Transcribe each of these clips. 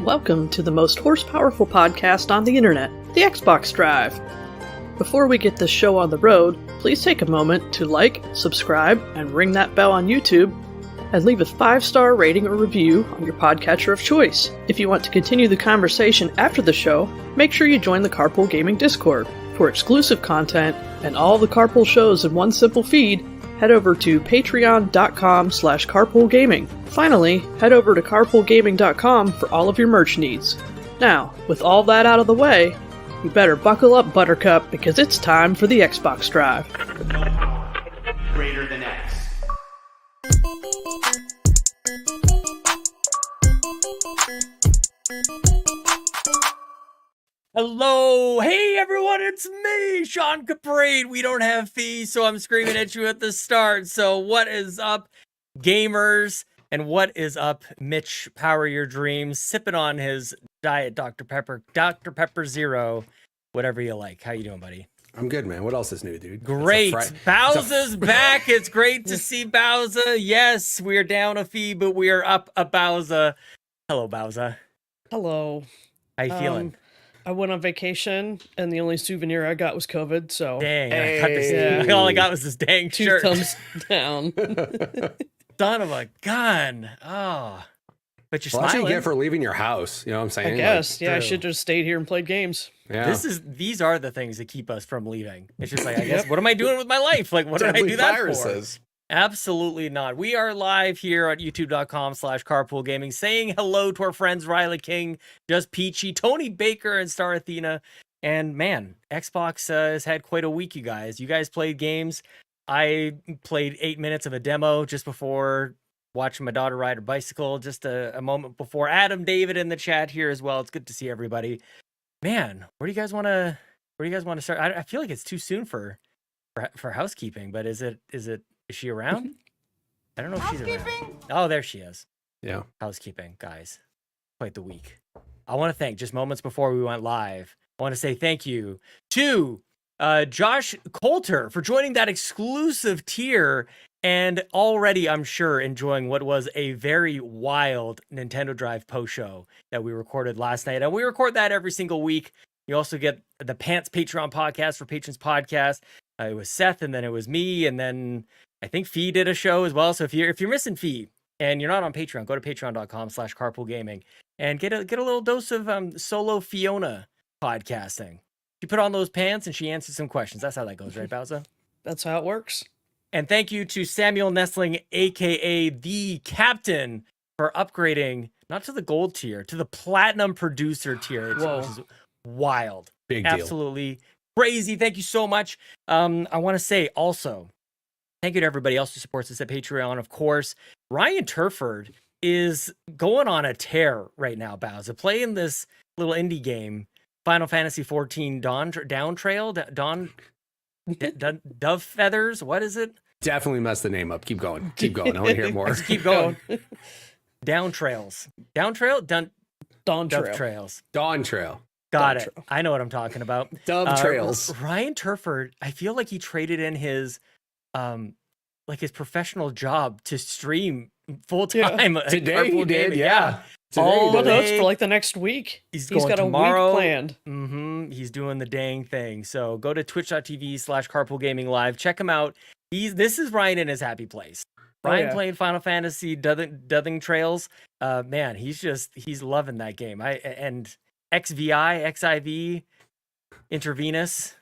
Welcome to the most horsepowerful podcast on the internet, the Xbox Drive. Before we get this show on the road, please take a moment to like, subscribe, and ring that bell on YouTube, and leave a 5-star rating or review on your podcatcher of choice. If you want to continue the conversation after the show, make sure you join the Carpool Gaming Discord. For exclusive content and all the Carpool shows in one simple feed, head over to patreon.com/carpoolgaming. Finally, head over to carpoolgaming.com for all of your merch needs. Now, with all that out of the way, you better buckle up, Buttercup, because it's time for the Xbox Drive. Greater than X. Hello, hey everyone, it's me, Sean Capri. We don't have fees, so I'm screaming at you at the start. So what is up, gamers? And what is up, Mitch Power Your Dreams, sipping on his Diet Dr. Pepper Zero, whatever you like. How you doing, buddy? I'm good, man. What else is new, dude? Great. Bowser's back. It's great to see Bowser. Yes, we are down a fee, but we are up a Bowser. Hello, Bowser. Hello. How you feeling? I went on vacation, and the only souvenir I got was COVID, so... Dang, I got this, all I got was this dang shirt. 2 thumbs down. Son of a gun. Oh. But you're Well, that's what smiling. you get for leaving your house. You know what I'm saying? I guess. Like, I should have stayed here and played games. yeah. These are the things that keep us from leaving. It's just like, I guess, what am I doing with my life? Like, what did I do that viruses. for? Absolutely not. We are live here at youtube.com/carpoolgaming saying hello to our friends Riley King, Just Peachy, Tony Baker, and Star Athena. And man, Xbox has had quite a week, you guys. You guys played games. I played 8 minutes of a demo just before watching my daughter ride her bicycle, just a moment before. Adam, David in the chat here as well. It's good to see everybody. Man, where do you guys want to start? I feel like it's too soon for housekeeping, but is she around? I don't know if she's around. Oh, there she is. Yeah. Housekeeping, guys. Quite the week. I want to thank, just moments before we went live, I want to say thank you to Josh Coulter for joining that exclusive tier and already, I'm sure, enjoying what was a very wild Nintendo Drive post show that we recorded last night. And we record that every single week. You also get the Pants Patreon podcast for Patrons Podcast. It was Seth, and then it was me, and then I think Fee did a show as well. So if you're missing Fee and you're not on Patreon, go to patreon.com/carpoolgaming and get a little dose of solo Fiona podcasting. She put on those pants and she answered some questions. That's how that goes, right, Bowser? That's how it works. And thank you to Samuel Nestling, aka the Captain, for upgrading not to the gold tier, to the platinum producer tier, which is wild. Big deal. Absolutely crazy. Thank you so much. I want to say also, thank you to everybody else who supports us at Patreon, of course. Ryan Turford is going on a tear right now, Bowser, playing this little indie game, Final Fantasy XIV Dawntrail, Dove Feathers, what is it? Definitely messed the name up. Keep going. Keep going. I want to hear more. Let's keep going. Dawntrails. Dawntrail? Dawntrail. Dawntrail. Dawntrail. Got it. I know what I'm talking about. Dove Trails. Ryan Turford, I feel like he traded in his his professional job to stream full time. Yeah. Today he did, yeah. All the notes for like the next week. He's got tomorrow. A week planned. He's doing the dang thing. So go to twitch.tv/carpoolgaming live. Check him out. This is Ryan in his happy place. Ryan playing Final Fantasy Duthing Trails. Man, he's loving that game. And XVI, XIV, Intravenous,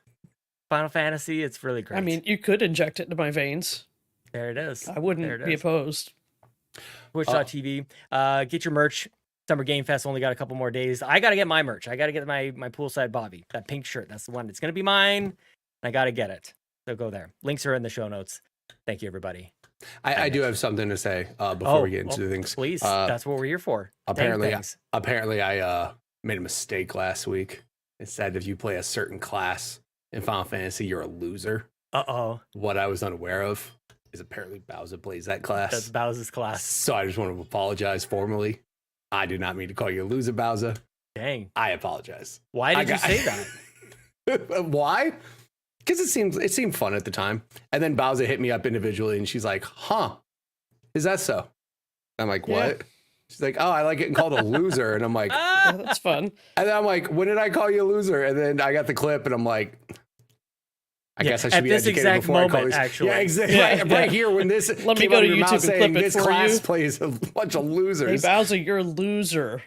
Final Fantasy. It's really great. I mean, you could inject it into my veins. There it is. I wouldn't be opposed. Twitch.tv. Get your merch. Summer Game Fest only got a couple more days. I got to get my merch. I got to get my poolside Bobby. That pink shirt. That's the one. It's going to be mine. I got to get it. So go there. Links are in the show notes. Thank you, everybody. I do have something to say before we get into things. Please. That's what we're here for. Apparently I made a mistake last week. It said if you play a certain class in Final Fantasy, you're a loser. Uh-oh. What I was unaware of is apparently Bowser plays that class. That's Bowser's class. So I just want to apologize formally. I do not mean to call you a loser, Bowser. Dang. I apologize. Why did you say that? Why? Because it seemed fun at the time. And then Bowser hit me up individually and she's like, huh, is that so? I'm like, what? She's like, oh, I like getting called a loser. And I'm like, Yeah, that's fun. and then I'm like, when did I call you a loser? And then I got the clip and I'm like, I guess I should at be this educated exact before I call moment, these. actually. Yeah, exactly. Yeah. Right here when this Let me came go out to of your YouTube mouth and saying clip it this for class you. plays a bunch of Hey, losers. Bowser, you're a loser.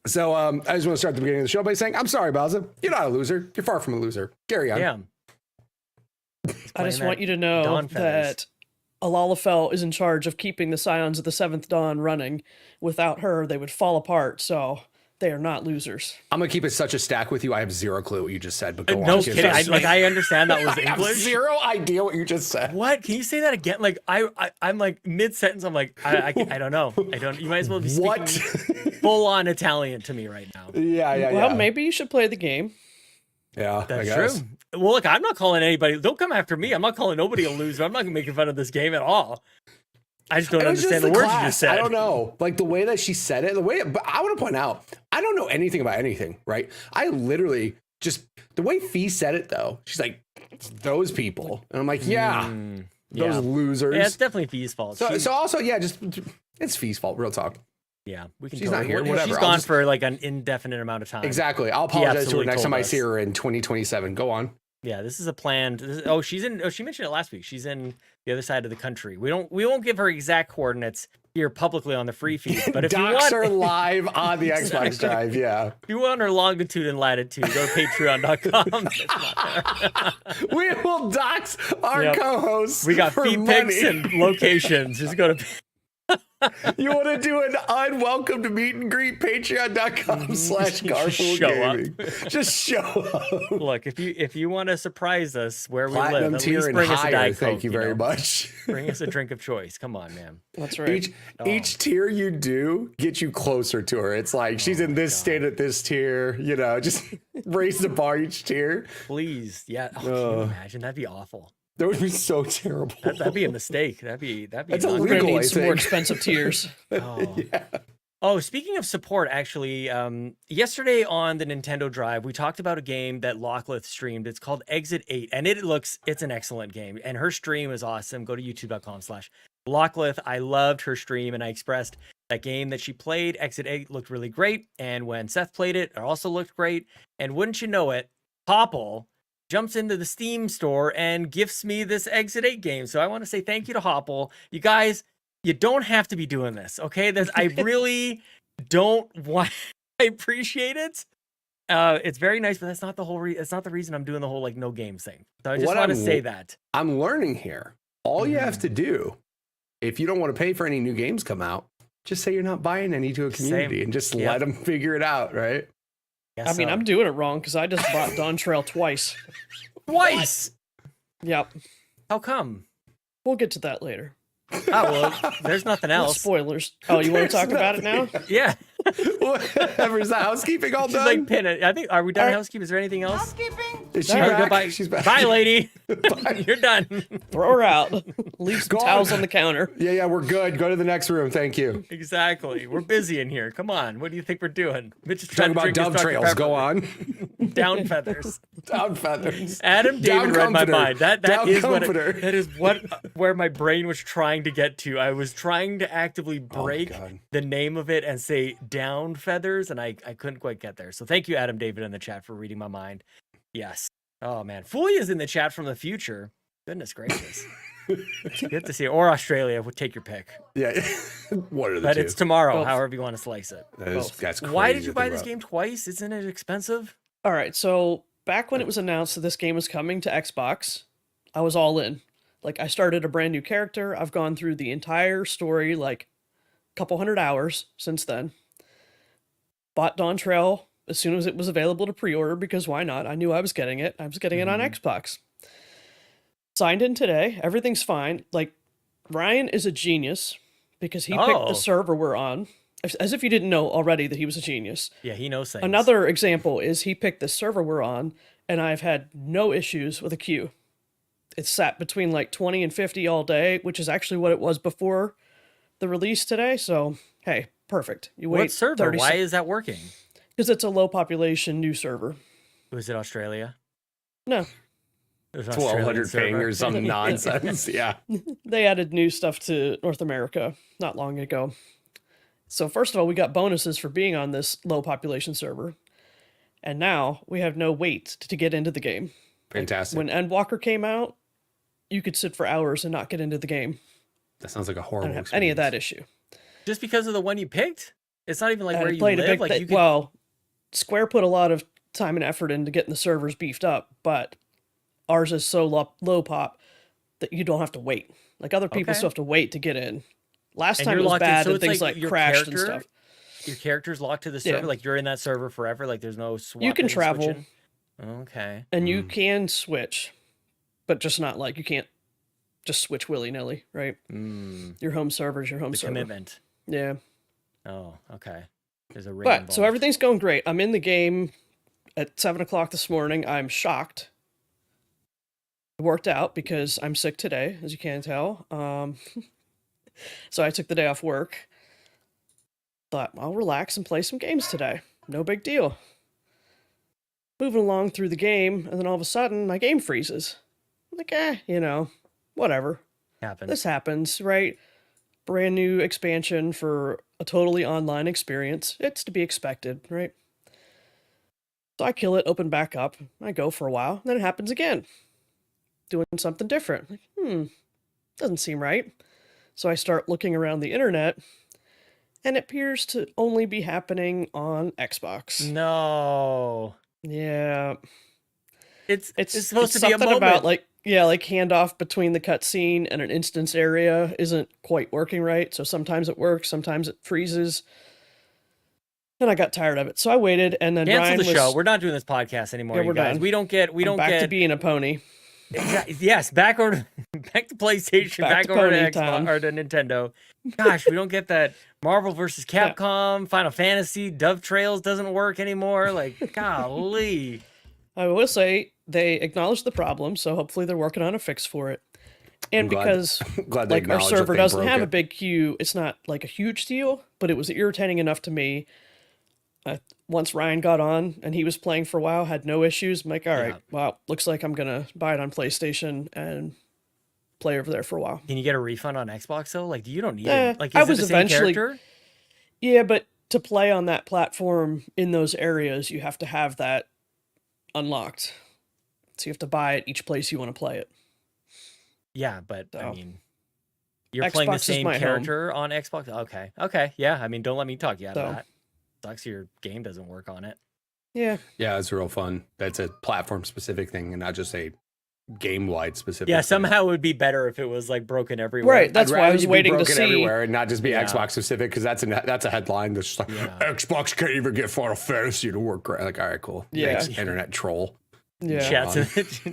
So I just want to start at the beginning of the show by saying, I'm sorry, Bowser. You're not a loser. You're far from a loser. Carry on. Damn. I just want you to know Dawn feathers. that Aulph is in charge of keeping the Scions of the Seventh Dawn running. Without her, they would fall apart, so they are not losers. I'm going to keep it such a stack with you. I have zero clue what you just said, but go on. No Give kidding. us- I understand that was I have English. zero idea what you just said. What? Can you say that again? Like I'm like mid sentence. I'm like I don't know. I don't. You might as well be speaking What? full on Italian to me right now. Yeah. Well, maybe you should play the game. Yeah, I That's guess. true. Well, look, I'm not calling anybody. Don't come after me. I'm not calling nobody a loser. I'm not making fun of this game at all. I just don't It was understand the just words class. you just said. I don't know. Like the way that she said it, but I want to point out, I don't know anything about anything, right? I literally just, the way Fee said it though, she's like, those people. And I'm like, yeah, those Yeah. losers. Yeah, it's definitely Fee's fault. So also, yeah, just, it's Fee's fault, real talk. Yeah, we can. She's not here, She's whatever, I'll gone just- for like an indefinite amount of time. Exactly. I'll apologize to her absolutely next time told I us. see her in 2027. Go on. Yeah, this is a planned. She's in. Oh, she mentioned it last week. She's in the other side of the country. We won't give her exact coordinates here publicly on the free feed. But if you Docs want, are live on the Xbox Drive. Yeah. if you want her longitude and latitude, go to patreon.com. It's not there. We will dox our Yep. co-hosts. We got for feed money. pics and locations. Just go to. You want to do an unwelcome to meet and greet? Patreon.com/Garfield Show up. Gaming. Just show up. Look, if you want to surprise us where we Platinum live, at tier least and bring us a higher. Diet Thank Coke, you very know? much. Bring us a drink of choice. Come on, man. That's right. Each tier you do gets you closer to her. It's like she's in this state at this tier. You know, just raise the bar each tier. Please, yeah. Oh, can you imagine? That'd be awful. That would be so terrible. That'd be a mistake. That'd be. That's not We're good. gonna illegal, I need some more think. expensive tiers. Oh. Yeah. Oh, speaking of support, actually, yesterday on the Nintendo Drive, we talked about a game that Lockleth streamed. It's called XIV, and it's an excellent game. And her stream is awesome. Go to youtube.com/Lockleth. I loved her stream, and I expressed that game that she played. XIV looked really great. And when Seth played it, it also looked great. And wouldn't you know it, Hoppel jumps into the Steam store and gifts me this XIV game. So I want to say thank you to Hoppel. You guys, you don't have to be doing this, okay? I really don't want. I appreciate it. It's very nice, but that's not the whole. It's not the reason I'm doing the whole like no games thing. So I just want to say that I'm learning here. All you have to do, if you don't want to pay for any new games come out, just say you're not buying any to a community and just let them figure it out, right? I mean, I'm doing it wrong because I just bought Dawntrail twice. twice. Yep. How come? We'll get to that later. Oh well, there's nothing No else. spoilers. Oh, you want to talk about it now? Yeah, Whatever. Is the housekeeping all she's done? like pin it. I think. Are we done housekeeping? Is there anything else? Is she All right, back? goodbye. She's back. Bye, lady. You're done. Throw her out. Leave some Go towels on. on the counter. Yeah, we're good. Go to the next room. Thank you. Exactly. We're busy in here. Come on. What do you think we're doing? Mitch is Talking trying about to drink his Dr. Dawntrails. Pepper. Go on. Down feathers. Down feathers. Adam Down David read my comforter. mind. That Down is comforter. that is where my brain was trying to get to. I was trying to actively break God. the name of it and say down feathers, and I couldn't quite get there. So thank you, Adam David, in the chat for reading my mind. Yes. Oh man, Fully is in the chat from the future. Goodness gracious. Good to see you. Or Australia. Would take your pick. Yeah. What are the But two? it's tomorrow, Both. however you want to slice it. That's crazy Why did you to buy think this about. game twice? Isn't it expensive? All right, so back when it was announced that this game was coming to Xbox, I was all in. Like, I started a brand new character. I've gone through the entire story, like, a couple hundred hours since then. Bought Dawntrail as soon as it was available to pre-order, because why not? I knew I was getting it. I was getting it on Xbox. Signed in today. Everything's fine. Like, Ryan is a genius because he picked Oh. the server we're on. As if you didn't know already that he was a genius. Yeah, he knows things. Another example is he picked the server we're on, and I've had no issues with a queue. It's sat between like 20 and 50 all day, which is actually what it was before the release today. So, hey, perfect. You wait What server? 30 Why is that working? because it's a low population new server. Was it Australia? No, It was an Australian 1,200 server. ping or some nonsense. Yeah. they added new stuff to North America not long ago. So first of all, we got bonuses for being on this low population server. And now we have no wait to get into the game. Fantastic. When Endwalker came out, you could sit for hours and not get into the game. That sounds like a horrible I don't have experience. any of that issue. Just because of the one you picked? It's not even like I where you played a live. big Like thing. you could, Well, Square put a lot of time and effort into getting the servers beefed up, but ours is so low pop that you don't have to wait. Like other people Okay. still have to wait to get in. Last And time you're it was locked in, bad so and it's things like like your crashed and character- stuff. your character's locked to the server. Yeah. Like you're in that server forever. Like there's no swapping. You can and travel. switching? Okay. And you can switch, but just not like you can't just switch willy-nilly, right? Your home server is your home The server. commitment. Yeah. Oh, okay. There's a ring But involved. so everything's going great. I'm in the game at 7 o'clock this morning. I'm shocked. It worked out because I'm sick today, as you can tell. So I took the day off work. Thought I'll relax and play some games today. No big deal. Moving along through the game, and then all of a sudden my game freezes. I'm like, whatever. happens. This happens, right? Brand new expansion for a totally online experience. It's to be expected, right? So I kill it, open back up. I go for a while, and then it happens again. Doing something different. Like, doesn't seem right. So I start looking around the internet, and it appears to only be happening on Xbox. No. Yeah. It's supposed to be a something moment. about like handoff between the cutscene and an instance area isn't quite working right. So sometimes it works, sometimes it freezes. And I got tired of it, so I waited. And then Cancel Ryan the was show. We're not doing this podcast anymore, Yeah, you we're guys. done. We don't get. I'm back to being a pony. Yes, back to PlayStation, Back back to over to pony Xbox time. or to Nintendo. Gosh, we don't get that Marvel versus Capcom, Final Fantasy, Dawntrail doesn't work anymore. Like, golly. I will say they acknowledged the problem, so hopefully they're working on a fix for it. And I'm glad- because glad they like our acknowledge that server they doesn't broke have it. a big queue, it's not like a huge deal, but it was irritating enough to me. Once Ryan got on and he was playing for a while, had no issues. I'm like, all right, well, looks like I'm gonna buy it on PlayStation and play over there for a while. Can you get a refund on Xbox though? Like, you don't need Eh, it. Like, I is it was the same eventually- character? Yeah, but to play on that platform in those areas, you have to have that unlocked. So you have to buy it each place you want to play it. Yeah, but I So. mean, you're playing the Xbox is same my home. character on Xbox. Okay, yeah. I mean, don't let me talk you out of So. that. Sucks your game doesn't work on it. Yeah. Yeah, it's real fun. That's a platform specific thing and not just a game wide specific Yeah, thing. somehow it would be better if it was like broken everywhere. Right. That's I'd why I rather was you be waiting to broken see. everywhere and not just be Yeah. Xbox specific because that's a headline that's just like Yeah. Xbox can't even get Final Fantasy to work right. Like, all right, cool. Yeah. Thanks, internet troll. Yeah.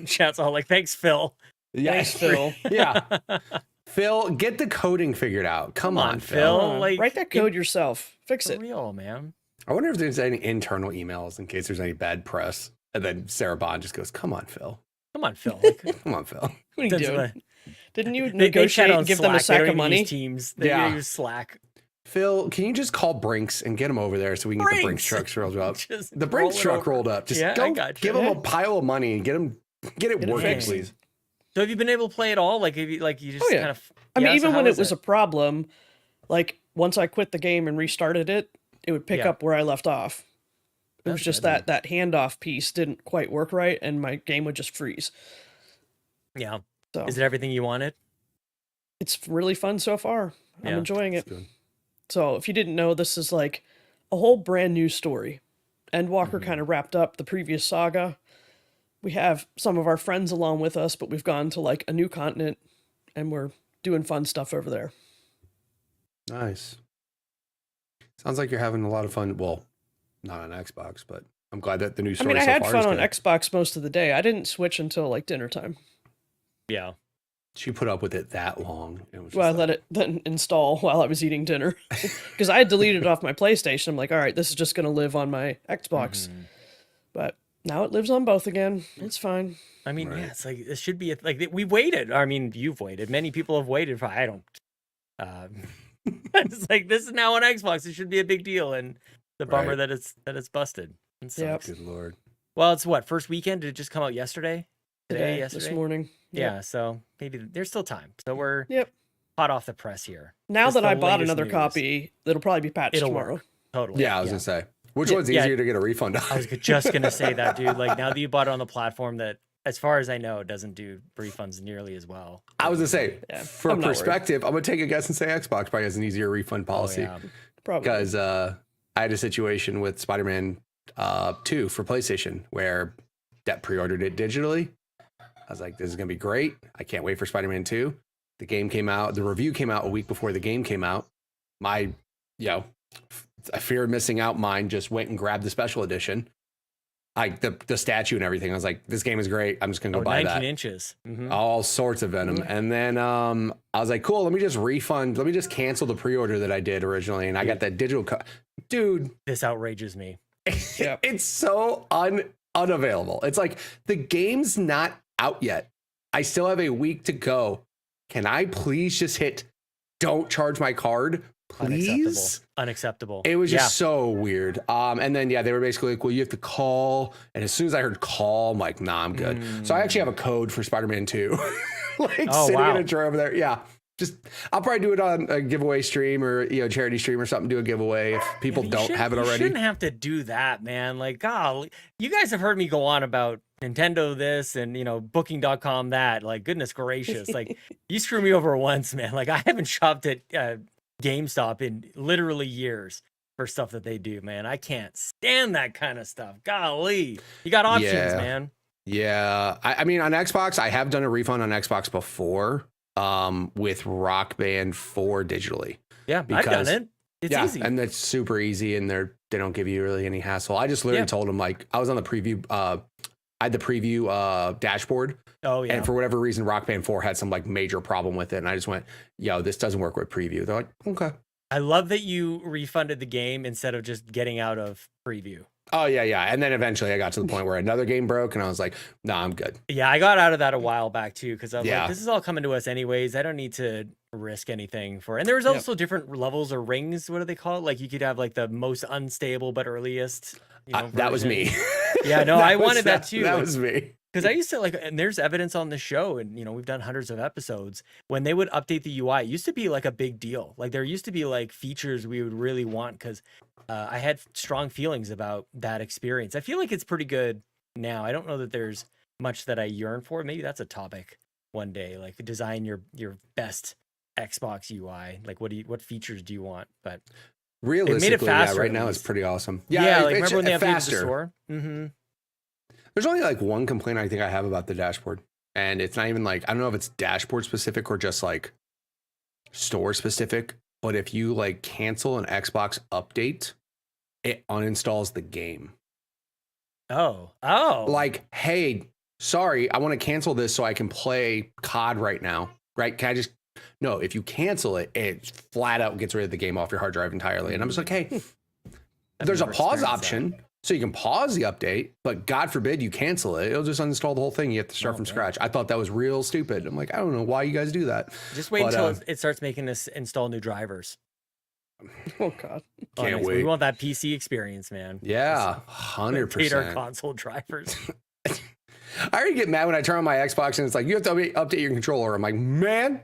Chat's all like, thanks, Phil. Thanks, Phil. Yeah. Phil, get the coding figured out. Come on, Phil. Phil. Like, Write that code yourself. Fix for it. real, man. I wonder if there's any internal emails in case there's any bad press. And then Sarah Bond just goes, come on, Phil. Come on, Phil. Like, Come on, Phil. What are you that's doing? what- Didn't you they negotiate chat on and give them a Slack. They sack don't of even money? use Teams. They Yeah. use Slack. Phil, can you just call Brinks and get him over there so we can get the Brinks trucks rolled up? Just The Brinks roll it truck over. rolled up. Just Yeah, I go got you. give him Yeah. a pile of money and get it it working, fixed. please. So have you been able to play it all? Like, have you, like you just Oh, yeah. kind of. I mean, Yeah, so even how when is it was a problem, like once I quit the game and restarted it, it would pick Yeah. up where I left off. It was That's just good. that handoff piece didn't quite work right, and my game would just freeze. Yeah. So Is it everything you wanted? it's really fun so far. I'm Yeah. enjoying it. That's good. So if you didn't know, this is like a whole brand new story. Endwalker Mm-hmm. kind of wrapped up the previous saga. We have some of our friends along with us, but we've gone to like a new continent, and we're doing fun stuff over there. Nice. Sounds like you're having a lot of fun. Well, not on Xbox, but I'm glad that the new I story mean, I so had far fun is on good. Xbox most of the day. I didn't switch until like dinner time. Yeah. She put up with it that long. It was just Well, I like, let it then install while I was eating dinner because I had deleted it off my PlayStation. I'm like, all right, this is just going to live on my Xbox. Mhm. But now it lives on both again. It's fine. I mean, Right. yeah, it's like this should be like we waited. I mean, you've waited. Many people have waited for. I don't. It's like this is now on Xbox. It should be a big deal, and the bummer Right. that it's busted. It Yep. sucks. good Lord. Well, it's what, first weekend? Did it just come out yesterday? Today, This yesterday. morning. Yeah, so maybe there's still time. So we're Yep. hot off the press here. Now Just that the I bought latest another news. copy, it'll probably be patched It'll tomorrow. work. Totally. Yeah, I was gonna say, which one's Yeah. easier to get a refund on? I was just gonna say that, dude. Like now that you bought it on the platform that, as far as I know, doesn't do refunds nearly as well. I was gonna say, Yeah, for I'm not worried. perspective, I'm gonna take a guess and say Xbox probably has an easier refund policy Oh, yeah. Probably. because I had a situation with Spider-Man 2 for PlayStation where that pre-ordered it digitally. I was like, this is gonna be great. I can't wait for Spider-Man 2. The game came out. The review came out a week before the game came out. My, I fear of missing out. Mine just went and grabbed the special edition. The statue and everything. I was like, this game is great. I'm just gonna go buy 19 that. inches. Mhm. All sorts of Venom. And then I was like, cool, let me just cancel the pre-order that I did originally. And I got that digital dude. This outrages me. Yeah. It's so unavailable. It's like the game's not out yet. I still have a week to go. Can I please just hit don't charge my card? Please? Unacceptable. It was just so weird. And then, they were basically like, well, you have to call. And as soon as I heard call, I'm like, nah, I'm good. So I actually have a code for Spider-Man 2. Sitting in a drawer over there. Yeah. I'll probably do it on a giveaway stream or, charity stream or something, do a giveaway if people don't have it already. You shouldn't have to do that, man. Like, golly, you guys have heard me go on about Nintendo this and, booking.com that. Like, goodness gracious. Like, you screw me over once, man. Like, I haven't shopped at GameStop in literally years for stuff that they do, man. I can't stand that kind of stuff. Golly, you got options, man. Yeah. I mean, on Xbox, I have done a refund on Xbox before with Rock Band 4 digitally. Yeah, I've done it. It's easy. And it's super easy and they don't give you really any hassle. I just literally told them, like, I was on the preview, I had the preview dashboard. Oh, yeah. And for whatever reason, Rock Band 4 had some like major problem with it. And I just went, this doesn't work with preview. They're like, okay. I love that you refunded the game instead of just getting out of preview. Oh, yeah. And then eventually I got to the point where another game broke and I was like, no, I'm good. Yeah, I got out of that a while back too because I was Yeah. like, this is all coming to us anyways. I don't need to risk anything for it. And there was also different levels or rings. What do they call it? Like you could have like the most unstable but earliest. That was me. Yeah, no, I wanted that too. That like, was me. Because I used to and there's evidence on the show, and we've done hundreds of episodes. When they would update the UI, it used to be like a big deal. Like there used to be like features we would really want because I had strong feelings about that experience. I feel like it's pretty good now. I don't know that there's much that I yearn for. Maybe that's a topic one day. Like design your best Xbox UI. Like what features do you want? But realistically, made it faster, right now it's pretty awesome. Yeah, like it's remember when they updated faster. the store? Mm-hmm. There's only like one complaint I think I have about the dashboard. And it's not even like, I don't know if it's dashboard specific or just like store specific. But if you like cancel an Xbox update, it uninstalls the game. Oh. Like, hey, sorry, I want to cancel this so I can play COD right now. Right? Can I just, no, if you cancel it, it flat out gets rid of the game off your hard drive entirely. And I'm just like, hey, there's a pause option. So you can pause the update, but God forbid you cancel it. It'll just uninstall the whole thing. You have to start from scratch. I thought that was real stupid. I'm like, I don't know why you guys do that. Just wait until it starts making us install new drivers. Oh, God. Can't wait. We want that PC experience, man. Yeah, 100%. Our console drivers. I already get mad when I turn on my Xbox and it's like, you have to update your controller. I'm like, man,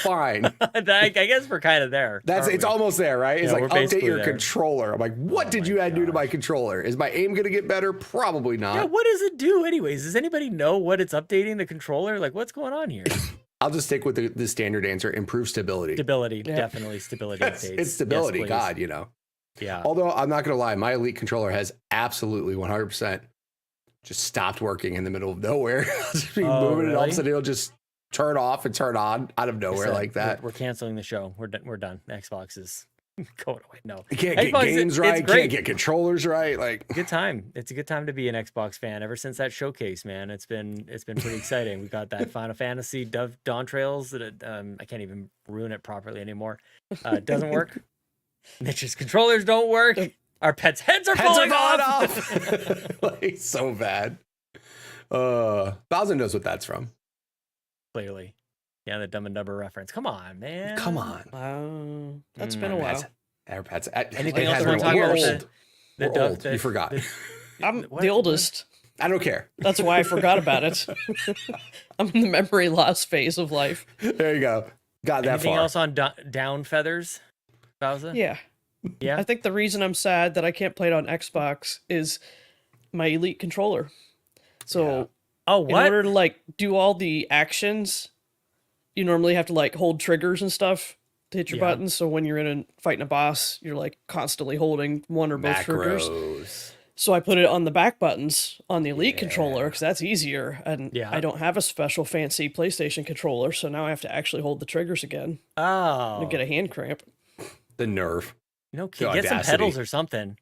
fine. I guess we're kind of there. It's almost there, right? It's Yeah, like, we're update your there. controller. I'm like, what did you add new to my controller? Is my aim going to get better? Probably not. Yeah, what does it do anyways? Does anybody know what it's updating the controller? Like, what's going on here? I'll just stick with the standard answer, improve stability. Stability, definitely stability updates. It's stability, yes, God, Yeah. Although I'm not going to lie, my Elite controller has absolutely 100% just stopped working in the middle of nowhere. I'll just be moving it, all of a sudden it'll just turn off and turn on out of nowhere like that. We're canceling the show. We're done. Xbox is going away. No, you can't get games right. Can't get controllers right. Like good time. It's a good time to be an Xbox fan. Ever since that showcase, man, it's been pretty exciting. We got that Final Fantasy Dawntrails that I can't even ruin it properly anymore. It doesn't work. Mitch's controllers don't work. Our pets' heads are falling off. Like so bad. Bowser knows what that's from. Clearly. Yeah, the Dumb and Dumber reference. Come on, man. Come on. That's been a while. Our pets. Anything else you want to talk about? We're old. You forgot. I'm the oldest. I don't care. That's why I forgot about it. I'm in the memory loss phase of life. There you go. got that Anything far. else on down feathers, Bowser? Yeah. Yeah. I think the reason I'm sad that I can't play it on Xbox is my Elite controller. So Oh, in what? order to like do all the actions, you normally have to like hold triggers and stuff to hit your Yeah. buttons. So when you're fighting a boss, you're like constantly holding one or both triggers. Macros. So I put it on the back buttons on the Elite controller because that's easier. And Yeah. I don't have a special fancy PlayStation controller, so now I have to actually hold the triggers again. Oh. I get a hand cramp. The nerve. Get audacity. some pedals or something.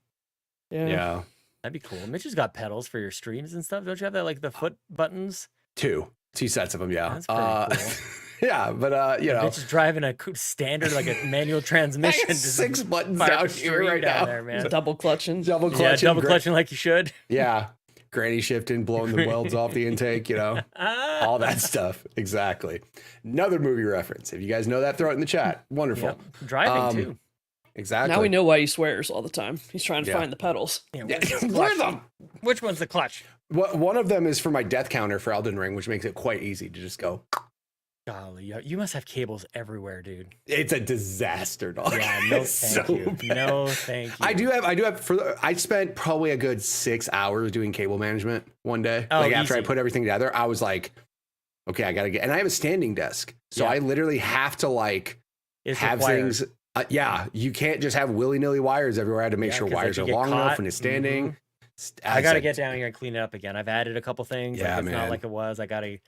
Yeah. That'd be cool. Mitch has got pedals for your streams and stuff. Don't you have that, like the foot buttons? Two sets of them. Yeah. That's pretty cool. Yeah, but you know, Mitch is driving a standard, like a manual transmission. I got just 6 buttons fire down the here stream right down now. there, man. Double clutching. Double Yeah, clutching. double clutching like you should. Yeah. Granny shifting, blowing the welds off the intake, you know, all that stuff. Exactly. Another movie reference. If you guys know that, throw it in the chat. Wonderful. Yep. Driving too. Exactly. Now we know why he swears all the time. He's trying to Yeah. find the pedals. Yeah, Yeah. where's the Where clutch? them? Which one's the clutch? One of them is for my death counter for Elden Ring, which makes it quite easy to just go. Golly, you must have cables everywhere, dude. It's a disaster, dog. Yeah, no It's thank so you. bad. No thank you. I do have I spent probably a good 6 hours doing cable management one day. Oh, Like after I easy. put everything together, I was like, okay, I gotta get, and I have a standing desk. So Yeah. I literally have to like It's have required. things. Yeah, you can't just have willy-nilly wires everywhere. I had to make Yeah, sure 'cause they wires could are get long enough caught. when it's standing. I gotta said, get down here and clean it up again. I've added a couple things. Yeah, like it's man. not like it was. I gotta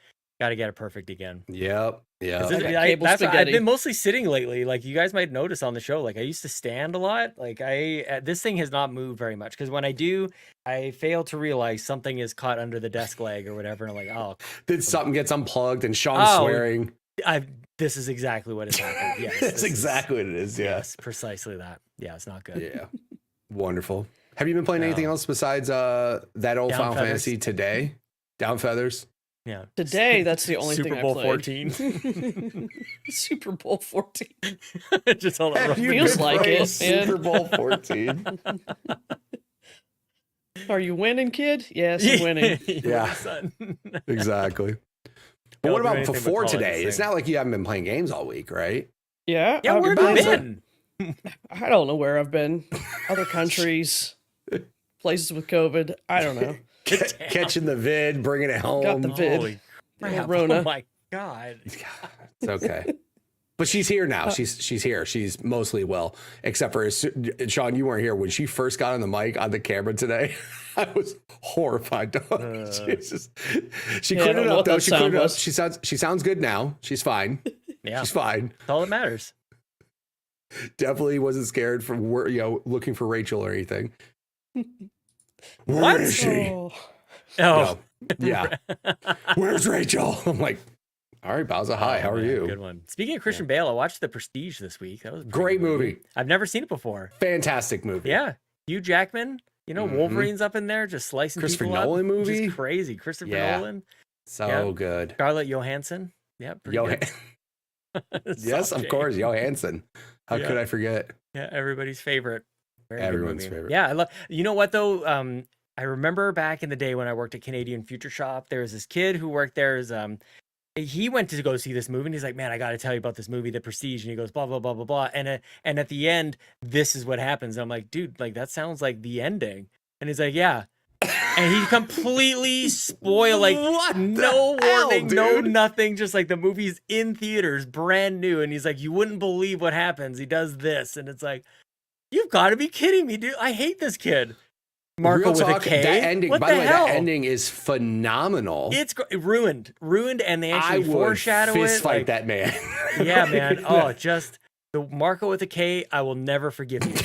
get it perfect again. Yep. Yeah. 'Cause I got I, cable that's what- I've spaghetti. been mostly sitting lately. Like you guys might notice on the show. Like I used to stand a lot. Like this thing has not moved very much because when I do, I fail to realize something is caught under the desk leg or whatever. And I'm like, oh, Then something gets unplugged and Sean's Oh, swearing. this is exactly what has happened. Yes, That's this is- exactly what it is. Yeah. Yes, precisely that. Yeah, it's not good. Yeah. Wonderful. Have you been playing anything else besides that old Down Final Feathers. Fantasy today? Down Feathers? Yeah. Today, that's the only Super thing Bowl I played. 14. Super Bowl 14. Just hold on. Have you Feels been like playing it, man. Super Bowl 14. Are you winning, kid? Yes, I'm winning. Yeah. Son. Exactly. But Don't what do about anything but before call it today? the It's same. not like you haven't been playing games all week, right? Yeah, Yeah, I've where have you playing been? I don't know where I've been. Other countries, places with COVID. I don't know. Catching the vid, bringing it home. Got the vid. Holy Yeah, crap. Rona. Oh my God. It's okay. But she's here now. She's here. She's mostly well, except for Sean. You weren't here when she first got on the mic on the camera today. I was horrified. Dog. She Yeah, I cleared don't it know up what though. that She cleared sound it up. was. She sounds good now. She's fine. Yeah. She's fine. That's all that matters. Definitely wasn't scared from looking for Rachel or anything. Where What? is she? Oh, Oh, No. Yeah. Where's Rachel? I'm like, all right, Bowser. Hi. How are man, you? Good one. Speaking of Christian Bale, I watched The Prestige this week. That was a pretty Great good movie. I've never seen it before. Fantastic movie. Yeah. Hugh Jackman, Mhm. Wolverine's up in there just slicing Christopher people up. Nolan movie? Just crazy. Christopher Yeah. Nolan. So Yeah. good. Scarlett Johansson. Yeah, pretty Johan- good. yes, Soft of J. course. Johansson. How Yeah. could I forget? Yeah, everybody's favorite. Very good Everyone's movie. favorite. Yeah, I love. You know what though? I remember back in the day when I worked at Canadian Future Shop, there was this kid who worked there as he went to go see this movie and he's like, man, I got to tell you about this movie, The Prestige. And he goes, blah, blah, blah, blah, blah. And at the end, this is what happens. And I'm like, dude, like that sounds like the ending. And he's like, yeah. And he completely spoiled, like, What no the hell, warning, no dude? nothing. Just like the movie's in theaters, brand new. And he's like, you wouldn't believe what happens. He does this. And it's like, you've got to be kidding me, dude. I hate this kid. Marco Real with talk, a K. that ending, What by the way, hell? that ending is phenomenal. It's ruined, and they I actually would foreshadow fist it. fight like, that man. yeah, man. Oh, just the Marco with a K. I will never forgive you.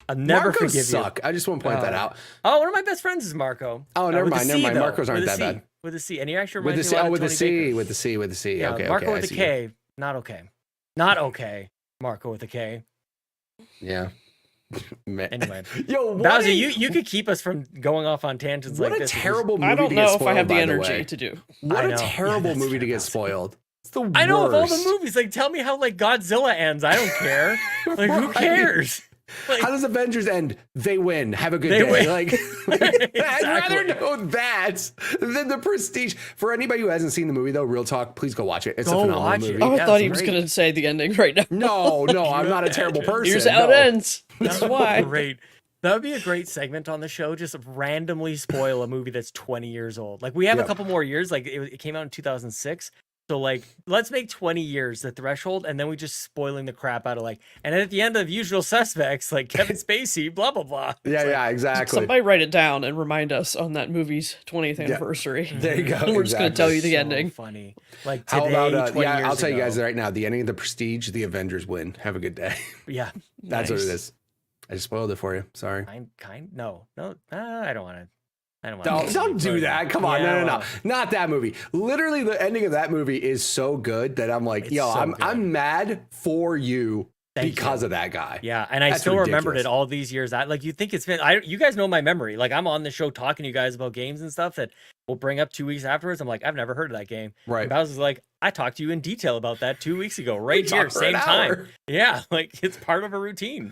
I'll never Marcos forgive suck. I just want to point that out. Oh, one of my best friends is Marco. Oh, never with a mind, never C, mind. though. Marcos aren't With a that C. bad. With a C, and he actually With the reminds C, me a lot of with the Tony C, Baker. with the C, with the C. Yeah, Okay, Marco okay. I with a see. K. Not okay. Not okay. Marco with a K. Yeah. Man. Anyway, Yo, what Bowser, a, you could keep us from going off on tangents what like a this. terrible movie I don't to know get if I spoiled, have the by energy way. to do. What I a know. terrible Yeah, that's movie to true, get Bowser. spoiled. It's the I know of all the worst. movies. Like, tell me how like Godzilla ends. I don't care. Like, who Right. cares? Like, how does Avengers end? They win. Have a good They day. win. Like, I'd rather Exactly. know that than the Prestige. For anybody who hasn't seen the movie, though, real talk, please go watch it. It's Go a phenomenal watch it. movie. Oh, I Yeah, thought it's he was great. going to say the ending right now. No, I'm not a terrible person. Here's how no. it ends. That's why. Great. That would be a great segment on the show. Just randomly spoil a movie that's 20 years old. Like we have a Yep. couple more years. Like it came out in 2006. So like, let's make 20 years the threshold, and then we just spoiling the crap out of like, and then at the end of Usual Suspects, like Kevin Spacey, blah blah blah. Yeah, exactly. Somebody write it down and remind us on that movie's 20th anniversary. There you go. We're just going to tell you the So ending. funny. Like How today, about, 20 yeah, years I'll tell you ago. guys right now, the ending of The Prestige, the Avengers win. Have a good day. Yeah, That's what it Nice. is. I just spoiled it for you. Sorry. no, I don't want to. I don't want. Don't do that. Come on. Yeah, No. well. Not that movie. Literally, the ending of that movie is so good that I'm like, It's yo, so I'm good. I'm mad for you Thank because you. of that guy. Yeah, and I That's still remembered ridiculous. it all these years. Like you think it's been. You guys know my memory. Like I'm on the show talking to you guys about games and stuff that we'll bring up 2 weeks afterwards. I'm like, I've never heard of that game. Right. And Bowser's like, I talked to you in detail about that 2 weeks ago, right here, talked for an same time. hour. Yeah, like it's part of a routine.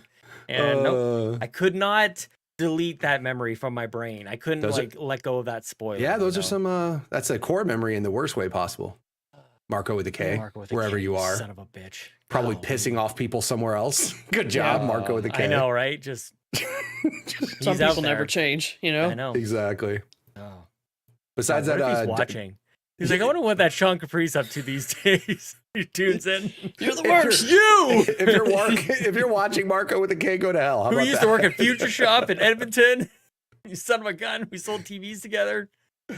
And nope, I could not delete that memory from my brain. I couldn't Those are- like let go of that spoiler. Yeah, those you are some. That's a core memory in the worst way possible. Marco with a K, Marco with a wherever K, you are, son of a bitch. probably Oh, pissing off people somewhere else. Good job, Marco with a K. I know, right? Just Some he's out people never there. change, you know? I know. Exactly. Oh. Besides What that, if he's watching. He's like, I wonder what that Sean Caprice up to these days. He tunes in. You're the If worst. You if you're watching Marco with a K, go to hell. How who about used that? to work at Future Shop in Edmonton. You son of a gun. We sold TVs together.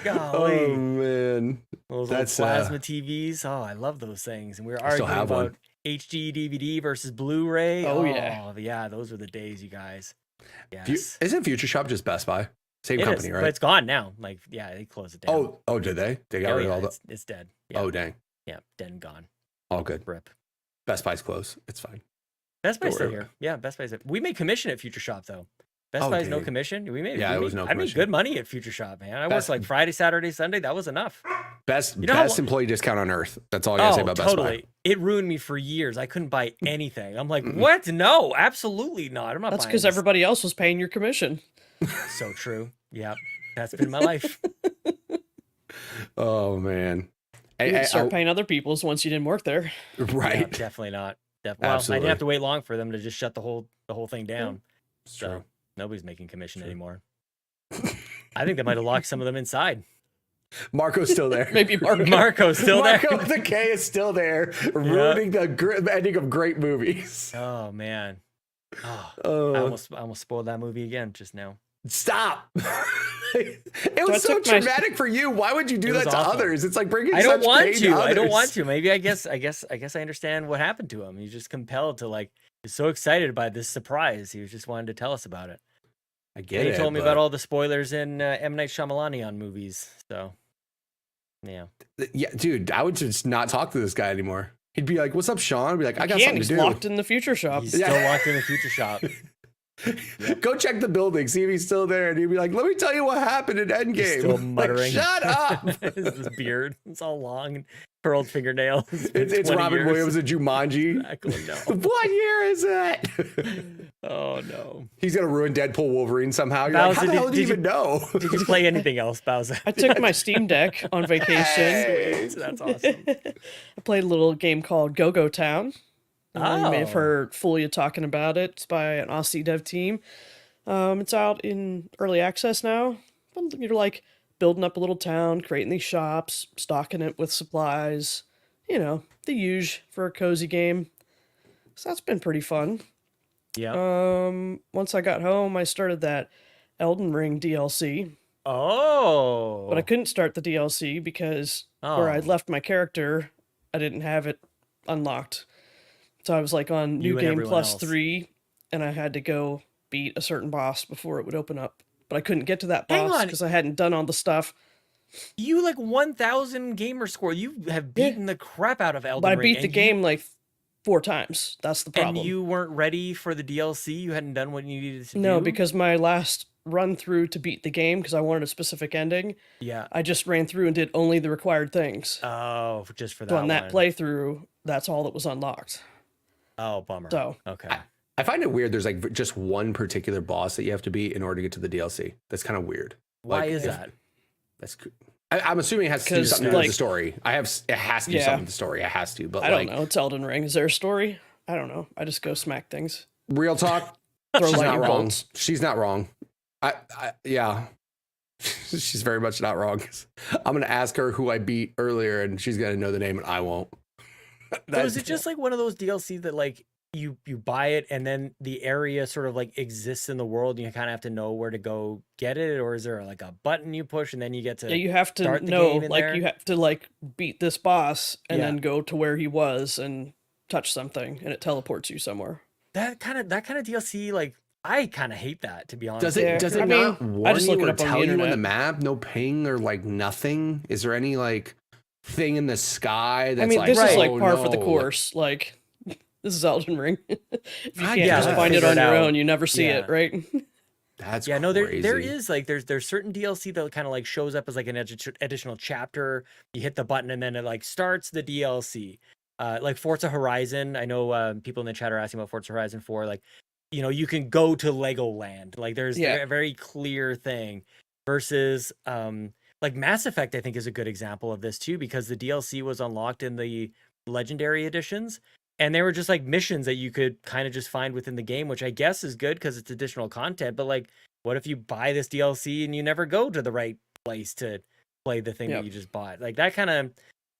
Golly. Oh man, Those that's, old plasma TVs. Oh, I love those things. And we were still arguing have one. about HD DVD versus Blu-ray. Oh, yeah. Yeah, those were the days, you guys. Yes. Isn't Future Shop just Best Buy? Same It company, is, right? but it's gone now. Like, yeah, they closed it down. Oh, did they? They got Oh, rid of yeah, all the. it's dead. Yeah. Oh, dang. Yeah, dead and gone. All good. Rip. Best Buy's close. It's fine. Best Buy's Don't still worry here. Yeah, Best Buy's. We made commission at Future Shop though. Best Oh, Buy's no dang. commission. Yeah, we it made, was no I made commission. good money at Future Shop, man. I worked Best- like Friday, Saturday, Sunday. That was enough. Best You know how- employee discount on earth. That's all I gotta say about Best totally. Buy. It ruined me for years. I couldn't buy anything. I'm like, what? No, absolutely not. I'm not. That's buying because this. everybody else was paying your commission. So true. Yeah, that's been my life. Oh man. You Hey, would start paying other people's once you didn't work there. Yeah, right. definitely not. Well, I Absolutely. didn't have to wait long for them to just shut the whole thing down. It's So true. nobody's making commission anymore. I think they might have locked some of them inside. Marco's still there. Maybe Mark. Marco's still there. Marco with the K is still there, ruining the ending of great movies. Oh man. Oh, Oh, I almost spoiled that movie again just now. stop! It I was so took my- traumatic for you. Why would you do It that was to awful. others? It's like bringing. I don't such want pain to. I don't others. want to. Maybe I guess I understand what happened to him. He's just compelled to like. He's so excited by this surprise. He was just wanted to tell us about it. I get And it. he told me but- about all the spoilers in M Night Shyamalan movies. So, yeah. Yeah, dude, I would just not talk to this guy anymore. He'd be like, "What's up, Sean?" I'd be like, "I got Can't. something He's to do." locked in the future shop. He's Yeah. still locked in the Future Shop. Go check the building, see if he's still there, and he'd be like, "Let me tell you what happened in Endgame." He's still Like, muttering. shut up! His beard. It's all long and curled fingernails. It's 20 Robin years. Williams in Jumanji. Exactly. No. What year is it? Oh no. He's gonna ruin Deadpool Wolverine somehow. You're Bowser, like, how the hell did do you you- even know? Did you play anything else, Bowser? I took my Steam Deck on vacation. Hey. That's awesome. I played a little game called Go-Go Town. You may have Oh. heard Fulia talking about it. It's by an Aussie dev team. It's out in early access now. You're like building up a little town, creating these shops, stocking it with supplies. You know, the usual for a cozy game. So that's been pretty fun. Yeah. Once I got home, I started that Elden Ring DLC. Oh. But I couldn't start the DLC because where I'd Oh. left my character, I didn't have it unlocked. So I was like on You New and Game everyone Plus else. 3, and I had to go beat a certain boss before it would open up. But I couldn't get to that Hang boss on. because I hadn't done all the stuff. You like 1,000 gamer score. You have beaten the crap out of Elden But I Ring. beat the game like 4 times. That's the problem. And you weren't ready for the DLC. You hadn't done what you needed to do. No, because my last run through to beat the game, because I wanted a specific ending, yeah. I just ran through and did only the required things. Oh, just for that So on that one. playthrough, that's all that was unlocked. Oh, bummer. So Okay. I find it weird. There's like just one particular boss that you have to beat in order to get to the DLC. That's kind of weird. Why Like, is that? That's. I'm assuming it has to do 'Cause, something like- with the story. It has to do something with the story. It has to. But I like, don't know. It's Elden Ring. Is there a story? I don't know. I just go smack things. real talk. Throw She's not lightning wrong. bolts. She's not wrong. Yeah. She's very much not wrong. I'm gonna ask her who I beat earlier, and she's gonna know the name, and I won't. So is it just like one of those DLC that like you buy it and then the area sort of like exists in the world and you kind of have to know where to go get it, or is there like a button you push and then you get to Yeah, you have to start the know, game in like there? you have to like beat this boss and Yeah. then go to where he was and touch something, and it teleports you somewhere. that kind of DLC? Like I kind of hate that, to be honest. Does it? Yeah, Does it I not mean, I warn just you look it or up on the tell you on the internet. map? No ping or like nothing. Is there any like thing in the sky that's I mean, like? this is like oh, par for the no. course. Like, this is Elden Ring. If you I can't guess. just find it Figure on it your out. own, you never see Yeah. it, right? That's Yeah, no, there crazy. is like there's certain DLC that kind of like shows up as like an additional chapter. You hit the button and then it like starts the DLC. Like Forza Horizon. I know people in the chat are asking about Forza Horizon 4. Like, you know, you can go to Legoland. Like there's Yeah. a very clear thing versus like Mass Effect, I think, is a good example of this too, because the DLC was unlocked in the legendary editions. And they were just like missions that you could kind of just find within the game, which I guess is good because it's additional content. But like, what if you buy this DLC and you never go to the right place to play the thing Yep. that you just bought? Like that kind of,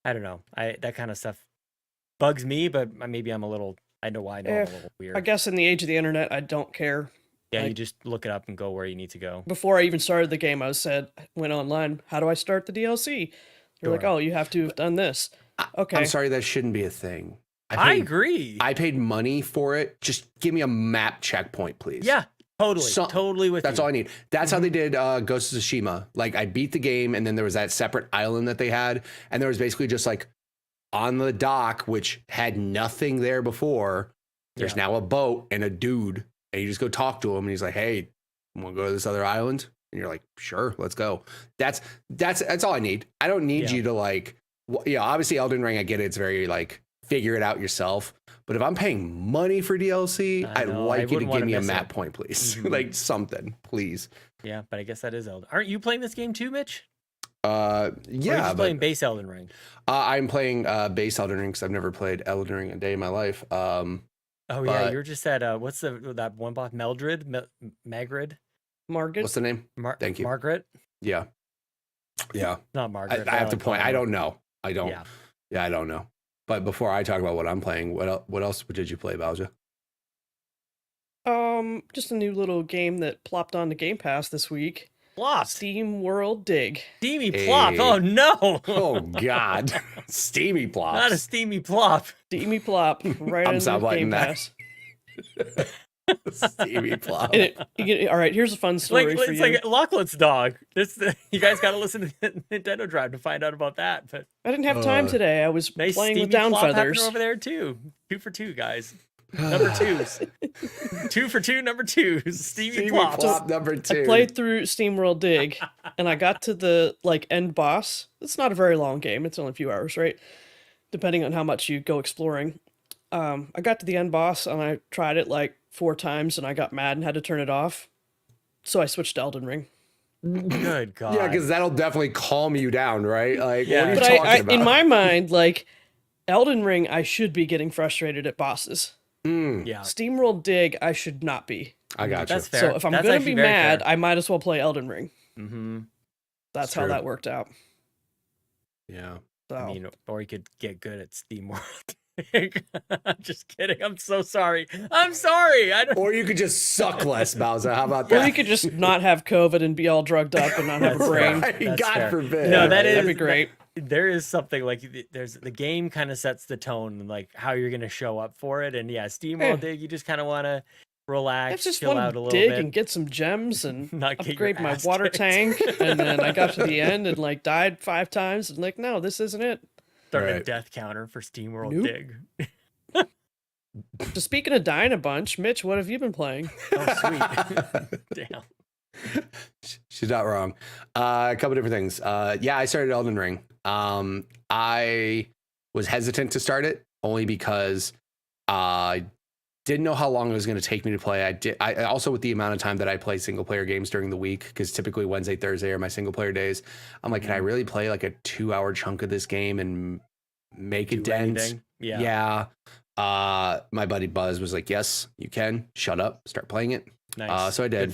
I don't know. That kind of stuff bugs me, but maybe I'm a little, I know why I know I'm a little weird. I guess in the age of the internet, I don't care. Yeah, you like- just look it up and go where you need to go. Before I even started the game, I went online. How do I start the DLC? They're like, Sure. oh, you have to have done this. Okay. I'm sorry, that shouldn't be a thing. I agree. I paid money for it. Just give me a map checkpoint, please. Yeah, totally. So- Totally with That's you. all I need. That's how they did Ghost of Tsushima. Like I beat the game, and then there was that separate island that they had, and there was basically just like on the dock, which had nothing there before. There's Yeah. now a boat and a dude, and you just go talk to him, and he's like, "Hey, want to go to this other island?" And you're like, "Sure, let's go." That's all I need. I don't need Yeah. you to like. Yeah, obviously Elden Ring. I get it. It's very like figure it out yourself. But if I'm paying money for DLC, I I'd know, I like you to wouldn't wanna give me a miss map it. point, please. Mhm. Like something, please. Yeah, but I guess that is Elden. Aren't you playing this game too, Mitch? Or are you Yeah, just but playing base Elden Ring. I'm playing base Elden Ring because I've never played Elden Ring a day in my life. Oh yeah, but- you were just at what's that one boss? Meldred, Magrid, Margaret. What's the name? Thank you. Margaret, Yeah, yeah. not Margaret. I have to like point. calling I her- don't know. I don't. Yeah. Yeah, I don't know. But before I talk about what I'm playing, what else did you play, Balja? Just a new little game that plopped on the Game Pass this week. Plop, Steam World Dig. steamy plop. Hey. Oh no! Oh God, steamy plops. Not a steamy plop. Steamy plop right I'm in the soundbiting Game that. Pass. steamy plop. And all right, here's a fun story for It's you. like Lachlan's dog. You guys got to listen to the Nintendo Drive to find out about that. But I didn't have time today. I was nice playing steamy with down plop happening feathers. over there too. 2 for 2, guys. Number twos. 2 for 2, number twos. Steamy, Steamy plops. plop number 2. I played through Steam World Dig, and I got to the end boss. It's not a very long game. It's only a few hours, right? Depending on how much you go exploring. I got to the end boss, and I tried it like 4 times, and I got mad and had to turn it off. So I switched to Elden Ring. Good God. Yeah, because that'll definitely calm you down, right? Like, Yeah. what are you But talking about? in my mind, like Elden Ring, I should be getting frustrated at bosses. Yeah. Steamworld Dig, I should not be. I got you. That's fair. So if I'm That's gonna actually be very mad, fair. I might as well play Elden Ring. Mm-hmm. That's how True. that worked out. Yeah. So I mean, or you could get good at Steam World. Just kidding. I'm so sorry. I'm sorry. I don't. Or you could just suck less, Bowser. How about that? or you could just not have COVID and be all drugged up and not have a That's brain. fair. That's God fair. forbid. No, that is That'd be great. There is something like there's the game kind of sets the tone and like how you're gonna show up for it. And yeah, Steam World Dig, you just kind of want to I relax, just chill want out a to little dig bit. and get some gems and Not get your upgrade my ass water kicked. tank. And then I got to the end and like died 5 times and like, no, this isn't it. Start a Right. death counter for Steam World Nope. Dig. So speaking of dying a bunch, Mitch, what have you been playing? Oh sweet. Damn. She's not wrong. A couple different things. Yeah, I started Elden Ring. I was hesitant to start it only because Didn't know how long it was going to take me to play. I also, with the amount of time that I play single player games during the week, because typically Wednesday, Thursday are my single player days. I'm like, can I really play like a 2-hour chunk of this game and make a dent? Anything? Yeah. My buddy Buzz was like, yes, you can. Shut up. Start playing it. Nice. So I did.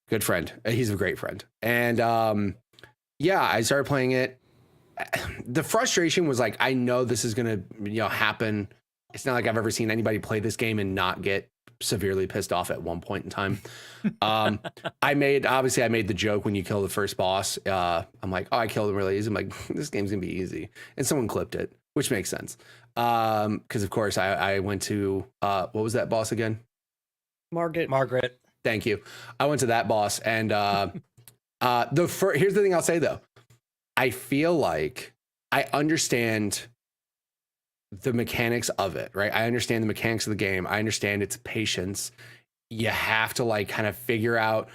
Good friend. He's a great friend. And I started playing it. The frustration was like, I know this is going to happen. It's not like I've ever seen anybody play this game and not get severely pissed off at one point in time. I made the joke when you kill the first boss. I'm like, oh, I killed him really easy. I'm like, this game's gonna be easy. And someone clipped it, which makes sense. Because of course I went to, what was that boss again? Margaret. Thank you. I went to that boss and here's the thing I'll say though. I feel like I understand the mechanics of it, right? I understand the mechanics of the game. I understand its patience. You have to like kind of figure out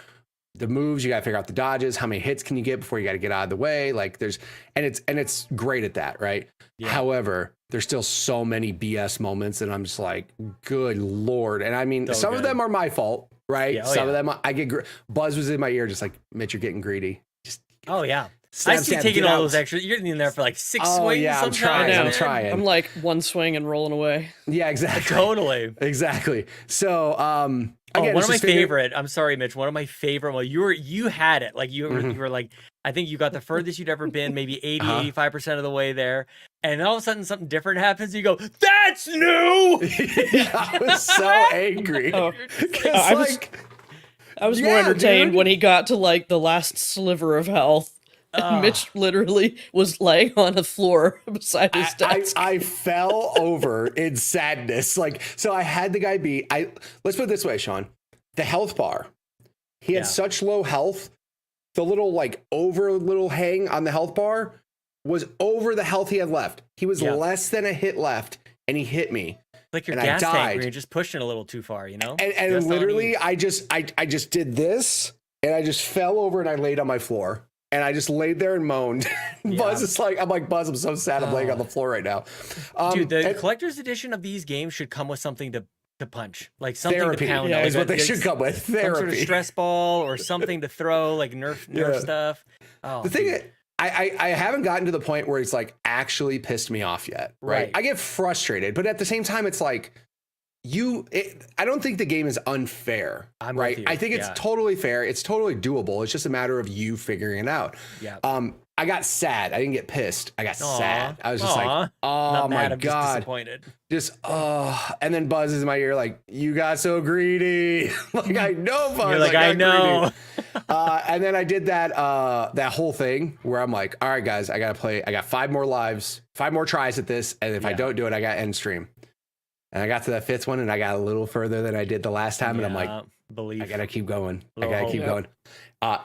the moves. You got to figure out the dodges. How many hits can you get before you got to get out of the way? Like it's great at that, right? Yeah. However, there's still so many BS moments that I'm just like, good Lord. And I mean, some of them are my fault, right? Yeah, some of them I get Buzz was in my ear, just like, Mitch, you're getting greedy. Just I see taking all those extra. You're in there for like 6 swings. Yeah, I'm trying. I'm like one swing and rolling away. Yeah, exactly. Totally. Exactly. So, again, one of my favorite. I'm sorry, Mitch. One of my favorite. Well, you had it. Like you were like, I think you got the furthest you'd ever been, maybe 85% of the way there. And all of a sudden something different happens. You go, that's new. I was so angry. I was more entertained when he got to like the last sliver of health. And Mitch literally was laying on the floor beside his desk. I fell over in sadness. Like, so I had the guy beat. Let's put it this way, Sean. The health bar. He had such low health. The little little hang on the health bar was over the health he had left. He was less than a hit left, and he hit me. Like your gas tank, where you're just pushing a little too far, you know? And literally, I just did this, and I just fell over, and I laid on my floor. And I just laid there and moaned. Buzz is like, I'm like, Buzz, I'm so sad I'm laying on the floor right now. Dude, the collector's edition of these games should come with something to punch. Like something therapy to pound. Yeah, is what they should come with. Therapy. Some sort of stress ball or something to throw, like Nerf stuff. Oh, the thing I haven't gotten to the point where it's like actually pissed me off yet. Right. I get frustrated, but at the same time, it's like, I don't think the game is unfair, right? I think it's totally fair. It's totally doable. It's just a matter of you figuring it out. Yeah. I got sad. I didn't get pissed. I got sad. I was just like, oh my God. Just disappointed. And then Buzz is in my ear like, you got so greedy. Like, I know, Buzz. You're like, I know. And then I did that whole thing where I'm like, all right, guys, I got to play. I got 5 more lives, 5 more tries at this. And if I don't do it, I got to end stream. And I got to that 5th one, and I got a little further than I did the last time, and I'm like, I gotta keep going. Going.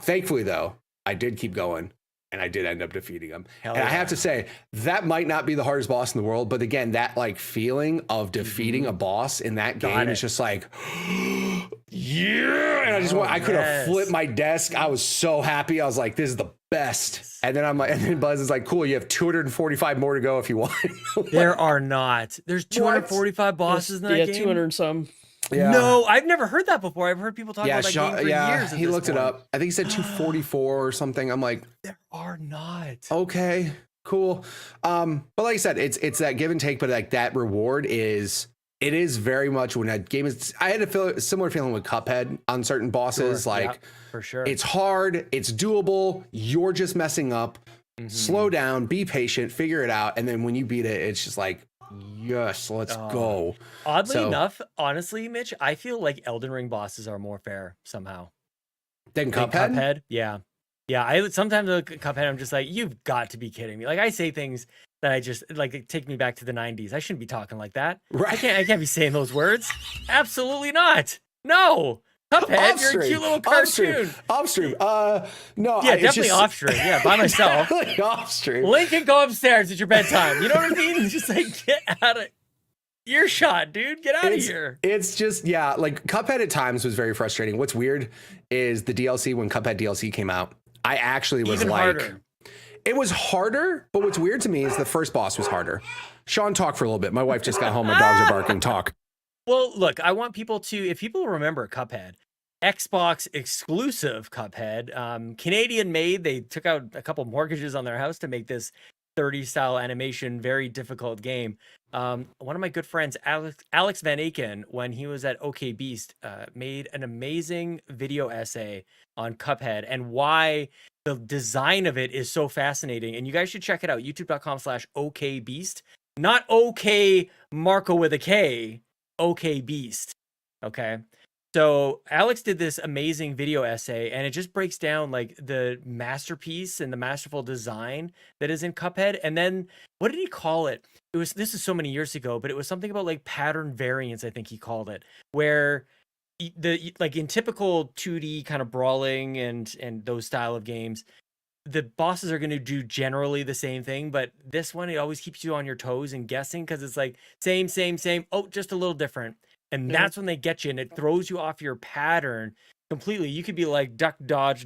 Thankfully, though, I did keep going, and I did end up defeating him. I have to say, that might not be the hardest boss in the world, but again, that like feeling of defeating a boss in that game is just like, yeah. And I could have flipped my desk. I was so happy. I was like, this is the best. And then Buzz is like, cool, you have 245 more to go if you want. There are not. There's 245 bosses in that game? 200 and some. Yeah. No, I've never heard that before. I've heard people talk about that game for years. He looked it up. I think he said 244 or something. I'm like, there are not. Okay, cool. But like I said, it's that give and take, but like that reward is very much when that game is. I had a similar feeling with Cuphead on certain bosses. Sure. For sure. It's hard, it's doable. You're just messing up. Slow down, be patient, figure it out, and then when you beat it, it's just like, yes, let's go. Oddly enough, honestly, Mitch, I feel like Elden Ring bosses are more fair somehow. Than Cuphead? Yeah. I sometimes look at Cuphead, I'm just like, you've got to be kidding me. Like I say things that I just like take me back to the 90s. I shouldn't be talking like that. Right. I can't be saying those words. Absolutely not. No. Cuphead, you're a cute little cartoon. Off stream. No. Yeah, definitely off stream. Yeah, by myself. Definitely off stream. Link can go upstairs at your bedtime. You know what I mean? It's just like, get out of earshot, dude. Get out of here. It's just, like Cuphead at times was very frustrating. What's weird is the DLC, when Cuphead DLC came out, I actually was even harder. It was harder, but what's weird to me is the first boss was harder. Sean, talk for a little bit. My wife just got home. My dogs are barking. Talk. Well, look, I want people to, if people remember Cuphead, Xbox exclusive Cuphead, Canadian made. They took out a couple mortgages on their house to make this 30 style animation, very difficult game. One of my good friends, Alex Van Aken, when he was at OK Beast, made an amazing video essay on Cuphead and why the design of it is so fascinating. And you guys should check it out. YouTube.com/OK Beast. Not OK Marco with a K, OK Beast. Okay. So Alex did this amazing video essay, and it just breaks down like the masterpiece and the masterful design that is in Cuphead. And then what did he call it? This is so many years ago, but it was something about like pattern variance, I think he called it, where like in typical 2D kind of brawling and those style of games, the bosses are going to do generally the same thing, but this one, it always keeps you on your toes and guessing because it's like same. Oh, just a little different. And that's when they get you, and it throws you off your pattern completely. You could be like duck, dodge,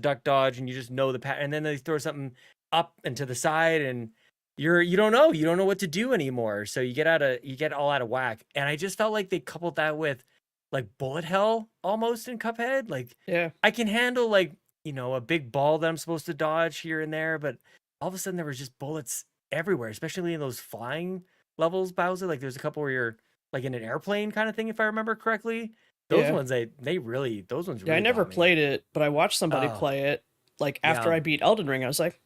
and you just know the pattern. And then they throw something up and to the side, and you don't know what to do anymore. So you get all out of whack. And I just felt like they coupled that with like bullet hell almost in Cuphead. Like, I can handle like, a big ball that I'm supposed to dodge here and there, but all of a sudden there was just bullets everywhere, especially in those flying levels, Bowser. Like there's a couple where you're like in an airplane kind of thing, if I remember correctly. Those ones, those ones really I never played it, but I watched somebody play it. Like after I beat Elden Ring, I was like,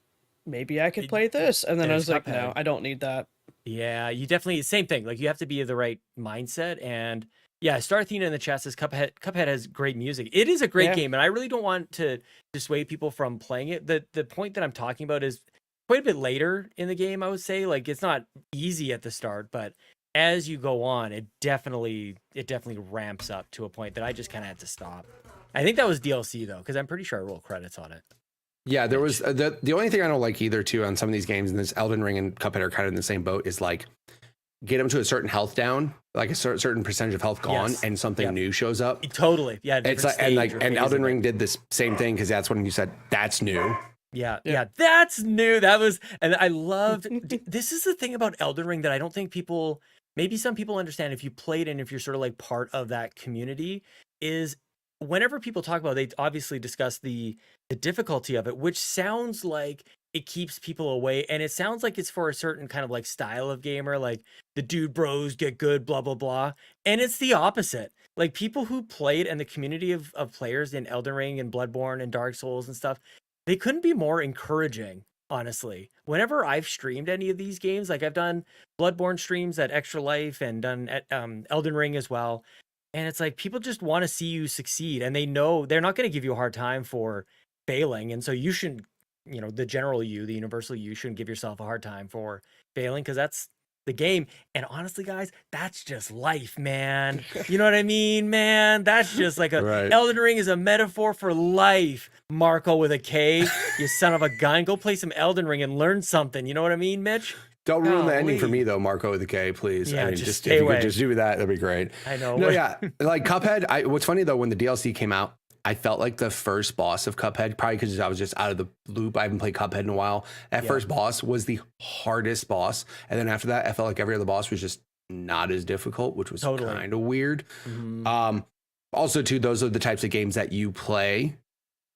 maybe I could play this. And then I was like, no, I don't need that. Yeah, you definitely, same thing. Like you have to be in the right mindset. And yeah, Starthena in the chat says Cuphead has great music. It is a great game, and I really don't want to dissuade people from playing it. The point that I'm talking about is quite a bit later in the game, I would say. Like it's not easy at the start, but as you go on, it definitely ramps up to a point that I just kind of had to stop. I think that was DLC though, because I'm pretty sure I roll credits on it. Yeah, there was the only thing I don't like either too on some of these games, and this Elden Ring and Cuphead are kind of in the same boat, is like get them to a certain health down, like a certain percentage of health gone, and something new shows up. Totally, yeah. It's like and Elden Ring did this same thing because that's when you said that's new. Yeah, that's new. That was, and I loved. This is the thing about Elden Ring that I don't think people. Maybe some people understand if you played and if you're sort of like part of that community, is whenever people talk about it, they obviously discuss the difficulty of it, which sounds like it keeps people away. And it sounds like it's for a certain kind of like style of gamer, like the dude bros get good, blah, blah, blah. And it's the opposite. Like people who played and the community of players in Elden Ring and Bloodborne and Dark Souls and stuff, they couldn't be more encouraging. Honestly, whenever I've streamed any of these games, like I've done Bloodborne streams at Extra Life and done at Elden Ring as well. And it's like people just want to see you succeed, and they know they're not going to give you a hard time for failing. And so you shouldn't, the general you, the universal you, shouldn't give yourself a hard time for failing because that's the game. And honestly, guys, that's just life, man. You know what I mean, man? That's just like Elden Ring is a metaphor for life. Marco with a K, you son of a gun. Go play some Elden Ring and learn something. You know what I mean, Mitch? Don't ruin the ending for me though, Marco with a K, please. Yeah, I mean, just if you could just do that, that'd be great. I know. No, yeah, like Cuphead. What's funny though, when the DLC came out, I felt like the first boss of Cuphead, probably because I was just out of the loop. I haven't played Cuphead in a while. That first boss was the hardest boss. And then after that, I felt like every other boss was just not as difficult, which was kind of weird. Mm-hmm. Also, too, those are the types of games that you play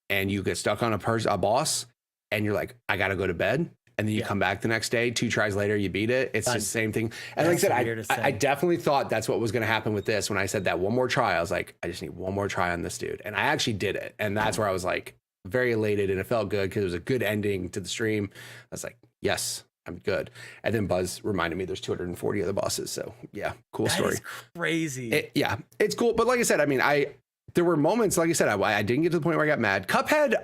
and you get stuck on a boss and you're like, I got to go to bed. And then you come back the next day, 2 tries later, you beat it. It's just the same thing. And like I said, I definitely thought that's what was going to happen with this. When I said that one more try, I was like, I just need one more try on this dude. And I actually did it. And that's where I was like very elated, and it felt good because it was a good ending to the stream. I was like, yes, I'm good. And then Buzz reminded me there's 240 other bosses. So yeah, cool story. That is crazy. It's cool. But like I said, I mean, there were moments, like I said, I didn't get to the point where I got mad. Cuphead,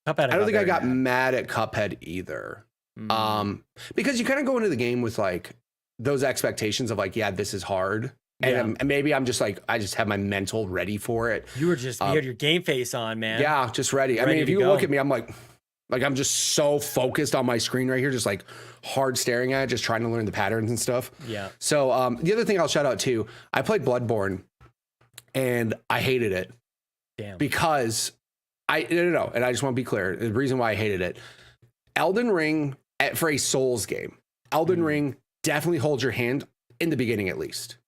I don't think I got mad at Cuphead either. Because you kind of go into the game with like those expectations of like, yeah, this is hard. And maybe I'm just like, I just have my mental ready for it. You were just, you had your game face on, man. Yeah, just ready. I mean, if you look at me, I'm like I'm just so focused on my screen right here, just like hard staring at it, just trying to learn the patterns and stuff. Yeah. So the other thing I'll shout out too, I played Bloodborne and I hated it. Damn. Because no, and I just want to be clear. The reason why I hated it, Elden Ring, for a Souls game, Elden Ring definitely holds your hand in the beginning, at least.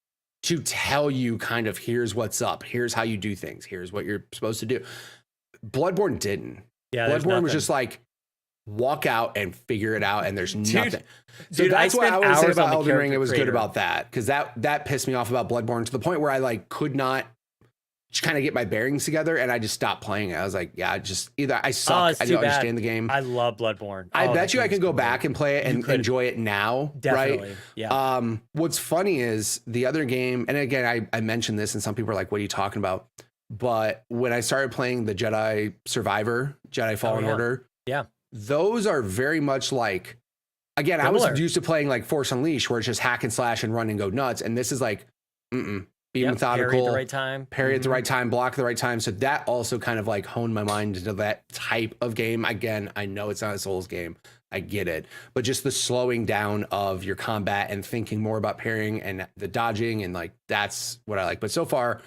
to tell you kind of here's what's up, here's how you do things, here's what you're supposed to do. Bloodborne didn't. Yeah, Bloodborne was just like walk out and figure it out, and there's nothing. So dude, that's why I would say about Elden Ring, it was creator. good about that, because that pissed me off about Bloodborne to the point where I like could not just kind of get my bearings together, and I just stopped playing it. I was like, yeah, just either I suck, I don't understand the game. I love Bloodborne. I bet you I could go back and play it and enjoy it now. Definitely. Right? Yeah. What's funny is the other game, and again, I mentioned this, and some people are like, what are you talking about? But when I started playing the Jedi Survivor, Jedi Fallen Order, yeah, those are very much like, again, similar. I was used to playing like Force Unleashed, where it's just hack and slash and run and go nuts. And this is like, be methodical, parry at the right time, at the right time, block at the right time. So that also kind of like honed my mind into that type of game. Again, I know it's not a Souls game. I get it. But just the slowing down of your combat and thinking more about parrying and the dodging, and like, that's what I like. But so far,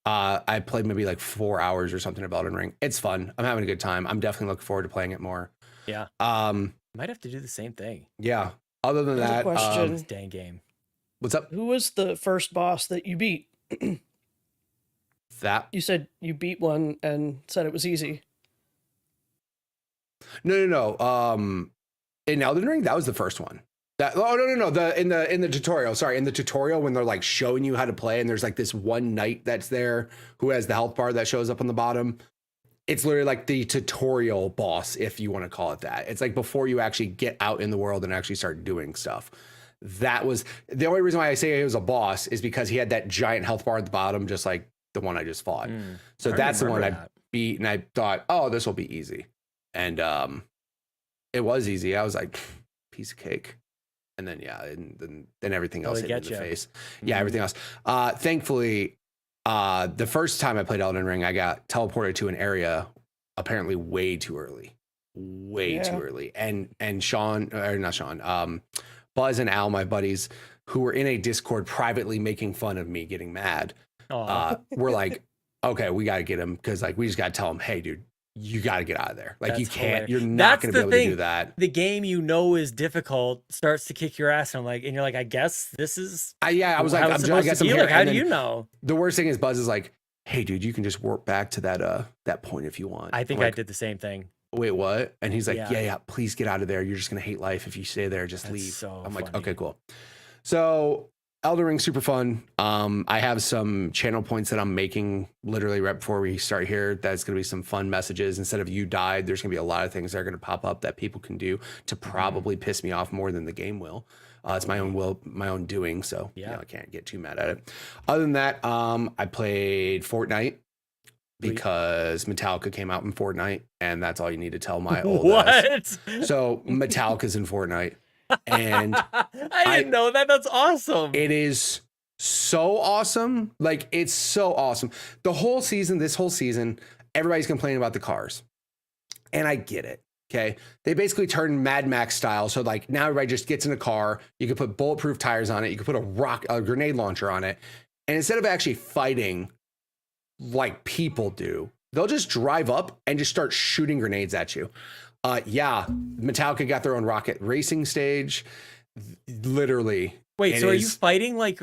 I played maybe like 4 hours or something of Elden Ring. It's fun. I'm having a good time. I'm definitely looking forward to playing it more. Yeah. Might have to do the same thing. Yeah. Other than that, question. This dang game. What's up? Who was the first boss that you beat? That You said you beat one and said it was easy. no. In Elden Ring, that was the first one. No. In the tutorial. Sorry, in the tutorial when they're like showing you how to play, and there's like this one knight that's there who has the health bar that shows up on the bottom. It's literally like the tutorial boss, if you want to call it that. It's like before you actually get out in the world and actually start doing stuff. That was the only reason why I say he was a boss, is because he had that giant health bar at the bottom, just like the one I just fought. So that's the one I beat, and I thought, oh, this will be easy. And it was easy. I was like, piece of cake. And then, yeah, and then everything else hit me in the face. Yeah, everything else. Thankfully, the first time I played Elden Ring, I got teleported to an area apparently way too early. Too early. And Sean, or not Sean, Buzz and Al, my buddies, who were in a Discord privately making fun of me getting mad, were like, okay, we got to get him, because like we just got to tell him, hey, dude, you got to get out of there. Like, you can't, you're not going to be able to do that. The game, you know, is difficult, starts to kick your ass, and you're like, I guess this is. I was like, I guess I'm here. Like, how do you know? The worst thing is Buzz is like, hey, dude, you can just warp back to that point if you want. I think I did the same thing. Wait, what? And he's like, yeah, please get out of there. You're just going to hate life if you stay there. Just leave. So I'm like, funny. okay, cool. So Elden Ring, super fun. I have some channel points that I'm making literally right before we start here. That's going to be some fun messages. Instead of you died, there's going to be a lot of things that are going to pop up that people can do to probably piss me off more than the game will. It's my own doing. So I can't get too mad at it. Other than that, I played Fortnite, because Metallica came out in Fortnite, and that's all you need to tell my old ass. So Metallica's in Fortnite, and I didn't know that. That's awesome. It is so awesome. Like, it's so awesome. This whole season, everybody's complaining about the cars, and I get it. Okay, they basically turned Mad Max style. So like now everybody just gets in a car. You can put bulletproof tires on it. You can put a grenade launcher on it, and instead of actually fighting like people do, they'll just drive up and just start shooting grenades at you. Metallica got their own rocket racing stage. Literally. Wait, so are you fighting like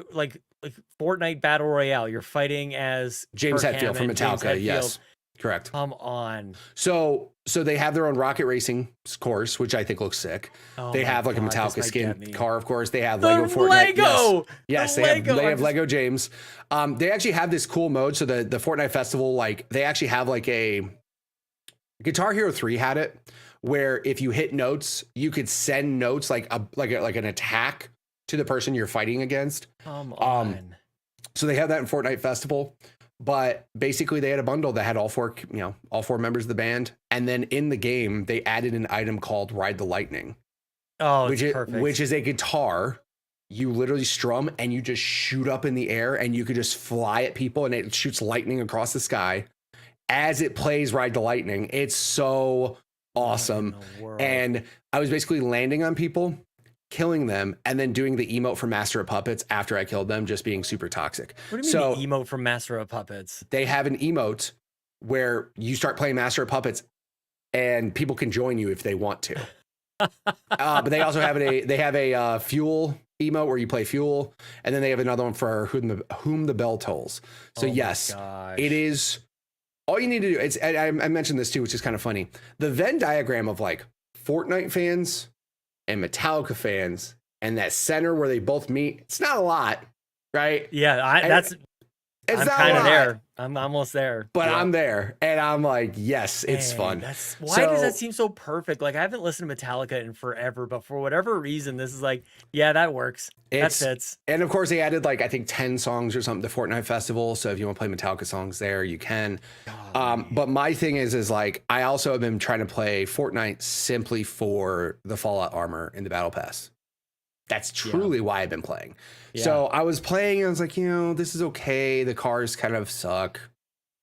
Fortnite Battle Royale? You're fighting as James Hetfield from Metallica. Yes, correct. Come on. So they have their own rocket racing course, which I think looks sick. They have like a Metallica skin car, of course. They have Lego Fortnite. Lego. Yes, they have Lego James. They actually have this cool mode. So the Fortnite festival, like they actually have like a Guitar Hero 3 had it, where if you hit notes, you could send notes like an attack to the person you're fighting against. Come on. So they have that in Fortnite Festival. But basically, they had a bundle that had all four members of the band, and then in the game, they added an item called Ride the Lightning. Oh, perfect. Which is a guitar you literally strum and you just shoot up in the air, and you could just fly at people, and it shoots lightning across the sky as it plays Ride the Lightning. It's so awesome. And I was basically landing on people, killing them, and then doing the emote from Master of Puppets after I killed them, just being super toxic. What do you mean the emote from Master of Puppets? They have an emote where you start playing Master of Puppets and people can join you if they want to. But they also have a fuel emote where you play Fuel, and then they have another one for Whom the Bell Tolls. So yes, it is. All you need to do, it's, I mentioned this too, which is kind of funny. The Venn diagram of like Fortnite fans and Metallica fans and that center where they both meet, it's not a lot, right? Yeah, I'm kind of there. I'm almost there. But I'm there. And I'm like, yes, it's fun. Why does that seem so perfect? Like, I haven't listened to Metallica in forever, but for whatever reason, this is like, yeah, that works. That fits. And of course, they added like, I think 10 songs or something to Fortnite Festival. So if you want to play Metallica songs there, you can. But my thing is like, I also have been trying to play Fortnite simply for the Fallout armor in the Battle Pass. That's truly why I've been playing. Yeah. So I was playing and I was like, this is okay. The cars kind of suck.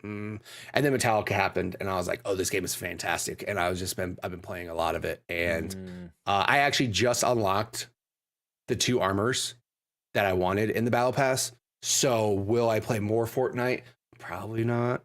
And then Metallica happened and I was like, oh, this game is fantastic. And I've been playing a lot of it. And I actually just unlocked the 2 armors that I wanted in the Battle Pass. So will I play more Fortnite? Probably not.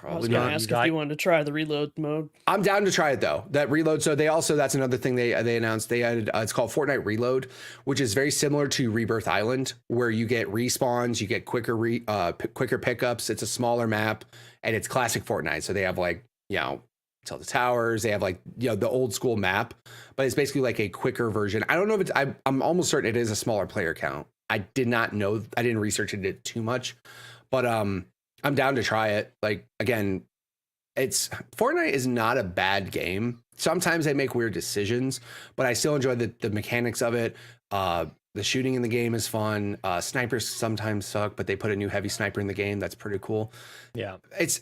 I was going to ask if you wanted to try the reload mode. I'm down to try it though. That reload. So that's another thing they announced. They added, it's called Fortnite Reload, which is very similar to Rebirth Island, where you get respawns, you get quicker pickups. It's a smaller map and it's classic Fortnite. So they have like, Tell the Towers. They have like, the old school map, but it's basically like a quicker version. I don't know if I'm almost certain it is a smaller player count. I did not know. I didn't research it too much, but, I'm down to try it. Like, again, Fortnite is not a bad game. Sometimes they make weird decisions, but I still enjoy the mechanics of it. The shooting in the game is fun. Snipers sometimes suck, but they put a new heavy sniper in the game. That's pretty cool. Yeah.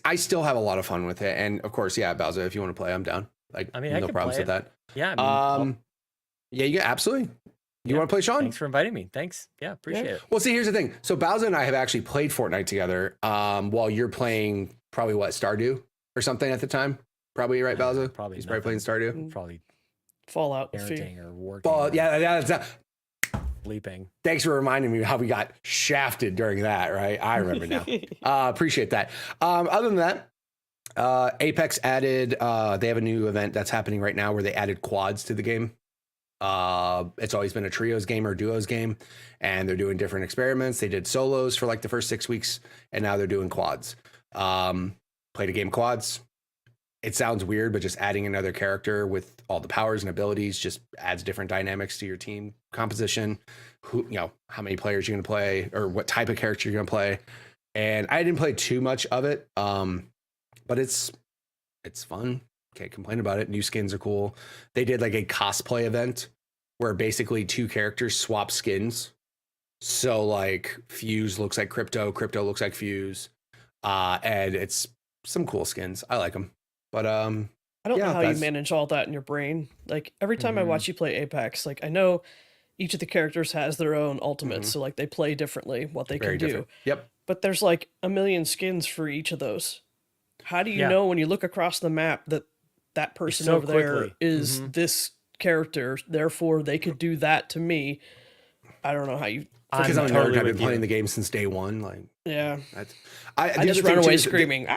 I still have a lot of fun with it. And of course, Bowser, if you want to play, I'm down. Like, no problems with that. Yeah. Yeah, absolutely. You want to play, Sean? Thanks for inviting me. Thanks. Yeah, appreciate it. Well, see, here's the thing. So Bowser and I have actually played Fortnite together while you're playing probably Stardew or something at the time. Probably, right, Bowser? Probably. He's probably playing Stardew. Probably Fallout. Parenting or working. That's sleeping. Thanks for reminding me how we got shafted during that, right? I remember now. Appreciate that. Other than that, Apex added, they have a new event that's happening right now where they added quads to the game. It's always been a trios game or duos game, and they're doing different experiments. They did solos for like the first 6 weeks, and now they're doing quads. Played a game quads. It sounds weird, but just adding another character with all the powers and abilities just adds different dynamics to your team composition. How many players you're going to play or what type of character you're going to play. And I didn't play too much of it, but it's fun. Can't complain about it. New skins are cool. They did like a cosplay event where basically 2 characters swap skins. So like Fuse looks like Crypto looks like Fuse. And it's some cool skins. I like them. But I don't know how you manage all that in your brain. Like every time I watch you play Apex, like I know each of the characters has their own ultimates, so like they play differently what they can do. Yep. But there's like a million skins for each of those. How do you know when you look across the map that person over there is this character, therefore they could do that to me? I don't know how you. Because I've been playing the game since day one. Like, I just run away screaming.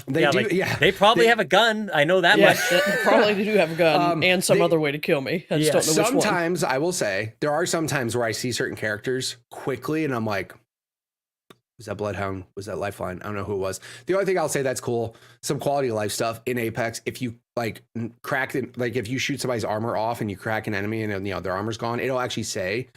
They probably have a gun. I know that much. They probably do have a gun and some other way to kill me. I just don't know which one. Sometimes I will say there are some times where I see certain characters quickly, and I'm like, was that Bloodhound? Was that Lifeline? I don't know who it was. The only thing I'll say that's cool, some quality of life stuff in Apex. If you like crack it, like if you shoot somebody's armor off and you crack an enemy and their armor's gone, it'll actually say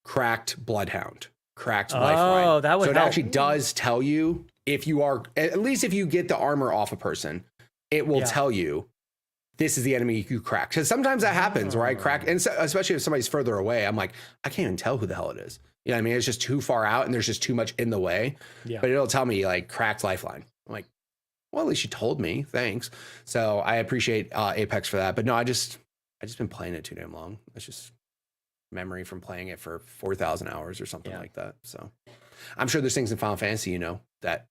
cracked Bloodhound, cracked Lifeline. Oh, that would help. It actually does tell you if you are, at least if you get the armor off a person, it will tell you this is the enemy you crack. Because sometimes that happens where I crack, and especially if somebody's further away, I'm like, I can't even tell who the hell it is. You know what I mean? It's just too far out and there's just too much in the way. Yeah. But it'll tell me like cracked Lifeline. I'm like, well, at least you told me. Thanks. So I appreciate Apex for that. But no, I just been playing it too damn long. It's just memory from playing it for 4,000 hours or something like that. So I'm sure there's things in Final Fantasy, that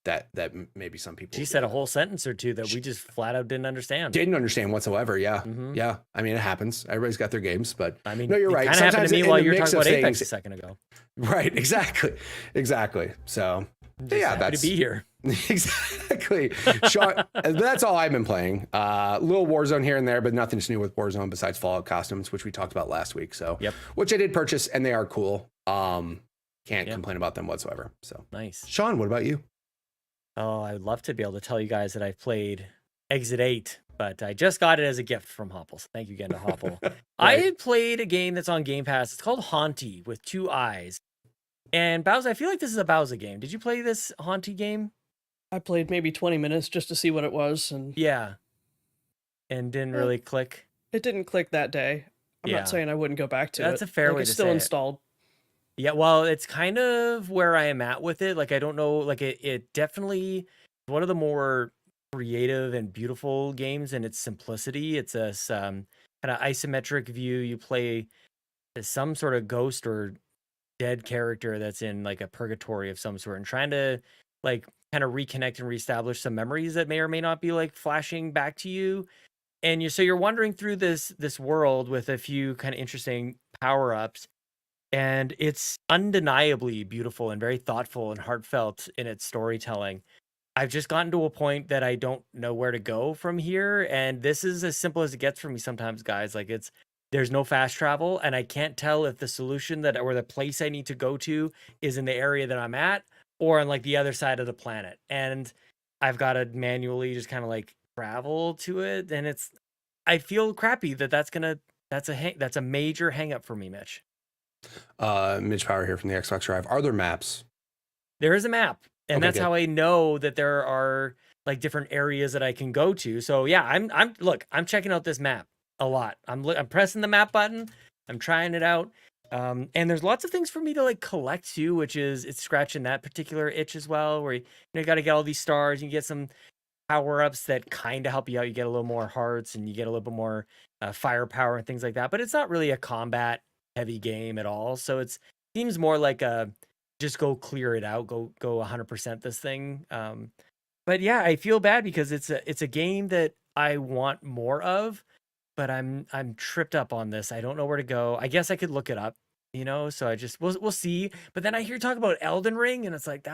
maybe some people. She said a whole sentence or two that we just flat out didn't understand. Didn't understand whatsoever. Yeah. Mm-hmm. Yeah. I mean, it happens. Everybody's got their games, but I mean, no, you're right. It kind of happened to me while you were talking about Apex a second ago. Right. Exactly. So Just yeah, happy that's to be here. Exactly. Sean, that's all I've been playing. Little Warzone here and there, but nothing's new with Warzone besides Fallout costumes, which we talked about last week. So, which I did purchase, and they are cool. Can't complain about them whatsoever. So nice. Sean, what about you? Oh, I'd love to be able to tell you guys that I've played XIV, but I just got it as a gift from Hoppel. So thank you again to Hoppel. I had played a game that's on Game Pass. It's called Haunty with 2 eyes. And Bowser, I feel like this is a Bowser game. Did you play this Haunty game? I played maybe 20 minutes just to see what it was, and and didn't really click. It didn't click that day. I'm not saying I wouldn't go back to it. That's a fair way to say it. It's still installed. Yeah, well, it's kind of where I am at with it. Like, I don't know, like it definitely one of the more creative and beautiful games in its simplicity. It's a kind of isometric view. You play as some sort of ghost or dead character that's in like a purgatory of some sort and trying to like kind of reconnect and reestablish some memories that may or may not be like flashing back to you. And you're wandering through this world with a few kind of interesting power-ups, and it's undeniably beautiful and very thoughtful and heartfelt in its storytelling. I've just gotten to a point that I don't know where to go from here, and this is as simple as it gets for me sometimes, guys. Like there's no fast travel, and I can't tell if the solution or the place I need to go to is in the area that I'm at or on like the other side of the planet. And I've got to manually just kind of like travel to it. And I feel crappy that's a major hang up for me, Mitch. Mitch Power here from the Xbox Drive. Are there maps? There is a map. And Okay, that's how I know that there are like different areas that I can go to. So yeah, I'm checking out this map a lot. I'm pressing the map button. I'm trying it out. And there's lots of things for me to like collect too, which is it's scratching that particular itch as well, where you got to get all these stars. You get some power-ups that kind of help you out. You get a little more hearts and you get a little bit more firepower and things like that. But it's not really a combat heavy game at all. So it seems more like a just go clear it out, go 100% this thing. But yeah, I feel bad because it's a game that I want more of, but I'm tripped up on this. I don't know where to go. I guess I could look it up, so we'll see. But then I hear talk about Elden Ring, and it's like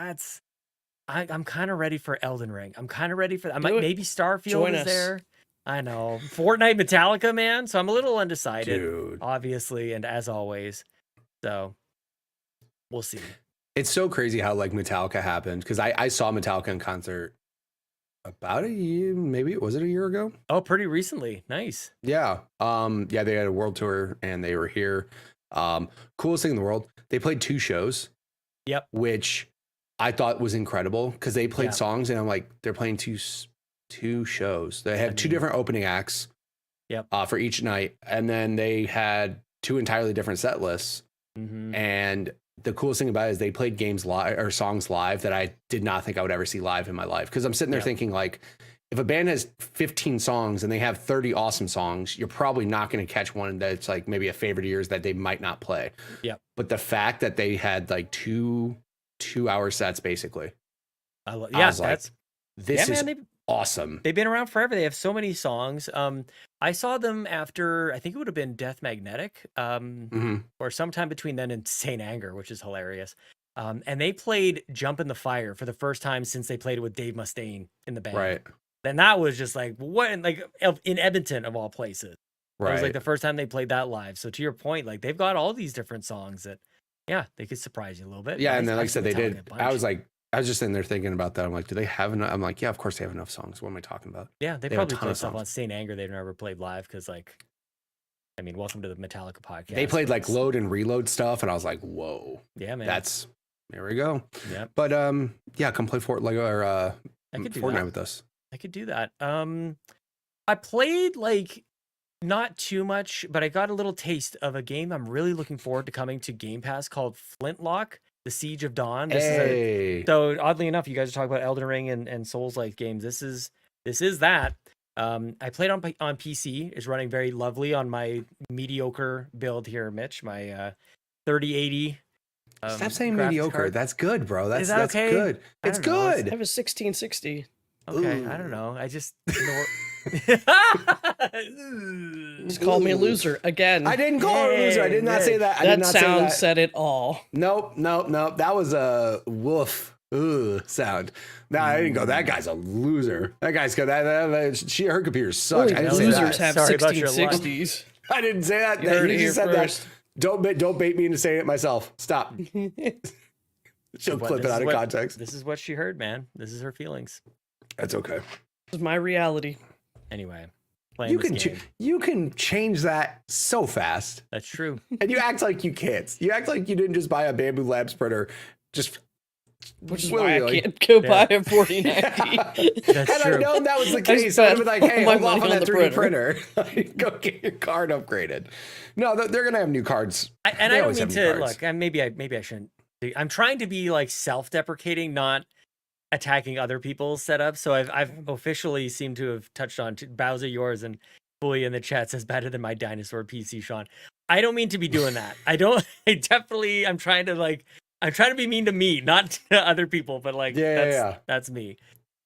I'm kind of ready for Elden Ring. I'm kind of ready for that. Maybe Starfield is there. I know. Fortnite, Metallica, man. So I'm a little undecided, obviously, and as always. So we'll see. It's so crazy how like Metallica happened, because I saw Metallica in concert about a year, maybe was it a year ago? Oh, pretty recently. Nice. Yeah. They had a world tour and they were here. Coolest thing in the world. They played 2 shows. Yep. Which I thought was incredible because they played songs, and I'm like, they're playing two shows. They had 2 different opening acts. Yep. For each night, and then they had 2 entirely different set lists. Mm-hmm. And the coolest thing about it is they played games live or songs live that I did not think I would ever see live in my life. Because I'm sitting there thinking, like, if a band has 15 songs and they have 30 awesome songs, you're probably not going to catch one that's like maybe a favorite of yours that they might not play. Yeah. But the fact that they had like 2-hour sets basically, I was like, this is awesome. They've been around forever. They have so many songs. I saw them after, I think it would have been Death Magnetic, or sometime between then and Saint Anger, which is hilarious. And they played Jump in the Fire for the first time since they played it with Dave Mustaine in the band. Right. And that was just like, what, like in Edmonton of all places. Right. It was like the first time they played that live. So to your point, like they've got all these different songs that, they could surprise you a little bit. Yeah. And then, like I said, they did. I was just sitting there thinking about that. I'm like, do they have enough? I'm like, yeah, of course they have enough songs. What am I talking about? Yeah, they probably played stuff on Saint Anger they've never played live because, like, I mean, welcome to the Metallica podcast. They played like load and reload stuff, and I was like, whoa. Yeah, man. There we go. Yeah. But come play Fortnite with us. I could do that. I played like not too much, but I got a little taste of a game I'm really looking forward to coming to Game Pass called Flintlock. The Siege of Dawn. So oddly enough, you guys are talking about Elden Ring and Souls-like games. This is that. I played on PC. It's running very lovely on my mediocre build here, Mitch. My 3080. Stop saying mediocre. Card. That's good, bro. That's okay? good. It's good. I have a 1660. Okay, I don't know. I just Just called me a loser again. I didn't call her a loser. I did not say that. That sound said it all. Nope. That was a woof. sound. Nah, I didn't go. That guy's a loser. That guy's got her computer sucks. I didn't say Losers that. have Sorry about your luck. 1660s. I didn't say that. You heard You it just here said first. that. Don't bait me into saying it myself. Stop. She'll clip it out of context. This is what she heard, man. This is her feelings. That's okay. This is my reality. Anyway, playing this game. You can change that so fast. That's true. And you act like you can't. You act like you didn't just buy a Bamboo Labs printer. Just Which is why I can't go buy a 4090. That's Had true. I known that was the case, I'd be like, hey, my hold off money on on that the 3D printer. Go get your card upgraded. No, they're going to have new cards. I They don't always mean have new to cards. look. Maybe I shouldn't. I'm trying to be like self-deprecating, not attacking other people's setups. So I've officially seemed to have touched on Bowser yours, and Fully in the chat says better than my dinosaur PC, Sean. I don't mean to be doing that. I don't. I'm trying to be mean to me, not to other people, but like that's me.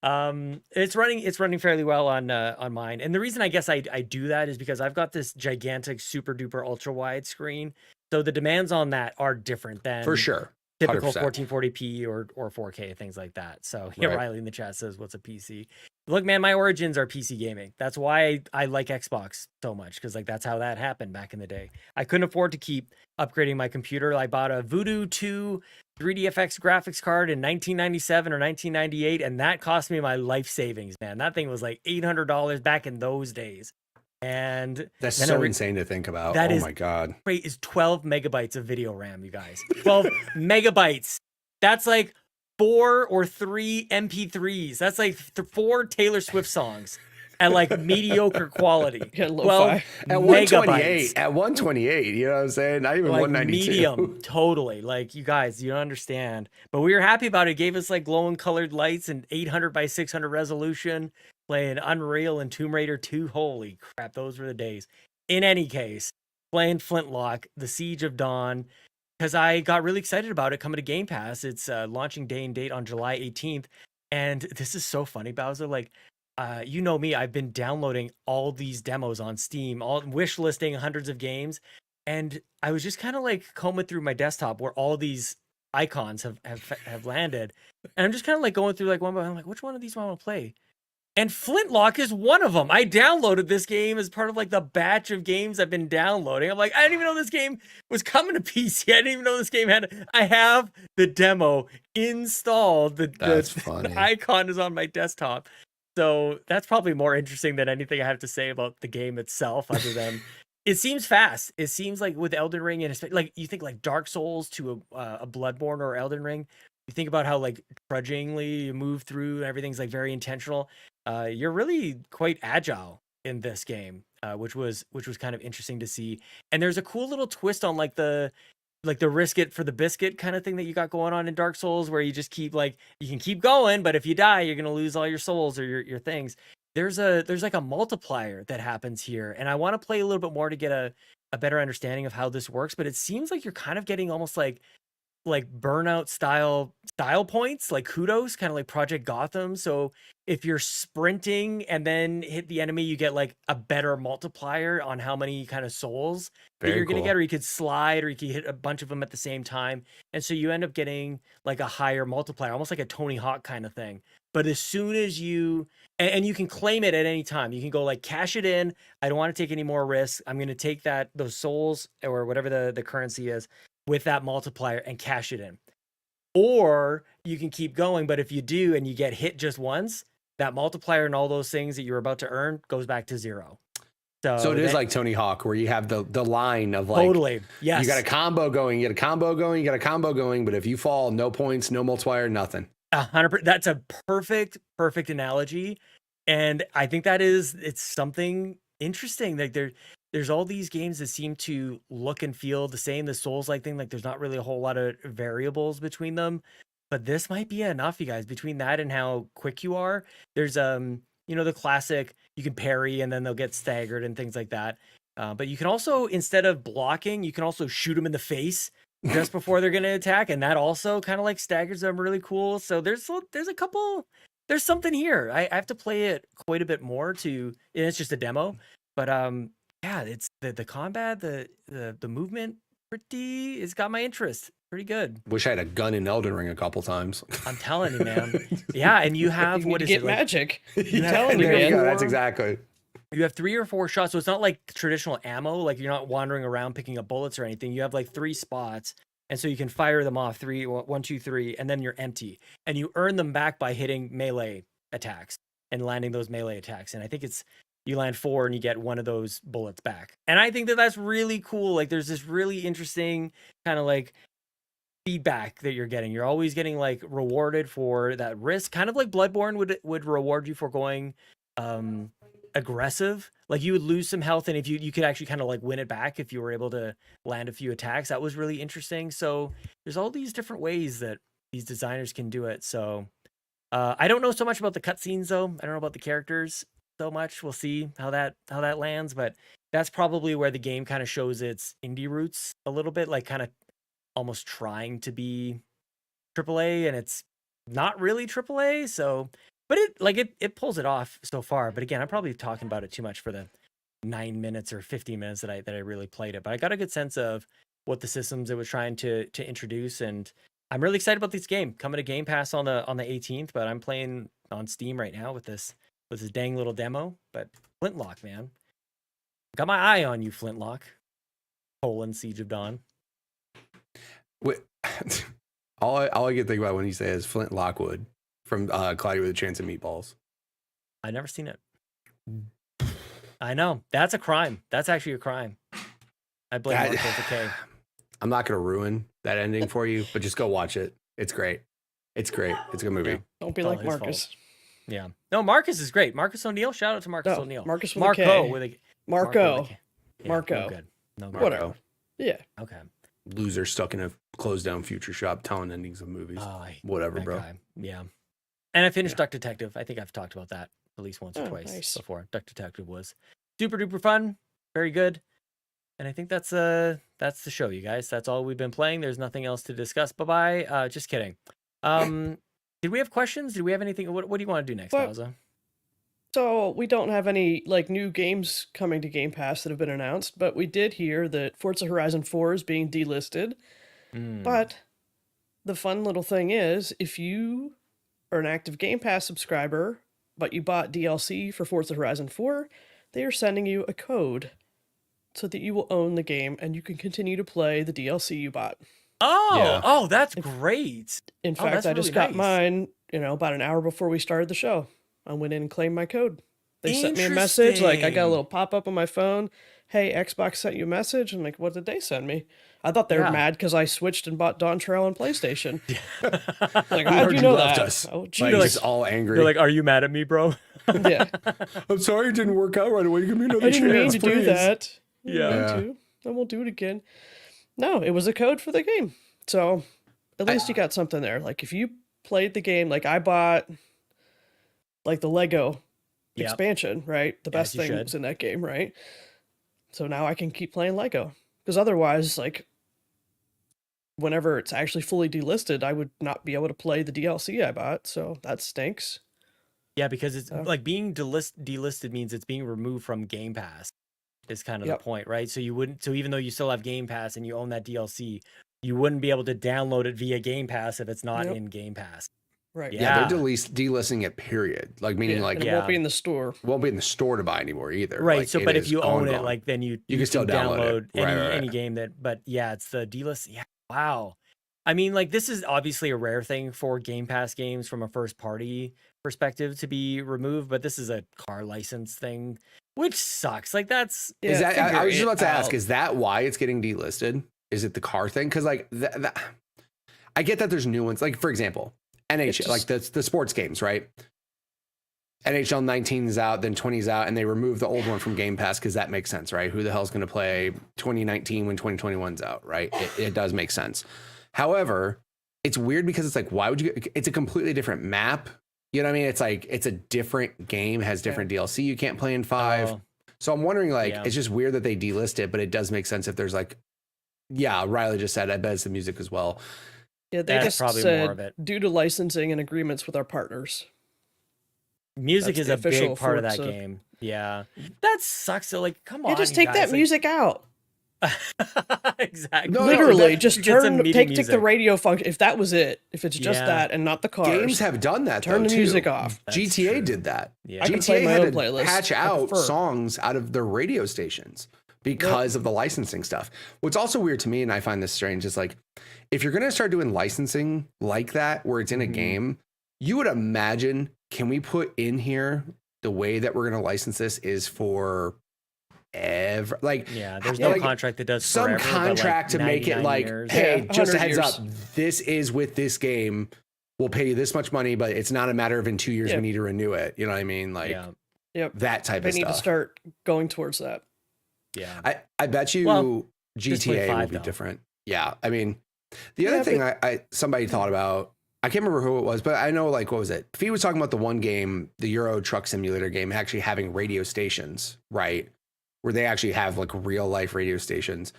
It's running fairly well on mine, and the reason I guess I do that is because I've got this gigantic super duper ultra wide screen, so the demands on that are different than For sure. typical 100%. 1440p or 4K, things like that. So yeah, Right. Riley in the chat says, "What's a PC?" Look, man, my origins are PC gaming. That's why I like Xbox so much, because like that's how that happened back in the day. I couldn't afford to keep upgrading my computer. I bought a Voodoo 2 3DFX graphics card in 1997 or 1998, and that cost me my life savings, man. That thing was like $800 back in those days. And That's then so insane to think about. That Oh is- my God. rate is 12 megabytes of video RAM, you guys. 12 megabytes. That's like 4 or 3 MP3s. That's like 4 Taylor Swift songs at like mediocre quality. Yeah, 12 lo-fi. At megabytes. 128, you know what I'm saying? Not even Like 192. medium, totally. Like you guys, you don't understand. But we were happy about it. It gave us like glowing colored lights and 800 by 600 resolution, playing Unreal and Tomb Raider 2. Holy crap, those were the days. In any case, playing Flintlock, The Siege of Dawn, because I got really excited about it coming to Game Pass. It's launching day and date on July 18th. And this is so funny, Bowser. Like, you know me, I've been downloading all these demos on Steam, all wish listing hundreds of games. And I was just kind of like combing through my desktop where all these icons have landed. And I'm just kind of like going through like one by one. I'm like, which one of these do I want to play? And Flintlock is one of them. I downloaded this game as part of like the batch of games I've been downloading. I'm like, I didn't even know this game was coming to PC. I didn't even know this game had. I have the demo installed. That's the funny. icon is on my desktop. So that's probably more interesting than anything I have to say about the game itself, other than it seems fast. It seems like with Elden Ring, and like you think like Dark Souls to a Bloodborne or Elden Ring. You think about how like trudgingly you move through and everything's like very intentional. You're really quite agile in this game, which was kind of interesting to see. And there's a cool little twist on like the risk it for the biscuit kind of thing that you got going on in Dark Souls, where you just keep like you can keep going, but if you die, you're gonna lose all your souls or your things. There's like a multiplier that happens here, and I want to play a little bit more to get a better understanding of how this works. But it seems like you're kind of getting almost like burnout style points, like kudos, kind of like Project Gotham. So if you're sprinting and then hit the enemy, you get like a better multiplier on how many kind of souls that you're gonna get, or you could slide, or you could hit a bunch of them at the same time, and so you end up getting like a higher multiplier, almost like a Tony Hawk kind of thing. But as soon as you and you can claim it at any time, you can go like cash it in. I don't want to take any more risks. I'm gonna take those souls or whatever the currency is with that multiplier and cash it in. Or you can keep going, but if you do and you get hit just once, that multiplier and all those things that you're about to earn goes back to zero. So it is like Tony Hawk, where you have the line of like, totally, yes, you got a combo going, you got a combo going, but if you fall, no points, no multiplier, nothing. 100%. That's a perfect analogy, and I think it's something interesting. Like there's all these games that seem to look and feel the same, the Souls-like thing. Like there's not really a whole lot of variables between them, but this might be enough, you guys. Between that and how quick you are, there's the classic, you can parry and then they'll get staggered and things like that. But you can also, instead of blocking, you can also shoot them in the face just before they're going to attack, and that also kind of like staggers them really cool. So there's something here. I have to play it quite a bit more and it's just a demo, but yeah, it's the combat, the movement, it's got my interest. pretty good. Wish I had a gun in Elden Ring a couple times. I'm telling you, man. Yeah, and you have You need what to is get it? Like, magic. you have telling you, three or man. Go. four- That's exactly. You have 3 or 4 shots, so it's not like traditional ammo. Like you're not wandering around picking up bullets or anything. You have like 3 spots, and so you can fire them off 1, 2, 3, and then you're empty, and you earn them back by hitting melee attacks and landing those melee attacks. And I think it's you land 4 and you get 1 of those bullets back. And I think that that's really cool. Like there's this really interesting kind of like feedback that you're getting. You're always getting like rewarded for that risk, kind of like Bloodborne would reward you for going aggressive. Like you would lose some health, and if you could actually kind of like win it back if you were able to land a few attacks. That was really interesting. So there's all these different ways that these designers can do it. So I don't know so much about the cutscenes though. I don't know about the characters so much. We'll see how that lands, but that's probably where the game kind of shows its indie roots a little bit, like kind of almost trying to be AAA, and it's not really AAA. So, but it pulls it off so far. But again, I'm probably talking about it too much for the 9 minutes or 15 minutes that I really played it. But I got a good sense of what the systems it was trying to introduce, and I'm really excited about this game coming to Game Pass on the 18th. But I'm playing on Steam right now with this dang little demo. But Flintlock, man, got my eye on you, Flintlock. Paullin, Siege of Dawn. Wait, all I can think about when you say is Flint Lockwood from Cloudy with a Chance of Meatballs. I've never seen it. I know. That's a crime. That's actually a crime. I blame Marco K. I'm not going to ruin that ending for you, but just go watch it. It's great. It's great. It's a good movie. Yeah. Don't be It's all like his Marcus. fault. Yeah. No, Marcus is great. Marcus O'Neill. Shout out to Marcus No, O'Neill. Marcus with a Marco K. with a Marco. with a K. Yeah, Marco. No good. No good. Whatever. Yeah. Okay. Loser stuck in a closed down future shop telling endings of movies. Whatever, that bro. guy. Yeah. And I finished Duck Detective. I think I've talked about that at least once or twice nice. before. Duck Detective was super duper fun. Very good. And I think that's the show, you guys. That's all we've been playing. There's nothing else to discuss. Bye-bye. Just kidding. Did we have questions? Did we have anything? What do you want to do next, Bowser? So we don't have any like new games coming to Game Pass that have been announced, but we did hear that Forza Horizon 4 is being delisted. But the fun little thing is, if you are an active Game Pass subscriber, but you bought DLC for Forza Horizon 4, they are sending you a code so that you will own the game and you can continue to play the DLC you bought. Oh, that's great. In fact, I just got mine, about an hour before we started the show. I went in and claimed my code. They sent me a message, like I got a little pop-up on my phone. Hey, Xbox sent you a message. I'm like, what did they send me? I thought they were mad because I switched and bought Dawntrail on PlayStation. Like, how'd you know that? Us. Oh, Like, geez. just all angry. They're like, are you mad at me, bro? Yeah. I'm sorry it didn't work out right away. Give me another I didn't mean chance, to please. do that. Yeah. I won't do it again. No, it was a code for the game. So at least you got something there. Like if you played the game, like I bought like the Lego expansion, right? The best things in that game, right? So now I can keep playing Lego. Because otherwise, like whenever it's actually fully delisted, I would not be able to play the DLC I bought. So that stinks. Yeah, because it's like being delisted means it's being removed from Game Pass is kind of the point, right? So even though you still have Game Pass and you own that DLC, you wouldn't be able to download it via Game Pass if it's not in Game Pass. Right. Yeah, they're delisting it, period. Like meaning like it won't be in the store. Won't be in the store to buy anymore either. Right. Like, So but if you own it, like then you can still download any game that, but yeah, it's the delist. Yeah. Wow. I mean, like this is obviously a rare thing for Game Pass games from a first party perspective to be removed, but this is a car license thing, which sucks. Like that's is that I was just about to ask, is that why it's getting delisted? Is it the car thing? Because like I get that there's new ones. Like for example, NHL, like the sports games, right? NHL 19 is out, then 20 is out, and they remove the old one from Game Pass because that makes sense, right? Who the hell's going to play 2019 when 2021's out, right? It does make sense. However, it's weird because it's like, why would you? It's a completely different map. You know what I mean? It's like it's a different game, has different DLC you can't play in 5. So I'm wondering, like, it's just weird that they delist it, but it does make sense if there's like, Riley just said, I bet it's the music as well. Yeah, they just probably said, more of it. Due to licensing and agreements with our partners. Music is a big part of that game. Yeah. That sucks. So like, come on. Just take that music out. Exactly. No, Literally, that- just get some turn, MIDI take music. the radio function. If that was it, if it's just Yeah. that and not the cars, Games have done that. turn though, the too. music off. That's GTA true. did that. Yeah. I can play GTA my had own to playlist. patch I out prefer. songs out of their radio stations because of the licensing stuff. What's also weird to me, and I find this strange, is like if you're gonna start doing licensing like that, where it's in a game, you would imagine, can we put in here the way that we're gonna license this is for ever, like Yeah, there's no like, contract that does some forever, but, contract like, to make it 99 like, years. hey, Yeah, just a 100 heads years. up, this is with this game. We'll pay you this much money, but it's not a matter of in 2 years Yeah. we need to renew it. You know what I mean? Like Yeah, Yep. that type They of need to stuff. start going towards that. yeah. I bet you Well, just play GTA will 5 be though. different. Yeah. I mean, the other Yeah, thing I somebody thought about, I can't remember who it was, but I know, like, what was it? Fee was talking about the one game, the Euro Truck Simulator game, actually having radio stations, right? Where they actually have like real life radio stations.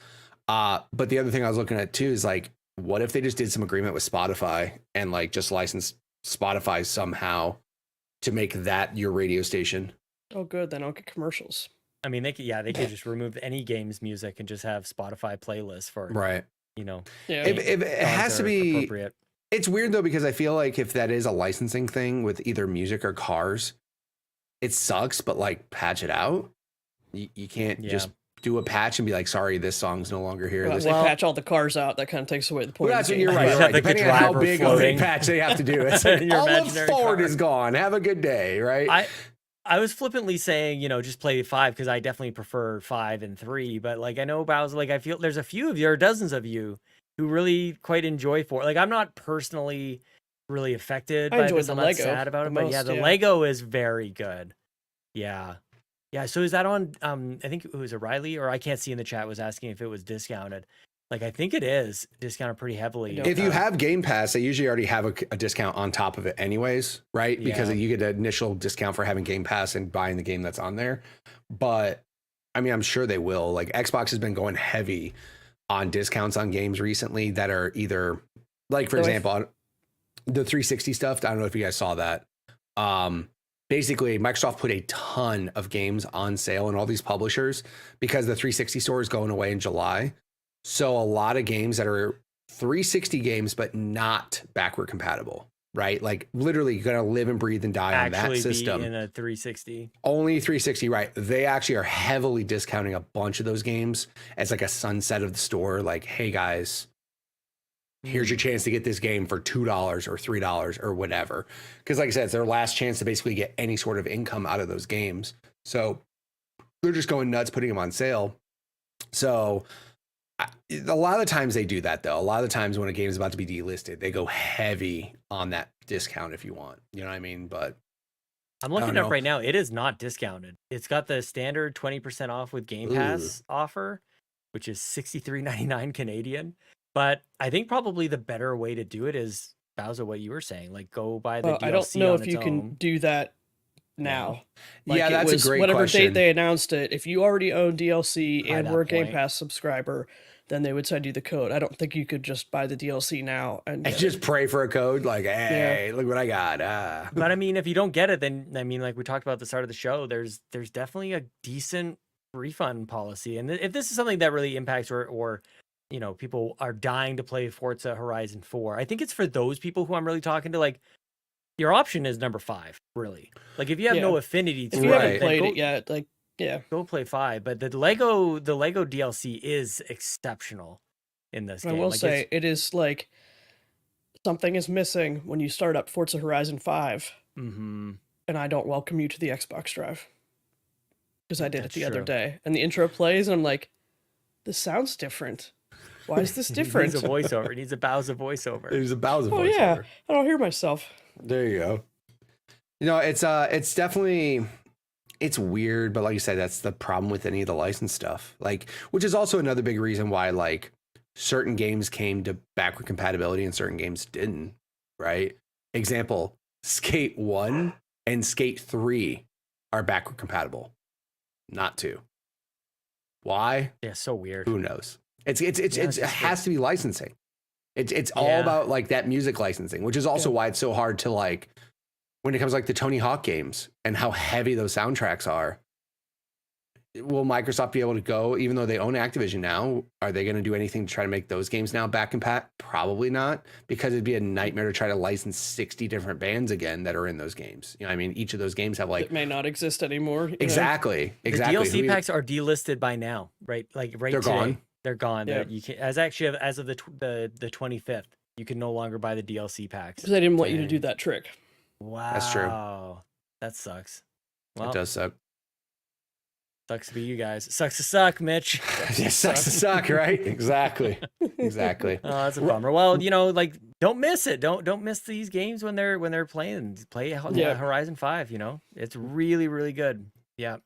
But the other thing I was looking at too is like, what if they just did some agreement with Spotify and like just licensed Spotify somehow to make that your radio station? Oh, good. Then I'll get commercials. I mean, they could just remove any game's music and just have Spotify playlists for, Right. you know, Yeah. If it has songs to that are be, appropriate. it's weird though, because I feel like if that is a licensing thing with either music or cars, it sucks, but like patch it out. You can't just do a patch and be like, sorry, this song's no longer here. Well, This they patch all the cars out. That kind of takes away the point. Well, of that's the what game. you're right. Just Right. have, like, the Depending on how driver big of a floating. patch they have to do. It's like, Your all of imaginary Ford car. is gone. Have a good day, right? I was flippantly saying, you know, just play 5 because I definitely prefer 5 and 3. But like, I know Bowser, like, I feel there's a few of you or dozens of you who really quite enjoy 4. Like, I'm not personally really affected I by enjoyed this. the I'm not Lego sad about it, the but yeah, most, the yeah. Lego is very good. Yeah. Yeah. So is that on? I think it was Riley, or I can't see in the chat, was asking if it was discounted. Like, I think it is discounted pretty heavily. I If you have Game Pass, they usually already have a discount on top of it anyways, right? Because Yeah. you get an initial discount for having Game Pass and buying the game that's on there. But I mean, I'm sure they will. Like, Xbox has been going heavy on discounts on games recently that are either, like, for So if- example, on the 360 stuff. I don't know if you guys saw that. Basically, Microsoft put a ton of games on sale and all these publishers because the 360 store is going away in July. So a lot of games that are 360 games, but not backward compatible, right? Like literally going to live and breathe and die on that actually system. be in a 360. Only 360, right? They actually are heavily discounting a bunch of those games as like a sunset of the store. Like, hey guys, here's your chance to get this game for $2 or $3 or whatever. Because like I said, it's their last chance to basically get any sort of income out of those games. So they're just going nuts putting them on sale. So a lot of the times they do that though. A lot of the times when a game is about to be delisted, they go heavy on that discount if you want. You know what I mean? But I'm I looking don't up know. right now. It is not discounted. It's got the standard 20% off with Game Pass offer, which is $63.99 Canadian. But I think probably the better way to do it is, Bowser, what you were saying, like go buy the Well, DLC I don't know on if its you can own. do that now. yeah, it that's was a great whatever question. date they announced it. If you already own DLC By and that were a Game point. Pass subscriber, then they would send you the code. I don't think you could just buy the DLC now and and get just it. pray for a code like, hey, look what I got. But I mean, if you don't get it, then I mean, like we talked about at the start of the show, there's definitely a decent refund policy. And if this is something that really impacts or you know, people are dying to play Forza Horizon 4, I think it's for those people who I'm really talking to. Like, your option is number 5, really. Like, if you have no Yeah. affinity to If you it, haven't then played go, it yet, like yeah. go play 5. But the Lego DLC is exceptional in this I game. will Like, say it is like something is missing when you start up Forza Horizon 5 mm-hmm. and I don't welcome you to the Xbox Drive. Because I did That's it the other true. day. And the intro plays and I'm like, this sounds different. Why is this different? It needs a voiceover. It needs a Bowser voiceover. There's a Bowser Oh voiceover. yeah, I don't hear myself. There you go. You know, it's definitely, it's weird, but like you said, that's the problem with any of the license stuff. Like, which is also another big reason why like certain games came to backward compatibility and certain games didn't, right? Example, Skate 1 and Skate 3 are backward compatible, not 2. Why? Yeah, so weird. Who knows? It just has to be licensing. It's all Yeah. about like that music licensing, which is also Yeah. why it's so hard to like when it comes like the Tony Hawk games and how heavy those soundtracks are. will Microsoft be able to go, even though they own Activision now? Are they going to do anything to try to make those games now back compat? Probably not, because it'd be a nightmare to try to license 60 different bands again that are in those games. You know, I mean, each of those games have like It may not exist anymore. exactly. The DLC packs are delisted by now, right? Like right They're today. gone. They're gone. Yeah. You can, as of the 25th, you can no longer buy the DLC packs. Because they didn't want you to do that trick. Wow, That's true. That sucks. Well, It does suck. sucks to be you guys. Sucks to suck, Mitch. It sucks to suck, right? Exactly. Exactly. Oh, that's a bummer. Well, you know, like don't miss it. Don't miss these games when they're playing. Play Horizon 5. You know, it's really really good. Yeah.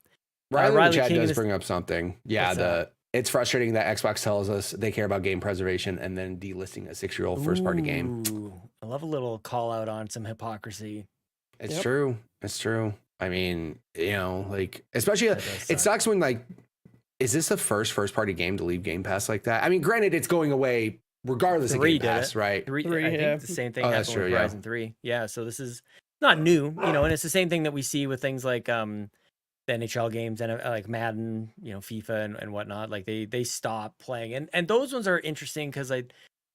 Riley in the chat King does is- bring up something. Yeah, it's frustrating that Xbox tells us they care about game preservation and then delisting a 6-year-old first-party game. Ooh, I love a little call out on some hypocrisy. It's true. It's true. I mean, you know, like, especially, it sucks when, like, is this the first-party game to leave Game Pass like that? I mean, granted, it's going away regardless of Game Pass, right? Three, Three, I yeah. think the same thing happened that's true, with yeah. Horizon 3. Yeah, so this is not new, you know, and it's the same thing that we see with things like the NHL games and like Madden, you know, FIFA and whatnot. Like they stop playing, and those ones are interesting because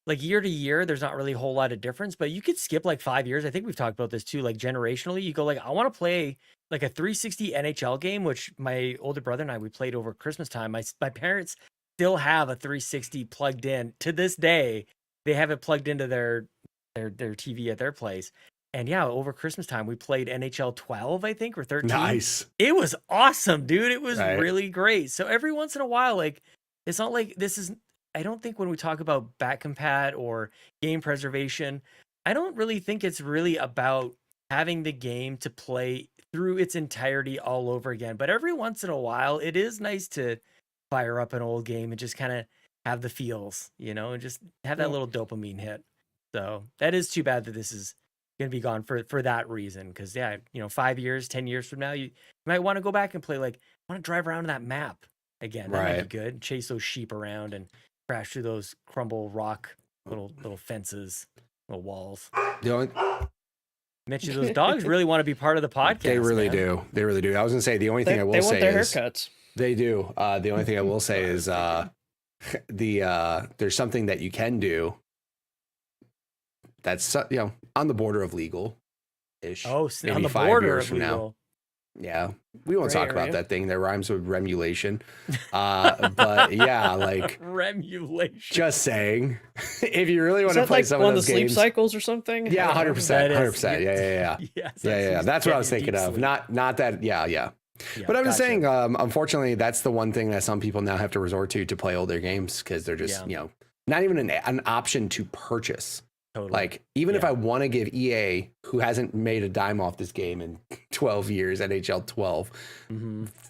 like year to year, there's not really a whole lot of difference, but you could skip like 5 years. I think we've talked about this too. Like generationally, you go like, I want to play like a 360 NHL game, which my older brother and I we played over Christmas time. My parents still have a 360 plugged in to this day. They have it plugged into their TV at their place. And yeah, over Christmas time, we played NHL 12, I think, or 13. Nice. It was awesome, dude. It was Right. really great. So every once in a while, like, it's not like this is, I don't think when we talk about back compat or game preservation, I don't really think it's really about having the game to play through its entirety all over again. But every once in a while, it is nice to fire up an old game and just kind of have the feels, you know, and just have that little dopamine hit. So that is too bad that this is going to be gone for that reason. Because, yeah, you know, 5 years, 10 years from now, you might want to go back and play, like, I want to drive around that map again. That might be good. Chase those sheep around and crash through those crumble rock little fences, little walls. The only, Mitch, those dogs really want to be part of the podcast. they really man. do. They really do. I was going to say, the only thing I will They want say their is haircuts. they do. The only thing I will say is there's something that you can do that's, you know, on the border of legal ish. Oh, maybe on the 5 border years of from now. legal. Yeah, we won't Gray talk about area. that thing that rhymes with remulation. But yeah, like, Remulation. just saying, if you really Is want to that play like some one of of the those sleep games, cycles or something? yeah, 100%, That is- 100%, yeah. Yes, Yeah. That's what I was thinking of. Not that. Yeah. Yeah, But I'm just gotcha. saying, unfortunately, that's the one thing that some people now have to resort to play older games because they're just, you know, not even an option to purchase. Totally. Like, even if Yeah. I want to give EA, who hasn't made a dime off this game in 12 years, NHL 12,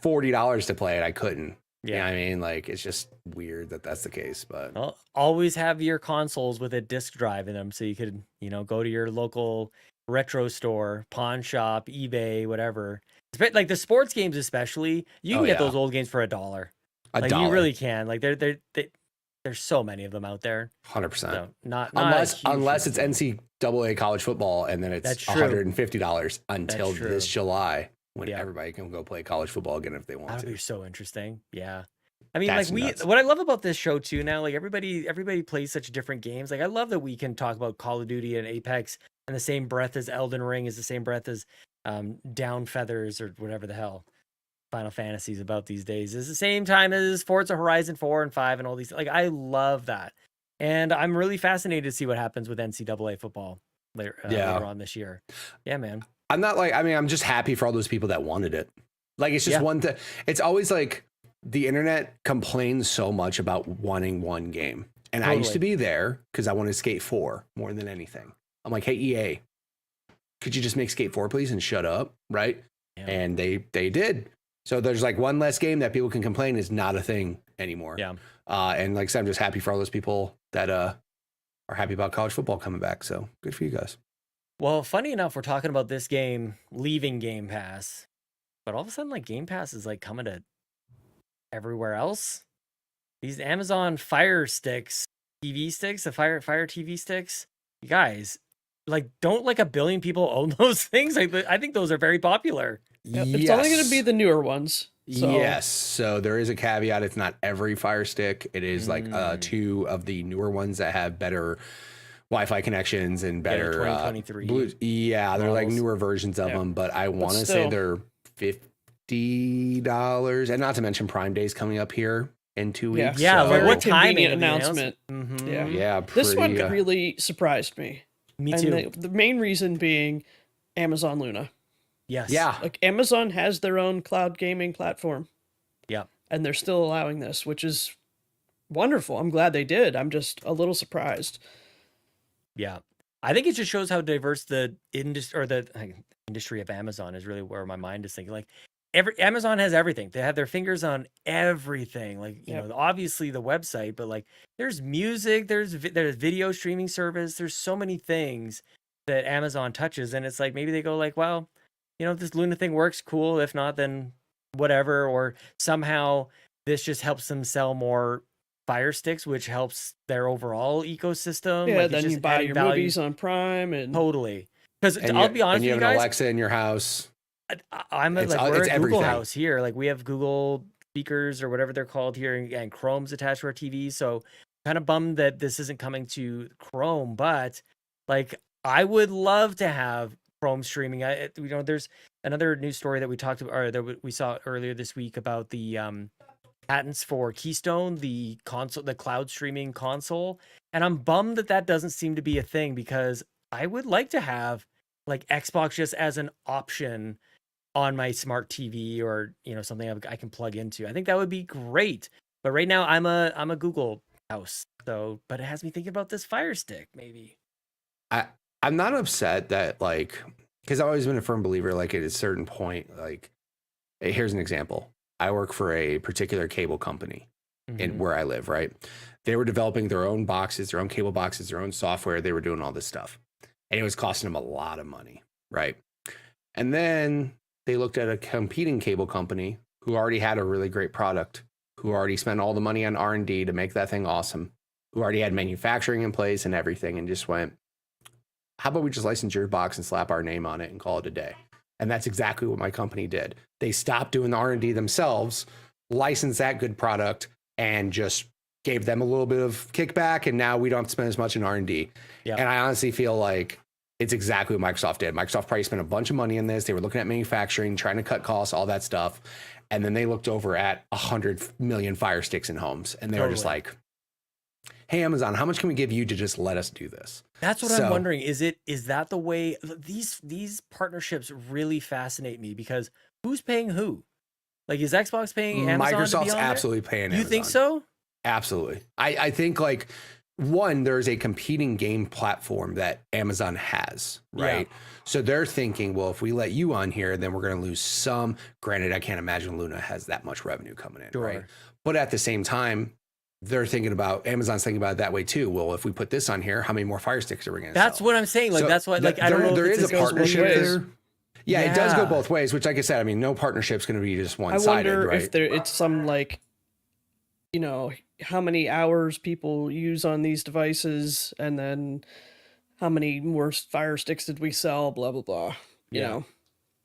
$40 to play it, I couldn't. Yeah, you know what I mean, like, it's just weird that that's the case. But Well, always have your consoles with a disc drive in them, so you could, you know, go to your local retro store, pawn shop, eBay, whatever. Like the sports games, especially, you can get those old games for $1. Like $1. you really can. Like there's so many of them out there. 100%. So not unless it's NCAA college football, and then it's That's true. $150 until That's true. this July when Yeah. everybody can go play college football again if they want That'll to. be so interesting. Yeah. I mean, That's like nuts. what I love about this show too now, like everybody plays such different games. Like I love that we can talk about Call of Duty and Apex in the same breath as Elden Ring, is the same breath as Down Feathers or whatever the hell Final Fantasy's about these days. Is the same time as Forza Horizon 4 and 5 and all these. Like I love that. And I'm really fascinated to see what happens with NCAA football later on this year. Yeah, man. I'm not like, I mean, I'm just happy for all those people that wanted it. Like, it's just one thing. It's always like the internet complains so much about wanting one game. And I used to be there because I wanted Skate 4 more than anything. I'm like, hey, EA, could you just make Skate 4, please, and shut up? Right. Yeah. And they did. So there's like one less game that people can complain is not a thing anymore. Yeah. And like I said, I'm just happy for all those people that are happy about college football coming back. So good for you guys. Well, funny enough, we're talking about this game leaving Game Pass, but all of a sudden, like Game Pass is like coming to everywhere else. These Amazon Fire Sticks, TV sticks, the Fire TV sticks. You guys, like, don't like 1 billion people own those things? Like, I think those are very popular. Yep, it's only going to be the newer ones. So, Yes. So there is a caveat. It's not every Fire Stick. It is like 2 of the newer ones that have better Wi-Fi connections and better 2023 Blue. Yeah, they're like models. newer versions of them, but I want to say still. they're $50, and not to mention Prime Day's coming up here in 2 weeks. Yeah, like very what timing convenient of the announcement. Mhm. Yeah. Yeah, This one pretty, really surprised me. Me And too. the main reason being Amazon Luna. Yes. yeah. Like Amazon has their own cloud gaming platform. Yep. And they're still allowing this, which is wonderful. I'm glad they did. I'm just a little surprised. Yeah. I think it just shows how diverse the industry or the industry of Amazon is really where my mind is thinking. Like Amazon has everything. They have their fingers on everything. Like, you Yep. know, obviously the website, but like there's music, there's video streaming service. There's so many things that Amazon touches. And it's like, maybe they go like, well, you know, if this Luna thing works, cool. If not, then whatever. Or somehow this just helps them sell more Fire Sticks, which helps their overall ecosystem. Yeah, Like, it's then you just buy adding your value. movies on Prime and Totally. Because And I'll be honest and you with have you an guys, Alexa in your house. I'm It's- like we're it's a Google everything. house here. Like we have Google speakers or whatever they're called here, and Chrome's attached to our TV. So kind of bummed that this isn't coming to Chrome, but like I would love to have Chrome streaming. You know, there's another news story that we talked about, or that we saw earlier this week about the patents for Keystone, the console, the cloud streaming console, and I'm bummed that that doesn't seem to be a thing because I would like to have like Xbox just as an option on my smart TV or, you know, something I can plug into. I think that would be great. But right now I'm a Google house. So, but it has me thinking about this Fire Stick maybe. I'm not upset that, like, because I've always been a firm believer, like at a certain point, like, here's an example. I work for a particular cable company in where I live, right? They were developing their own boxes, their own cable boxes, their own software. They were doing all this stuff. And it was costing them a lot of money, right? And then they looked at a competing cable company who already had a really great product, who already spent all the money on R&D to make that thing awesome, who already had manufacturing in place and everything, and just went, how about we just license your box and slap our name on it and call it a day? And that's exactly what my company did. They stopped doing the R&D themselves, licensed that good product, and just gave them a little bit of kickback, and now we don't have to spend as much in R&D. Yep. And I honestly feel like it's exactly what Microsoft did. Microsoft probably spent a bunch of money in this. They were looking at manufacturing, trying to cut costs, all that stuff. And then they looked over at 100 million Fire Sticks in homes, and they were just like, hey, Amazon, how much can we give you to just let us do this? That's what I'm wondering. Is that the way these partnerships really fascinate me because who's paying who? Like, is Xbox paying Amazon to be Microsoft's on there? absolutely paying You Amazon. think so? Absolutely. I think, like, one, there's a competing game platform that Amazon has, right? Yeah. So they're thinking, well, if we let you on here, then we're going to lose some. Granted, I can't imagine Luna has that much revenue coming in, Sure. right? But at the same time, they're thinking about, Amazon's thinking about it that way too. Well, if we put this on here, how many more Fire Sticks are we going to sell? That's what I'm saying. Like, So that's what, like, I don't know there if is it's a goes both partnership ways. there. Yeah, it does go Yeah. both ways, which, like I said, I mean, no partnership's going to be just I one-sided, wonder right? if it's some like, you know, how many hours people use on these devices, and then how many more Fire Sticks did we sell? Blah blah blah. You Yeah. know,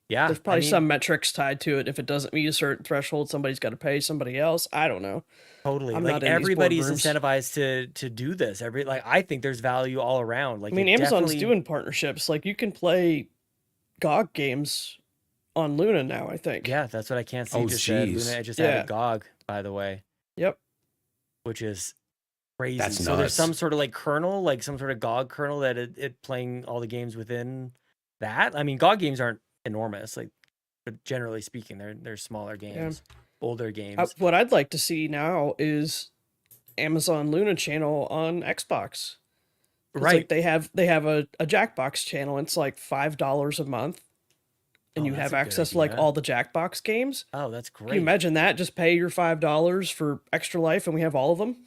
Yeah. there's probably I mean, some metrics tied to it. If it doesn't meet a certain threshold, somebody's got to pay somebody else. I don't know. totally. I'm Like, not in these everybody's boardrooms. incentivized to do this. I think there's value all around. Like, I mean, it Amazon's definitely- doing partnerships. Like you can play GOG games on Luna now. I think. Yeah, that's what I can't see. Oh, Just said. geez. Luna just Yeah. added GOG, by the way, Yep. which is crazy. That's So there's nuts. some sort of like kernel, like some sort of GOG kernel that it playing all the games within that. I mean, GOG games aren't enormous, like, but generally speaking, they're smaller games, older games. What I'd like to see now is Amazon Luna channel on Xbox. 'Cause, Right. Like they have a Jackbox channel. It's like $5 a month, and Oh, you that's have a good access to like idea. all the Jackbox games. Oh, that's Can great. you imagine that? Just pay your $5 for Extra Life, and we have all of them.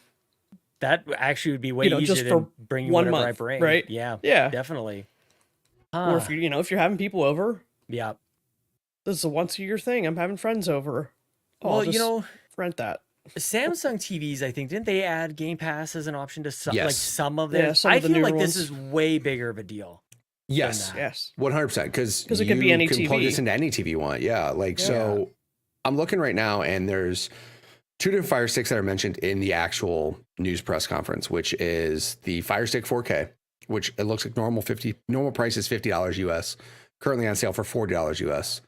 That actually would be way You know, easier just than for bringing one whatever I month, bring. right? Yeah. Yeah. Definitely. Or Huh. if you're having people over, Yeah. this is a once a year thing. I'm having friends over. Oh, I'll Well, just you know, rent that. Samsung TVs, I think, didn't they add Game Pass as an option to some, like Yes. some of Yeah, them? some I of the feel newer like this ones. is way bigger of a deal. Yes. that. Yes. 100%, because it could be any can plug TV. this into any TV you want. Yeah, like, Yeah. so I'm looking right now, and there's 2 different Fire Sticks that are mentioned in the actual news press conference, which is the Fire Stick 4K, which it looks like normal price is $50 US, currently on sale for $40 US.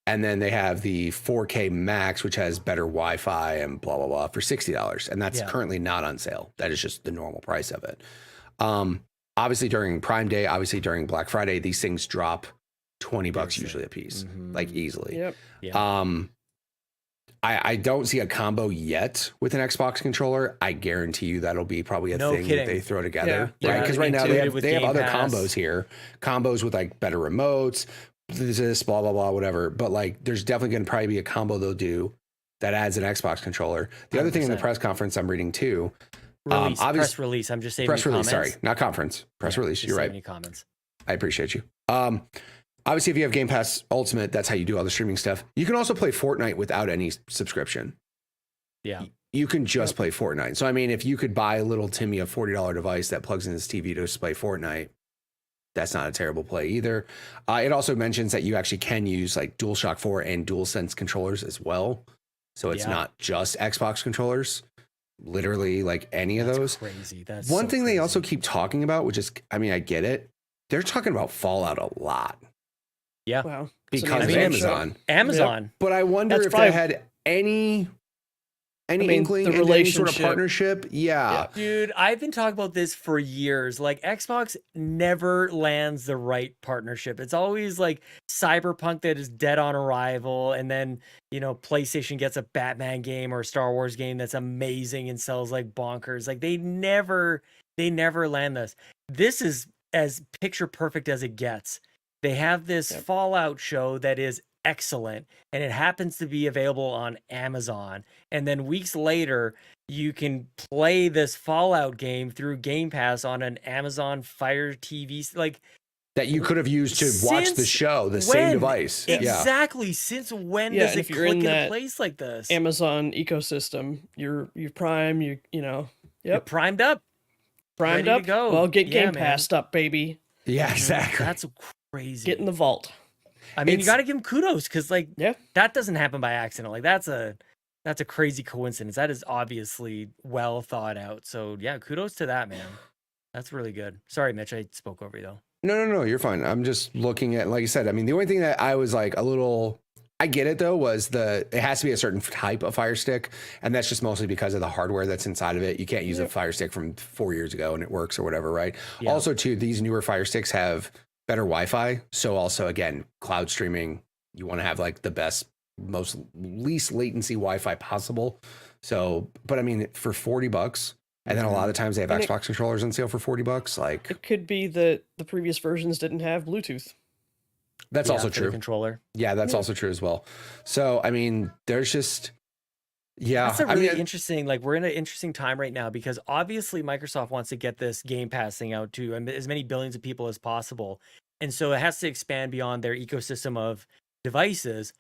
And then they have the 4K Max, which has better Wi-Fi and blah, blah, blah for $60. And that's currently not on sale. That is just the normal price of it. Obviously during Prime Day, obviously during Black Friday, these things drop $20 usually a piece, like easily. Yep. Yeah. I don't see a combo yet with an Xbox controller. I guarantee you that'll be probably a thing that they throw together. Yeah. Right? Because right now they have other Pass. combos here. Combos with like better remotes, this, blah, blah, blah, whatever. But like there's definitely going to probably be a combo they'll do that adds an Xbox controller. The other thing in the press conference I'm reading too. Press release. I'm just saying press release. comments. Sorry, not conference. Press release. You're right. Any comments? I appreciate you. Obviously, if you have Game Pass Ultimate, that's how you do all the streaming stuff. You can also play Fortnite without any subscription. Yeah. You can just play Fortnite. So, I mean, if you could buy little Timmy a $40 device that plugs in his TV to just play Fortnite, that's not a terrible play either. It also mentions that you actually can use like DualShock 4 and DualSense controllers as well. So it's not just Xbox controllers. Literally, like any of those. Crazy. That's one so thing crazy. they also keep talking about, which is, I mean, I get it. They're talking about Fallout a lot. Yeah. Wow. Because of Amazon. Amazon. Yep. But I wonder That's if probably- they had any inkling the into any sort of relationship. partnership. Yeah. Dude, I've been talking about this for years. Like Xbox never lands the right partnership. It's always like Cyberpunk that is dead on arrival, and then PlayStation gets a Batman game or a Star Wars game that's amazing and sells like bonkers. Like they never land this. This is as picture perfect as it gets. They have this Fallout show that is excellent, and it happens to be available on Amazon. And then weeks later, you can play this Fallout game through Game Pass on an Amazon Fire TV. Like That you could have used to watch the show, the same device. Exactly. Yeah. Since when does it click in a place like this? Amazon ecosystem, you're Prime, You're primed up. Primed ready up. To go. Well, get Game Passed up, baby. Yeah, exactly. That's crazy. Get in the vault. I mean, you got to give him kudos because, that doesn't happen by accident. Like, that's a crazy coincidence. That is obviously well thought out. So, yeah, kudos to that, man. That's really good. Sorry, Mitch, I spoke over you, though. No, you're fine. I'm just looking at, like I said, I mean, the only thing that I was like I get it though, was it has to be a certain type of Fire Stick. And that's just mostly because of the hardware that's inside of it. You can't use a Fire Stick from 4 years ago and it works or whatever, right? Yeah. Also, too, these newer Fire Sticks have better Wi-Fi. So also, again, cloud streaming, you want to have like the best, least latency Wi-Fi possible. So, but I mean, for $40, and then a lot of times they have Xbox controllers on sale for $40. Like, it could be that the previous versions didn't have Bluetooth. That's also true. The controller. Yeah, that's also true as well. So, I mean, there's just, That's a really interesting, like, we're in an interesting time right now because obviously Microsoft wants to get this Game Pass thing out to as many billions of people as possible. And so it has to expand beyond their ecosystem of devices.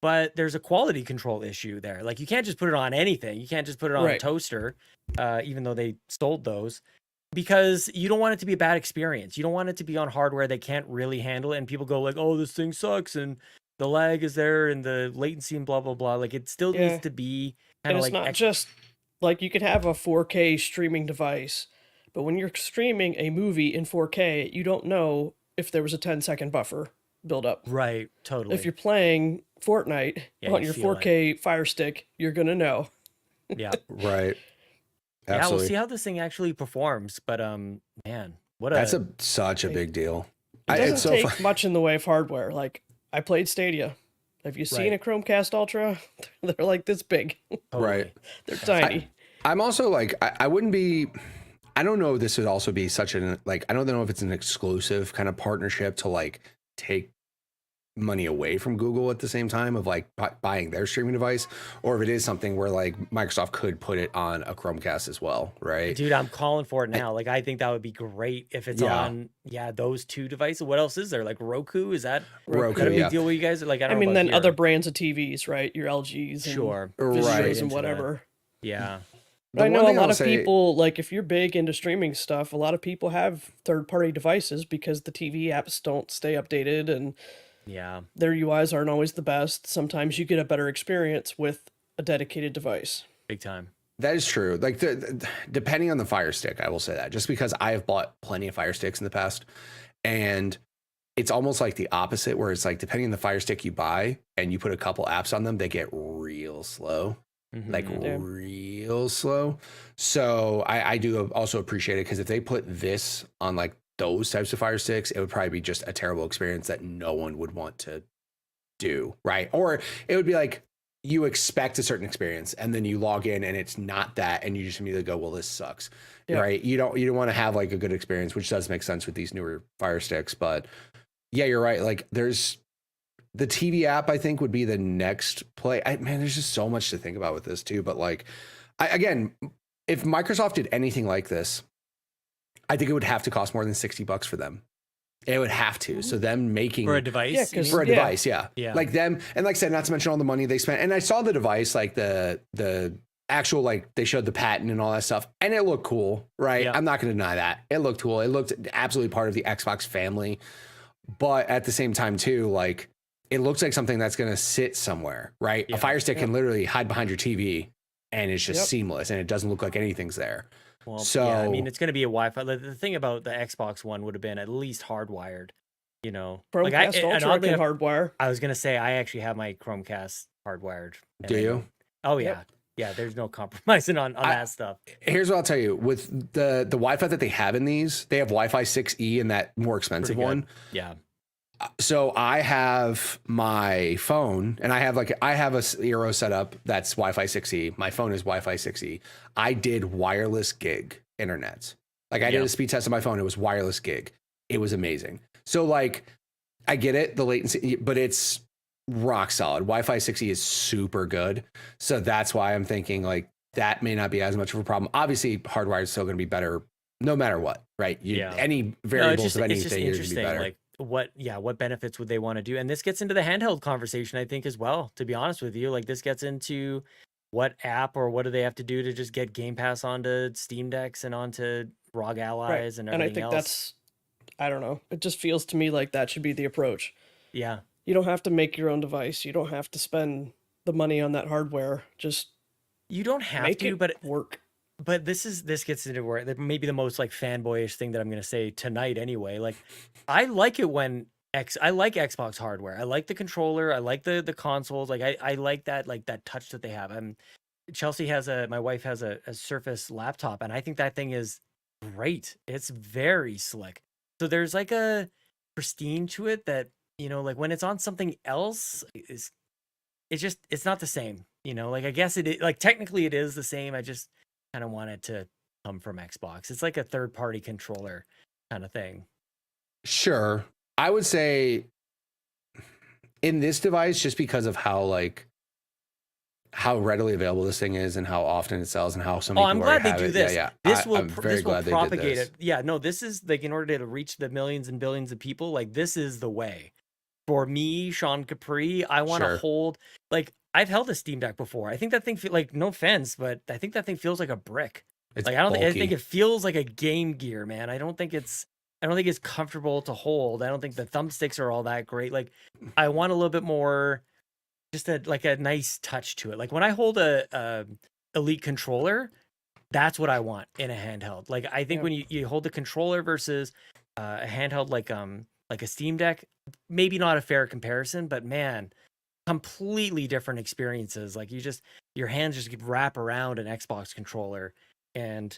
But there's a quality control issue there. Like, you can't just put it on anything. You can't just put it on a toaster, even though they sold those, because you don't want it to be a bad experience. You don't want it to be on hardware that can't really handle it. And people go like, oh, this thing sucks. And the lag is there and the latency and blah, blah, blah. Like, it still needs to be kind of like... it's not just... Like, you could have a 4K streaming device, but when you're streaming a movie in 4K, you don't know if there was a 10-second buffer buildup. Right, totally. If you're playing Fortnite on your 4K Fire Stick, you're going to know. Yeah. Right. Absolutely. Yeah, we'll see how this thing actually performs. But, man, that's such a big deal. It doesn't take much in the way of hardware. Like, I played Stadia. Have you seen a Chromecast Ultra? They're like this big. Right. They're tiny. I'm also like, I wouldn't be, I don't know if this would also be such an, like, I don't know if it's an exclusive kind of partnership to like take money away from Google at the same time of like buying their streaming device, or if it is something where like Microsoft could put it on a Chromecast as well, right? Dude, I'm calling for it now. Like, I think that would be great if it's on those two devices. What else is there? Like Roku? Is that a big deal with you guys? Like, I mean, then other brands of TVs, right? Your LGs and Vizio's and whatever. Yeah. But I know a lot of people, like, if you're big into streaming stuff, a lot of people have third-party devices because the TV apps don't stay updated, and Yeah. Their UIs aren't always the best. Sometimes you get a better experience with a dedicated device. Big time. That is true. Like depending on the Fire Stick, I will say that just because I have bought plenty of Fire Sticks in the past, and it's almost like the opposite, where it's like depending on the Fire Stick you buy and you put a couple apps on them, they get real slow, like real slow. So I do also appreciate it because if they put this on like those types of Fire Sticks, it would probably be just a terrible experience that no one would want to do, right? Or it would be like you expect a certain experience and then you log in and it's not that, and you just immediately go, well, this sucks. Right? You don't want to have like a good experience, which does make sense with these newer Fire Sticks. But yeah, you're right. Like there's the TV app, I think would be the next play. Man, there's just so much to think about with this too. But like, again, if Microsoft did anything like this, I think it would have to cost more than $60 for them. It would have to. So them making for a device, device, yeah. Like them, and like I said, not to mention all the money they spent. And I saw the device, like the actual, like they showed the patent and all that stuff, and it looked cool, right? I'm not going to deny that it looked cool. It looked absolutely part of the Xbox family, but at the same time too, like it looks like something that's going to sit somewhere, right? A Fire Stick can literally hide behind your TV, and it's just seamless, and it doesn't look like anything's there. Well, so yeah, I mean, it's going to be a Wi-Fi. The thing about the Xbox One would have been at least hardwired, you know. Chromecast Ultra can hardwire. I was going to say, I actually have my Chromecast hardwired. Do you? Oh, yeah. Yeah, there's no compromising on that stuff. Here's what I'll tell you. With the Wi-Fi that they have in these, they have Wi-Fi 6E and that more expensive one. Yeah. So I have my phone, and I have a Eero setup that's Wi-Fi 6E. My phone is Wi-Fi 6E. I did wireless gig internet. Like I did a speed test on my phone. It was wireless gig. It was amazing. So like, I get it, the latency, but it's rock solid. Wi-Fi 6E is super good. So that's why I'm thinking like that may not be as much of a problem. Obviously, hardwired is still going to be better no matter what, right? Any variables of anything is going to be better. Like, what benefits would they want to do? And this gets into the handheld conversation, I think, as well, to be honest with you. Like this gets into what app or what do they have to do to just get Game Pass onto Steam Decks and onto ROG Allies and everything else. And I think that's, I don't know, it just feels to me like that should be the approach. Yeah. You don't have to make your own device. You don't have to spend the money on that hardware. Just you don't have make to, it but work. But this gets into where maybe the most like fanboyish thing that I'm gonna say tonight anyway. Like I like it when I like Xbox hardware. I like the controller. I like the consoles. Like I like that touch that they have. Chelsea my wife has a Surface laptop, and I think that thing is great. It's very slick. So there's like a pristine to it that, you know, like when it's on something else, it's not the same. You know, like I guess like technically it is the same. I just kind of want it to come from Xbox. It's like a third party controller kind of thing. Sure. I would say in this device, just because of how readily available this thing is and how often it sells and how so many people I'm glad they do it. this. Yeah. This I'm very glad they propagate did this. it. Yeah, no, this is like in order to reach the millions and billions of people, like this is the way. For me, Sean Capri, I want to hold, like I've held a Steam Deck before. I think that thing like no offense, but I think that thing feels like a brick. It's like I think it feels like a Game Gear, man. I don't think it's comfortable to hold. I don't think the thumbsticks are all that great. Like I want a little bit more, just a nice touch to it. Like when I hold a Elite controller, that's what I want in a handheld. Like I think when you hold the controller versus a handheld like a Steam Deck, maybe not a fair comparison, but man, completely different experiences. Like your hands just wrap around an Xbox controller, and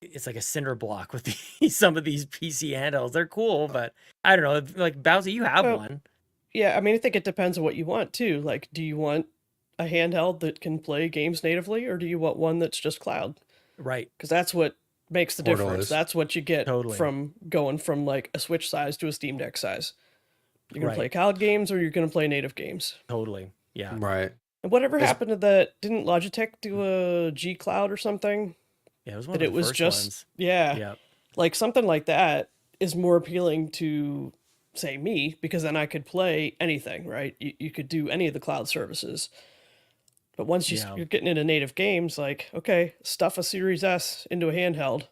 it's like a cinder block with some of these PC handhelds. They're cool, but I don't know. Like Bowsy, you have one. Yeah, I mean, I think it depends on what you want too. Like, do you want a handheld that can play games natively, or do you want one that's just cloud? Right. Because that's what makes the difference. That's what you get from going from like a Switch size to a Steam Deck size. You're going to play cloud games or you're going to play native games. Totally. Yeah. Right. And whatever happened to that? Didn't Logitech do a G Cloud or something? Yeah, it was one of the first ones. Yeah. Like something like that is more appealing to, say, me, because then I could play anything, right? You could do any of the cloud services. But once you're getting into native games, like, okay, stuff a Series S into a handheld.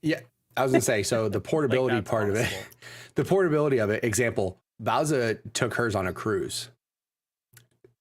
Yeah, I was going to say, so the portability part of it, the portability of it, example, Bowser took hers on a cruise.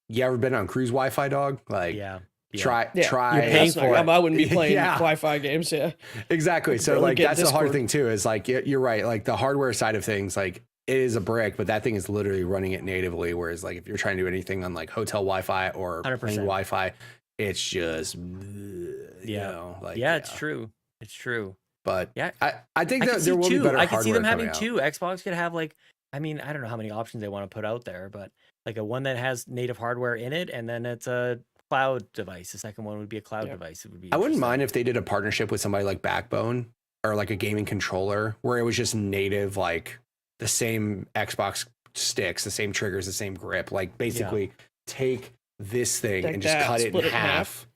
You ever been on cruise Wi-Fi, dog? Like, Yeah. try. You're paying for it. I wouldn't be playing Wi-Fi games. Yeah, exactly. So like that's the hard Discord. thing too. Is like you're right. Like the hardware side of things, like it is a brick, but that thing is literally running it natively. Whereas like if you're trying to do anything on like hotel Wi-Fi or 100%. plane Wi-Fi, it's just you know, like it's true. It's true. But yeah, I think that there will be better. I could see them hardware having coming two. Xbox could have like, I mean, I don't know how many options they want to put out there, but like a one that has native hardware in it, and then it's a cloud device. The second one would be a cloud device. It would be. I wouldn't mind if they did a partnership with somebody like Backbone or like a gaming controller where it was just native, like the same Xbox sticks, the same triggers, the same grip. Like basically take this thing and just cut it in half.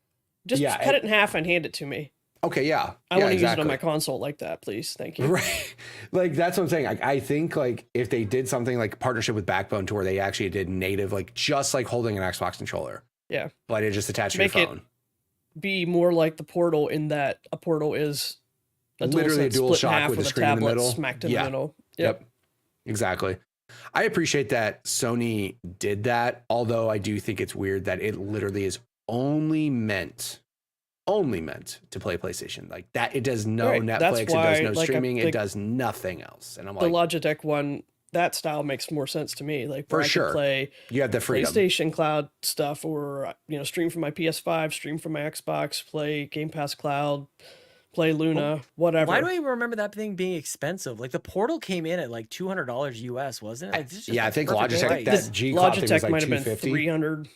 Just cut it in half and hand it to me. Okay, yeah. I want to use it on my console like that, please. Thank you. Right. Like that's what I'm saying. I think like if they did something like partnership with Backbone to where they actually did native, like just like holding an Xbox controller. Yeah. But it just attached to your phone. It be more like the Portal in that a Portal is literally a dual shock with a screen in the middle. Smacked in the middle. Yep. Exactly. I appreciate that Sony did that, although I do think it's weird that it literally is only meant to play PlayStation. Like that, it does no Netflix, it does no streaming, it does nothing else. And I'm like, the Logitech one, that style makes more sense to me. Like where I could play you have the freedom. PlayStation Cloud stuff, or stream from my PS5, stream from my Xbox, play Game Pass Cloud, play Luna, whatever. Why do I remember that thing being expensive? Like the Portal came in at like $200 US, wasn't it? Like, this is I think Logitech that G Cloud thing was like might have been $250. $300.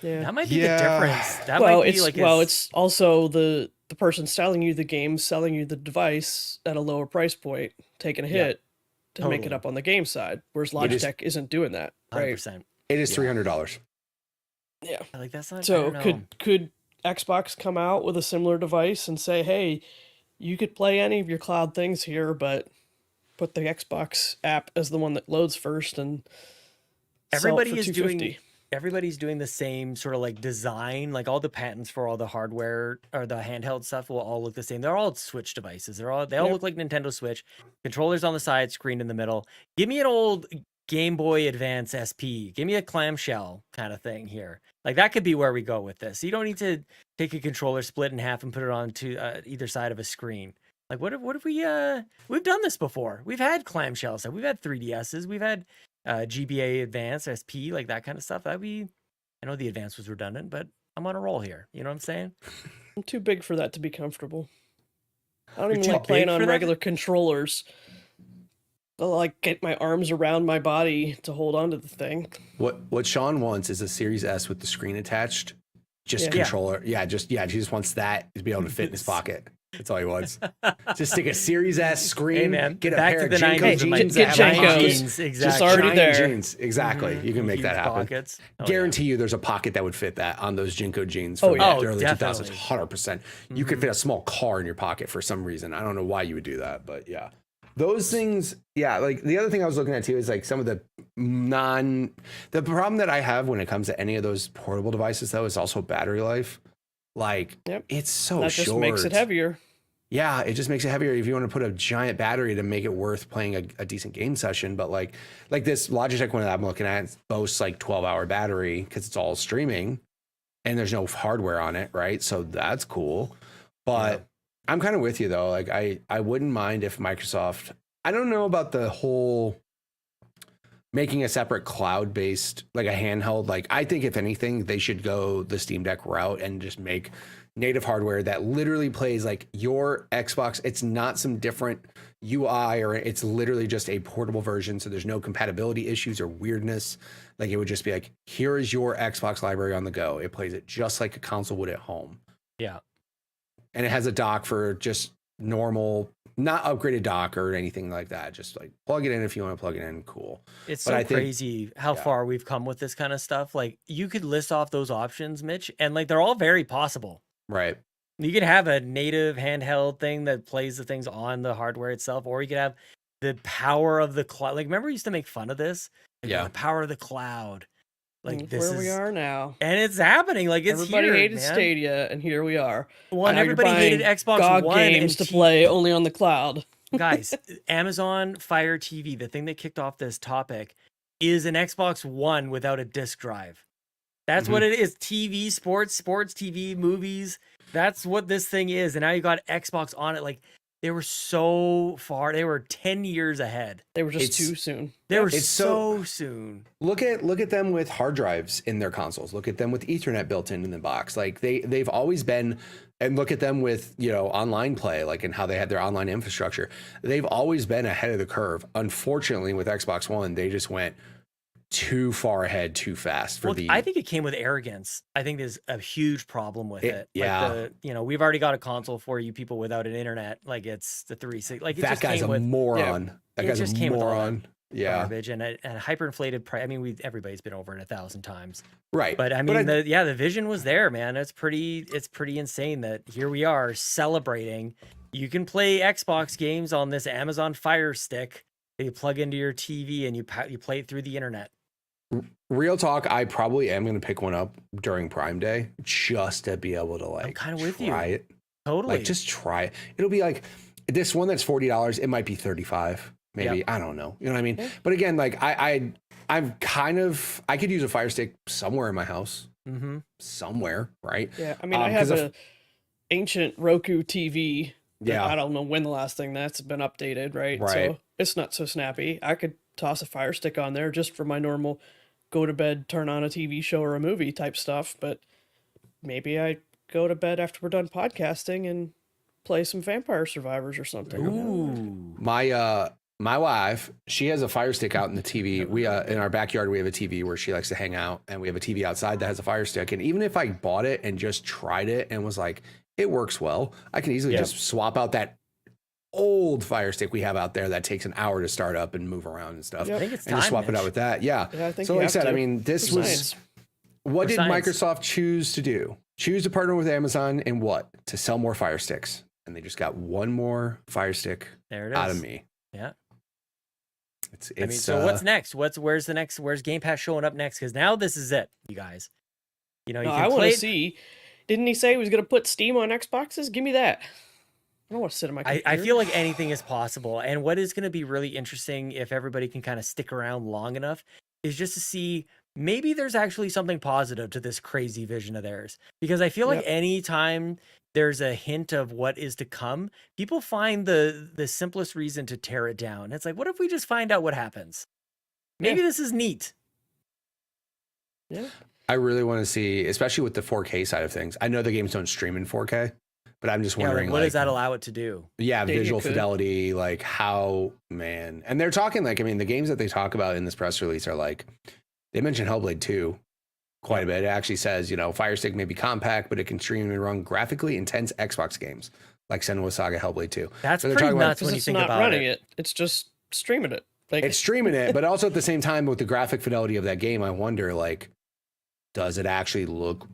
Yeah, that might be the difference. That might be it's also the person selling you the game, selling you the device at a lower price point, taking a hit to make it up on the game side. Whereas Logitech isn't doing that. Right? 100%. It is $300. Yeah. Like that's not. So could Xbox come out with a similar device and say, hey, you could play any of your cloud things here, but put the Xbox app as the one that loads first, and everybody is doing. Everybody's doing the same sort of like design, like all the patents for all the hardware or the handheld stuff will all look the same. They're all Switch devices. They all look like Nintendo Switch. Controllers on the side, screen in the middle. Give me an old Game Boy Advance SP. Give me a clamshell kind of thing here. Like that could be where we go with this. You don't need to take a controller, split in half, and put it onto either side of a screen. Like what if we've done this before? We've had clamshells. We've had 3DSs. We've had GBA Advance, SP, like that kind of stuff. I know the Advance was redundant, but I'm on a roll here. You know what I'm saying? I'm too big for that to be comfortable. I don't even like playing on regular controllers. I'll like get my arms around my body to hold onto the thing. What Sean wants is a Series S with the screen attached. Just controller. Yeah, he just wants that to be able to fit in his pocket. That's all he wants. Just stick a Series S screen, get a pair of Jinko jeans. Get Jinkos. Exactly. Just already there. Jeans. Exactly. You can make that happen. Guarantee you there's a pocket that would fit that on those Jinko jeans from the early 2000s. 100%. You could fit a small car in your pocket for some reason. I don't know why you would do that, but yeah. Those things, like the other thing I was looking at too is like some of the problem that I have when it comes to any of those portable devices though is also battery life. Like it's so short. That just makes it heavier. Yeah, it just makes it heavier if you want to put a giant battery to make it worth playing a decent game session. But like this Logitech one that I'm looking at boasts like 12-hour battery because it's all streaming and there's no hardware on it, right? So that's cool. But I'm kind of with you though. Like I wouldn't mind if Microsoft, I don't know about the whole making a separate cloud-based, like a handheld. Like I think if anything, they should go the Steam Deck route and just make native hardware that literally plays like your Xbox. It's not some different UI or it's literally just a portable version. So there's no compatibility issues or weirdness. Like it would just be like, here is your Xbox library on the go. It plays it just like a console would at home. Yeah. And it has a dock for just normal, not upgraded dock or anything like that. Just like plug it in if you want to plug it in. Cool. It's so crazy how far we've come with this kind of stuff. Like you could list off those options, Mitch, and like they're all very possible. Right. You could have a native handheld thing that plays the things on the hardware itself, or you could have the power of the cloud. Like remember we used to make fun of this? Like, the power of the cloud. Like this where we are now, and it's happening. Like it's everybody here, hated man. Stadia, and here we are. Well, and everybody hated Xbox GOG One games to play only on the cloud. Guys, Amazon Fire TV, the thing that kicked off this topic, is an Xbox One without a disc drive. That's what it is. TV, sports TV, movies. That's what this thing is. And now you got Xbox on it. Like, they were so far. They were 10 years ahead. They were just too soon. They were so soon. Look at them with hard drives in their consoles. Look at them with Ethernet built in the box. Like they've always been, and look at them with, you know, online play, like, and how they had their online infrastructure. They've always been ahead of the curve. Unfortunately, with Xbox One, they just went too far ahead too fast for I think it came with arrogance. I think there's a huge problem with it. Yeah. Like you know, we've already got a console for you people without an internet. Like, it's the 360. Like, it that just guy's came a with moron. That guy's a moron. Garbage and hyperinflated price. I mean, everybody's been over it 1,000 times. Right. But I mean, the vision was there, man. It's pretty insane that here we are celebrating. You can play Xbox games on this Amazon Fire Stick that you plug into your TV and you play it through the internet. Real talk, I probably am going to pick one up during Prime Day just to be able to, like, I'm kind of with you. Try it. Totally. Like, just try it. It'll be like this one that's $40. It might be $35. Maybe. Yep. I don't know. You know what I mean? Yeah. But again, like I'm kind of, I could use a Fire Stick somewhere in my house. Somewhere, right? Yeah. I mean, I have an ancient Roku TV. Yeah. I don't know when the last thing that's been updated, right? So it's not so snappy. I could toss a Fire Stick on there just for my normal go to bed, turn on a TV show or a movie type stuff. But maybe I go to bed after we're done podcasting and play some Vampire Survivors or something. Ooh. My wife, she has a Fire Stick out in the TV. We in our backyard, we have a TV where she likes to hang out, and we have a TV outside that has a Fire Stick. And even if I bought it and just tried it and was like, it works well, I can easily just swap out that old Fire Stick we have out there that takes an hour to start up and move around and stuff. I think it's time, and just swap it out with that. Yeah. I think so like I said, I mean, this was science. What did Microsoft choose to do? Choose to partner with Amazon and what? To sell more Fire Sticks. And they just got one more Fire Stick out of me. Yeah. It's I mean, so what's next? Where's Game Pass showing up next? Because now this is it, you guys. You know, I want to see. Didn't he say he was going to put Steam on Xboxes? Give me that. I don't want to sit in my computer. I feel like anything is possible. And what is going to be really interesting, if everybody can kind of stick around long enough, is just to see maybe there's actually something positive to this crazy vision of theirs. Because I feel like anytime there's a hint of what is to come, people find the simplest reason to tear it down. It's like, what if we just find out what happens? Maybe this is neat. Yeah. I really want to see, especially with the 4K side of things. I know the games don't stream in 4K, but I'm just wondering, what does that allow it to do? Yeah, visual fidelity, like how, man. And they're talking, like, I mean, the games that they talk about in this press release are like, they mentioned Hellblade 2 quite a bit. It actually says, you know, Fire Stick may be compact, but it can stream and run graphically intense Xbox games like Senua Saga Hellblade 2. That's pretty nuts when you think about it. It's not running it. It's just streaming it. Like, it's streaming it, but also at the same time, with the graphic fidelity of that game, I wonder, like, does it actually look...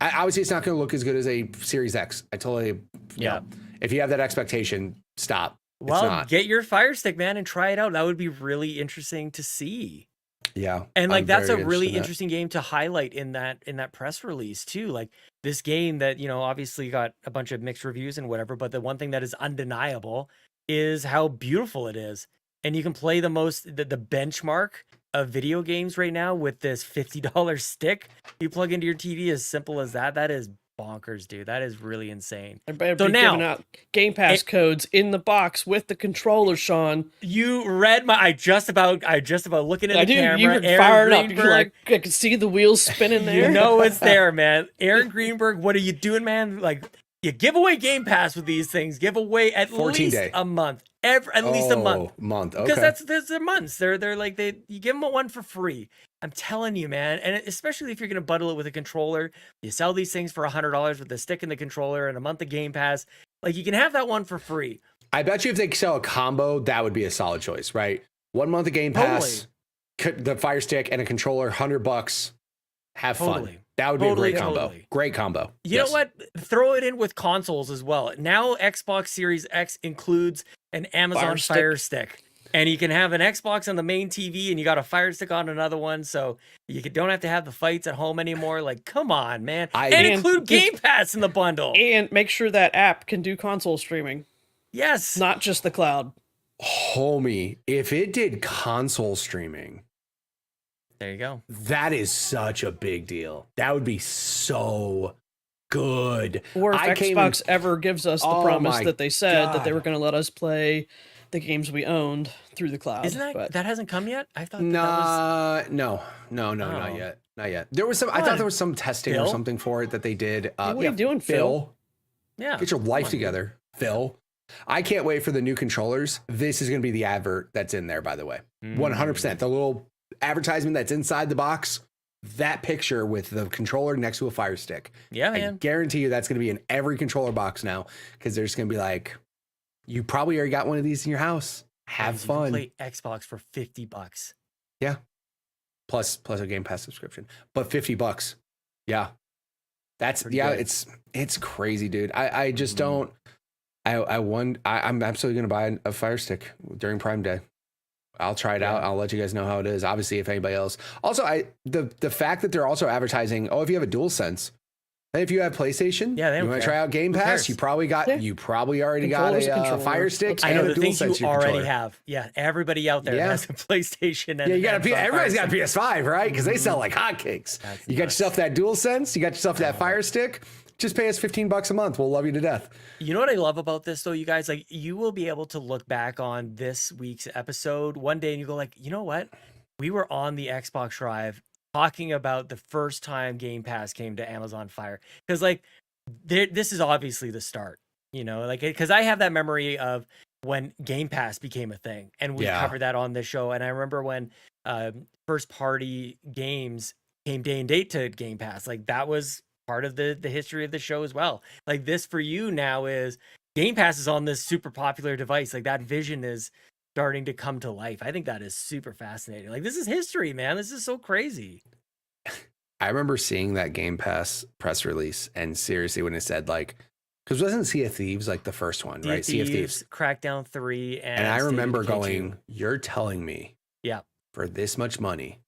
Obviously, it's not going to look as good as a Series X. I totally... Yeah. If you have that expectation, stop. Well, get your Fire Stick, man, and try it out. That would be really interesting to see. Yeah. And like, that's a really interesting game to highlight in that press release too. Like, this game that, you know, obviously got a bunch of mixed reviews and whatever, but the one thing that is undeniable is how beautiful it is. And you can play the benchmark of video games right now with this $50 stick you plug into your TV. As simple as that. That is bonkers, dude. That is really insane. I better be giving out Game Pass codes in the box with the controller, Sean. You read my... I just about looking at the camera. You were fired up. You're like, I could see the wheels spinning there. You know it's there, man. Aaron Greenberg, what are you doing, man? Like, you give away Game Pass with these things. Give away at least a month. At least a month. Okay. Because they're months. They're like, you give them one for free. I'm telling you, man. And especially if you're going to bundle it with a controller, you sell these things for $100 with the stick and the controller and a month of Game Pass. Like, you can have that one for free. I bet you if they sell a combo, that would be a solid choice, right? 1 month of Game Pass, the Fire Stick and a controller, $100. Have fun. That would be a great combo. Great combo. You know what? Throw it in with consoles as well. Now Xbox Series X includes an Amazon Fire Stick. And you can have an Xbox on the main TV and you got a Fire Stick on another one. So you don't have to have the fights at home anymore. Like, come on, man. And include Game Pass in the bundle. And make sure that app can do console streaming. Yes. Not just the cloud. Homie, if it did console streaming, There you go. That is such a big deal. That would be so good. Or if Xbox ever gives us the promise that they said that they were going to let us play the games we owned through the cloud. Isn't that hasn't come yet? I thought no, not yet. Not yet. There was some. I thought there was some testing or something for it that they did. What are you doing, Phil? Yeah, get your life together, Phil. I can't wait for the new controllers. This is going to be the advert that's in there, by the way. 100%. The little advertisement that's inside the box, that picture with the controller next to a Fire Stick. Yeah, man. I guarantee you that's going to be in every controller box now, because there's going to be like, you probably already got one of these in your house. Have fun. You can play Xbox for $50. Yeah. Plus a Game Pass subscription. But $50. Yeah. That's pretty good. It's crazy, dude. I just don't. I'm absolutely gonna buy a Fire Stick during Prime Day. I'll try it out. I'll let you guys know how it is. Obviously, if anybody else. Also, the fact that they're also advertising, if you have a DualSense, and if you have PlayStation, you want to try out Game Pass, you probably already got a Fire Stick. I know the things you already have. Yeah, everybody out there has a PlayStation. And everybody's got a PS5, right? Because they sell like hotcakes. You got yourself that DualSense. You got yourself that Fire Stick. Just pay us $15 a month. We'll love you to death. You know what I love about this, though, you guys? Like, you will be able to look back on this week's episode one day and you go like, you know what? We were on the Xbox Drive talking about the first time Game Pass came to Amazon Fire. Because, like, this is obviously the start, you know? Like, because I have that memory of when Game Pass became a thing. And we covered that on this show. And I remember when first-party games came day and date to Game Pass. Like, that was part of the history of the show as well. Like, this for you now is Game Pass is on this super popular device. Like, that vision is starting to come to life. I think that is super fascinating. Like, this is history, man. This is so crazy. I remember seeing that Game Pass press release, and seriously, when it said, like, because wasn't Sea of Thieves like the first one, right? Sea of Thieves, Crackdown 3, and I remember going, "You're telling me, for this much money,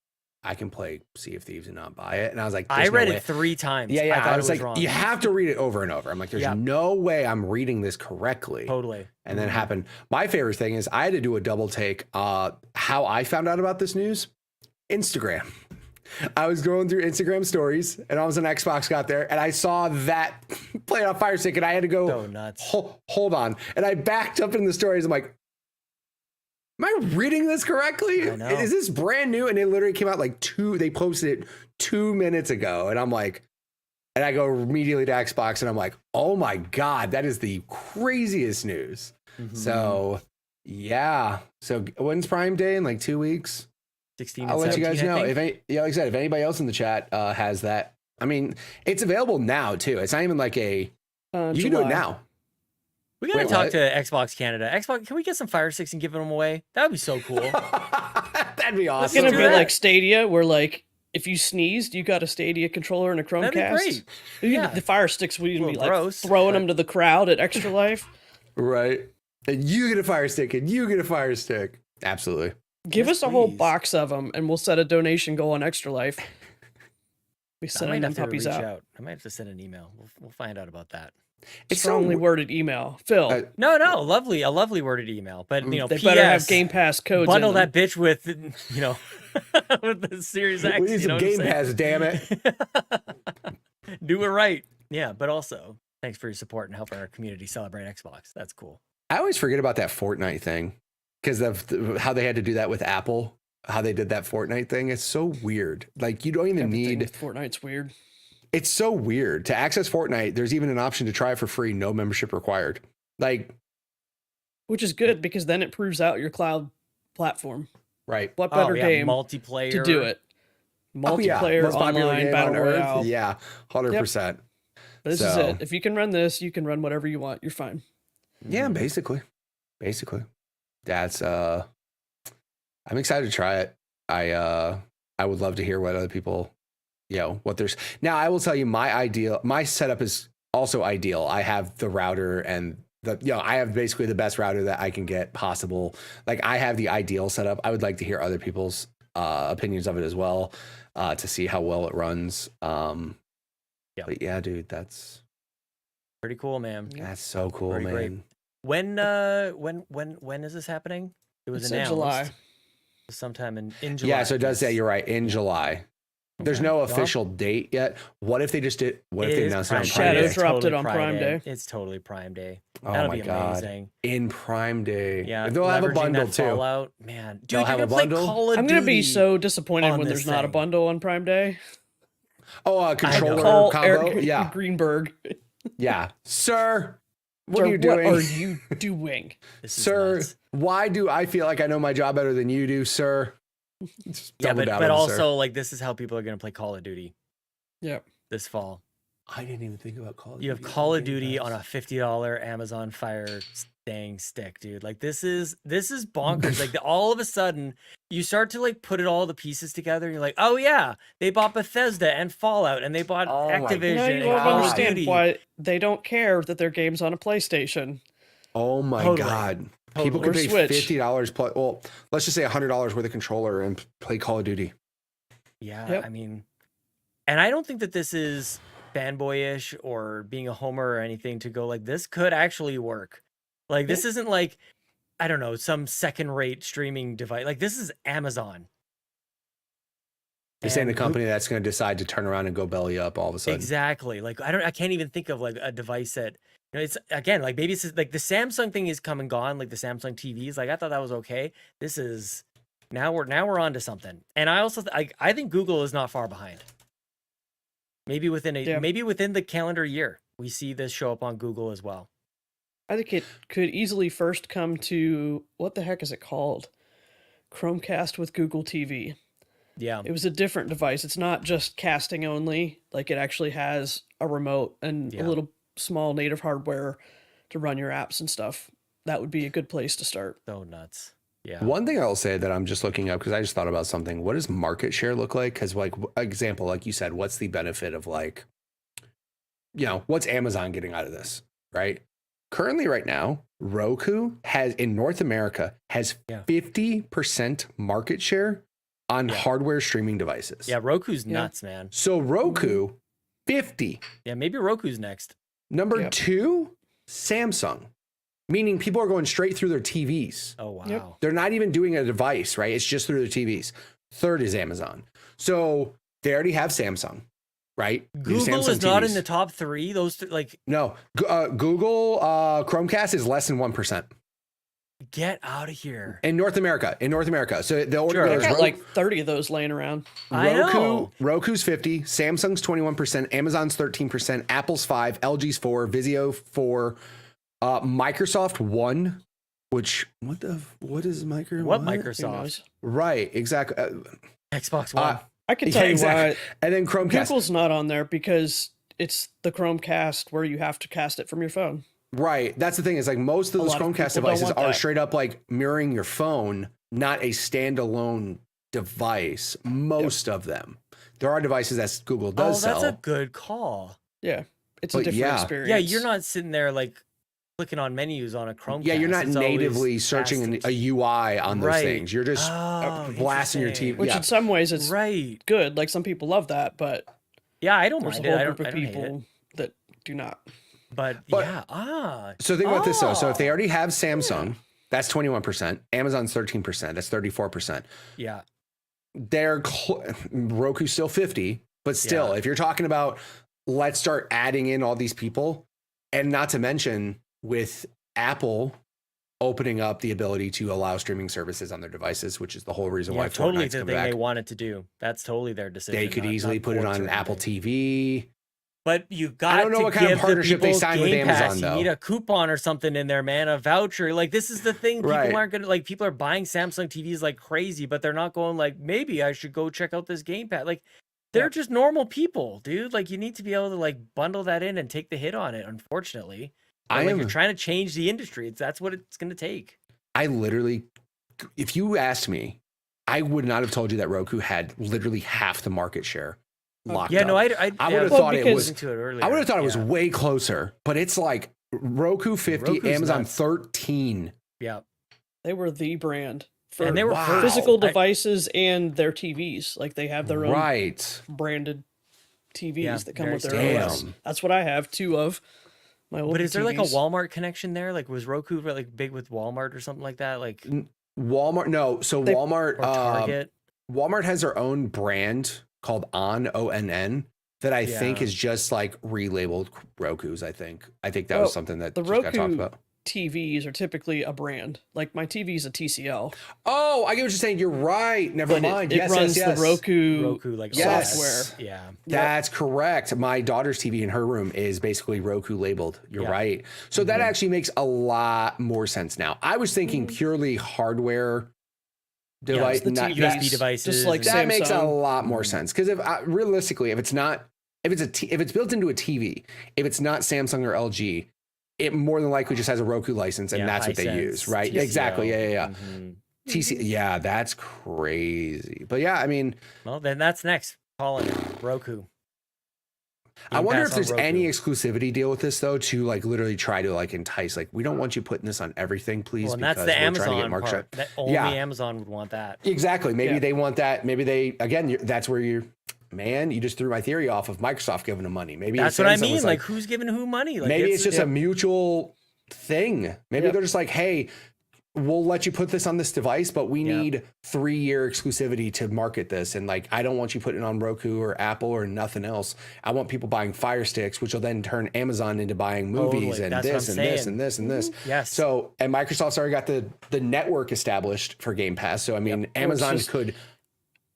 I can play Sea of Thieves and not buy it?" And I was like, I read it 3 times. Yeah. I was like, wrong. You have to read it over and over. I'm like, there's no way I'm reading this correctly. Totally. And then it happened. My favorite thing is I had to do a double take. How I found out about this news, Instagram. I was going through Instagram stories, and all of a sudden Xbox got there, and I saw that playing on Fire Stick, and I had to go, so nuts. Hold on. And I backed up in the stories. I'm like, am I reading this correctly? Is this brand new? And it literally came out like they posted it 2 minutes ago. And I'm like, and I go immediately to Xbox and I'm like, oh my God, that is the craziest news. So yeah. So when's Prime Day? In like 2 weeks? 16 I'll let you guys know. Like I said, if anybody else in the chat has that, I mean, it's available now too. It's not even like you can do it now. We gotta talk to Xbox Canada. Xbox, can we get some Fire Sticks and give them away? That would be so cool. That'd be awesome. It's gonna be like Stadia, where like if you sneezed, you got a Stadia controller and a Chromecast. That'd be great. The Fire Sticks would even be like gross, throwing them to the crowd at Extra Life. Right. And you get a Fire Stick, and you get a Fire Stick. Absolutely. Give us a whole box of them, and we'll set a donation goal on Extra Life. We sending them puppies out. I might have to send an email. We'll find out about that. It's strongly worded email, Phil. No, a lovely worded email. But you know, they better have Game Pass codes. Bundle that bitch with, you know, with the Series X. We need some Game Pass, damn it. Do it right. Yeah, but also thanks for your support and helping our community celebrate Xbox. That's cool. I always forget about that Fortnite thing because of how they had to do that with Apple. How they did that Fortnite thing. It's so weird. Like, you don't even need. Fortnite's weird. It's so weird. To access Fortnite, there's even an option to try it for free, no membership required. Like, which is good because then it proves out your cloud platform. Right. What better game multiplayer to do it? Multiplayer, online, battle royale. Yeah, 100%. Yep. This is it. If you can run this, you can run whatever you want. You're fine. Yeah, basically. That's I'm excited to try it. I would love to hear what other people, what there's. Now, I will tell you my setup is also ideal. I have the router and I have basically the best router that I can get possible. Like, I have the ideal setup. I would like to hear other people's opinions of it as well, to see how well it runs. But yeah, dude, that's pretty cool, man. That's so cool, man. Great. When is this happening? It was announced. July. sometime in July. Yeah, so it does say you're right, in July. There's no official date yet. What if they just did? What if they announced it on Prime Shadow Day? dropped it on Prime Day. It's totally Prime Day. Oh That'll my be God. amazing. In Prime Day. Yeah, they'll have a leveraging bundle that too. Fallout, man. Dude, They'll you're have gonna a play bundle? Call of I'm gonna be Duty so disappointed on when this there's not a thing. bundle on Prime Day. Oh, a controller Call combo. Eric Yeah, Greenberg. yeah, sir. What Sir, are you doing? What are you doing? This is Sir, nuts. why do I feel like I know my job better than you do, sir? Just Yeah, double down but on it, also sir. like this is how people are gonna play Call of Duty Yep. this fall. I didn't even think about Call of Duty. You have Call of Duty on a $50 Amazon Fire dang stick, dude. Like this is bonkers. Like all of a sudden you start to like put it all the pieces together. And you're like, oh yeah, they bought Bethesda and Fallout, and they bought Oh my Activision. Now you and won't Call of understand Duty. why they don't care that their game's on a PlayStation. Oh my Totally. God. People Or could pay Switch. $50 plus. Well, let's just say $100 worth of controller and play Call of Duty. Yeah, Yep. I mean, and I don't think that this is fanboyish or being a homer or anything to go like this could actually work. Like this isn't like, I don't know, some second-rate streaming device. Like this is Amazon. This ain't a And company that's going to decide to turn around and go belly up all of a sudden. Exactly. Like I can't even think of like a device that, you know, it's again like maybe it's like the Samsung thing is come and gone, like the Samsung TVs. Like I thought that was okay. This is now we're on to something. And I also I think Google is not far behind. Maybe within the calendar year we see this show up on Google as well. I think it could easily first come to, what the heck is it called? Chromecast with Google TV. Yeah. It was a different device. It's not just casting only. Like it actually has a remote and Yeah. a little small native hardware to run your apps and stuff. That would be a good place to start. So nuts. Yeah. One thing I'll say that I'm just looking up because I just thought about something. What does market share look like? Because, like, example, like you said, what's the benefit of like, you know, what's Amazon getting out of this, right? Currently, right now, Roku has in North America has 50% market share on hardware streaming devices. Yeah, Roku's nuts, man. So Roku, 50. Yeah, maybe Roku's next. Number 2, Samsung. Meaning people are going straight through their TVs. Oh, wow. Yep. They're not even doing a device, right? It's just through their TVs. Third is Amazon. So they already have Samsung, right? They do Google Samsung is not TVs. in the top 3. Those like No, Google Chromecast is less than 1% get out of here. in North America. So the order Sure. I goes got like 30 of those laying around. I know. Roku's 50, Samsung's 21%, Amazon's 13%, Apple's 5, LG's 4, Vizio 4, Microsoft 1. Which what is Microsoft? What Who Microsoft? knows? Right, exactly. Xbox One. I can tell you exactly. why And then Chromecast. Google's not on there because it's the Chromecast where you have to cast it from your phone. Right. That's the thing is like most of A those lot of Chromecast people don't devices want are that. straight up like mirroring your phone, not a standalone device. Most of them. There are devices that Google does that's sell. a good call. Yeah. It's a But different yeah. experience. Yeah, you're not sitting there like clicking on menus on a Chromecast. Yeah, you're not It's always natively searching fast. a UI on those Right. things. You're just Oh, blasting your interesting. TV. Which Yeah. in some ways is Right. good. Like some people love that, but Yeah, I don't there's a mind it. whole I group don't, of I don't hate it. people that do not. But yeah. So think about this though. So if they already have Samsung, that's 21%. Amazon's 13%. That's 34%. Yeah. Roku's still 50, but still, Yeah. if you're talking about let's start adding in all these people, and not to mention with Apple opening up the ability to allow streaming services on their devices, which is the whole reason Yeah, why totally Fortnite's the coming thing they back. wanted to do. That's totally their decision. They could not- easily not put it ports on or an Apple anything. TV. But you got don't know to what kind of give the partnership they people signed with Game Pass. Amazon, though. You need a coupon or something in there, man. A voucher. Like this is the thing. People Right. aren't gonna like. People are buying Samsung TVs like crazy, but they're not going like, maybe I should go check out this Game Pass. Like they're just normal people, dude. Like you need to be able to like bundle that in and take the hit on it. Unfortunately, you're trying to change the industry. That's what it's gonna take. I literally, if you asked me, I would not have told you that Roku had literally half the market share locked Yeah, up. no, I would have Well, thought it because- was. listened to it earlier. I would have thought it was Yeah. way closer, but it's like Roku 50, Roku's Amazon nuts. 13. Yeah. They were the brand for And they were Wow. physical I- devices and their TVs. Like they have their own Right. branded TVs Yeah, that come very with their standard. OS. Damn. That's what I have 2 of. My old But is there like a TVs. Walmart connection there? Like was Roku like big with Walmart or something like that? Like Walmart. No, so Walmart. Or Target. Walmart has their own brand called ONN that I think is just like relabeled Roku's. I think that was something that the just got talked Roku about. TVs are typically a brand. Like my TV is a TCL. Oh, I get what you're saying. You're right. Never mind. It runs the Roku like software. Yeah, that's correct. My daughter's TV in her room is basically Roku labeled. You're right. So that actually makes a lot more sense now. I was thinking purely hardware device, not USB devices. Just like that Samsung. makes a lot more sense because if realistically, if it's built into a TV, if it's not Samsung or LG, it more than likely just has a Roku license, and that's what they use, right? TCL. Exactly. Yeah. TC. Yeah, that's crazy. But yeah, I mean, well, then that's next. Paullin, Roku. I wonder if there's any exclusivity deal with this though, to like literally try to like entice, like, we don't want you putting this on everything, please. Well, and that's the Amazon part. Only Amazon would want that. Exactly. Maybe they want that. Maybe they, again, that's where you just threw my theory off of Microsoft giving them money. Maybe that's what I mean. Like, who's giving who money? Like, maybe it's just a mutual thing. Maybe they're just like, hey, we'll let you put this on this device, but we need 3-year exclusivity to market this. And like, I don't want you putting it on Roku or Apple or nothing else. I want people buying Fire Sticks, which will then turn Amazon into buying movies and this and this and this and this. Yes. So, and Microsoft's already got the network established for Game Pass. So, I mean, Amazon could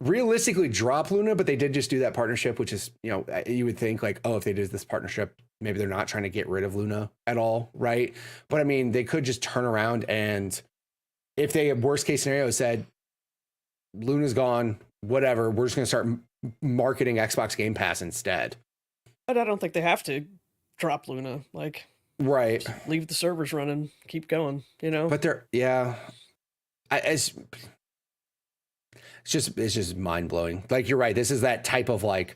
realistically drop Luna, but they did just do that partnership, which is, you would think like, oh, if they did this partnership, maybe they're not trying to get rid of Luna at all, right? But I mean, they could just turn around, and if they, worst case scenario, said Luna's gone, whatever, we're just going to start marketing Xbox Game Pass instead. But I don't think they have to drop Luna. Like, right, leave the servers running, keep going. But they're it's just mind blowing. Like, you're right. This is that type of like,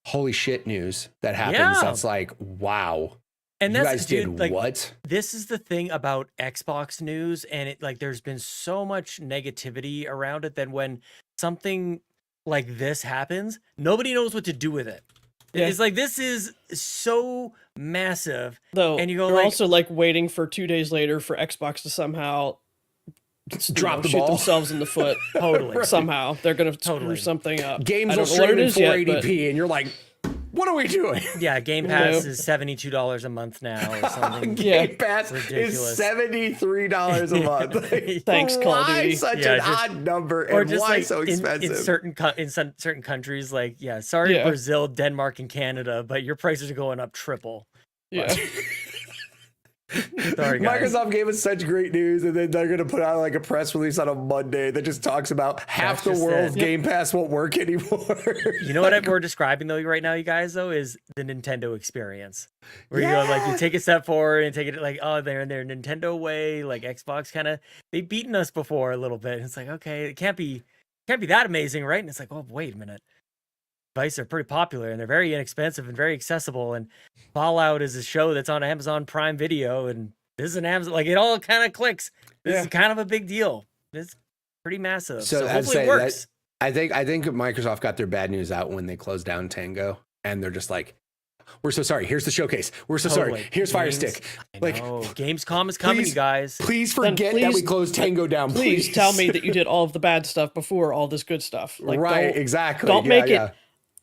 holy shit news that happens. That's like, wow. And you that's, guys did like, what? This is the thing about Xbox news, and it, like, there's been so much negativity around it that when something like this happens, nobody knows what to do with it. Yeah. It's like, this is so massive. Though, and you go, they're like, also like waiting for 2 days later for Xbox to somehow drop the shoot ball themselves in the foot. Totally. Somehow they're gonna screw something up. Games are streaming in 480p, and you're like, what are we doing? Yeah, Game Pass is $72 a month now or something. Game Pass is $73 a month. Thanks, Call of Duty. Why such an odd number, and why like so expensive? In certain countries, like, sorry, Brazil, Denmark, and Canada, but your prices are going up triple. Yeah. Sorry, guys. Microsoft gave us such great news, and then they're going to put out like a press release on a Monday that just talks about half the world's Game Pass won't work anymore. You know what we're describing though right now, you guys, though, is the Nintendo experience, where you go, like, you take a step forward and take it like, oh, they're in their Nintendo way, like Xbox kind of, they've beaten us before a little bit. And it's like, okay, it can't be that amazing, right? And it's like, oh, wait a minute. Devices are pretty popular, and they're very inexpensive and very accessible, and Fallout is a show that's on Amazon Prime Video, and this is an Amazon, like, it all kind of clicks. This is kind of a big deal. It's pretty massive. So hopefully it works. I think Microsoft got their bad news out when they closed down Tango, and they're just like, we're so sorry. Here's the showcase. We're so sorry. Here's Fire Stick. Like, Gamescom is coming, you guys. Please forget that we closed Tango down. Please tell me that you did all of the bad stuff before all this good stuff. Like, right, exactly. Don't make it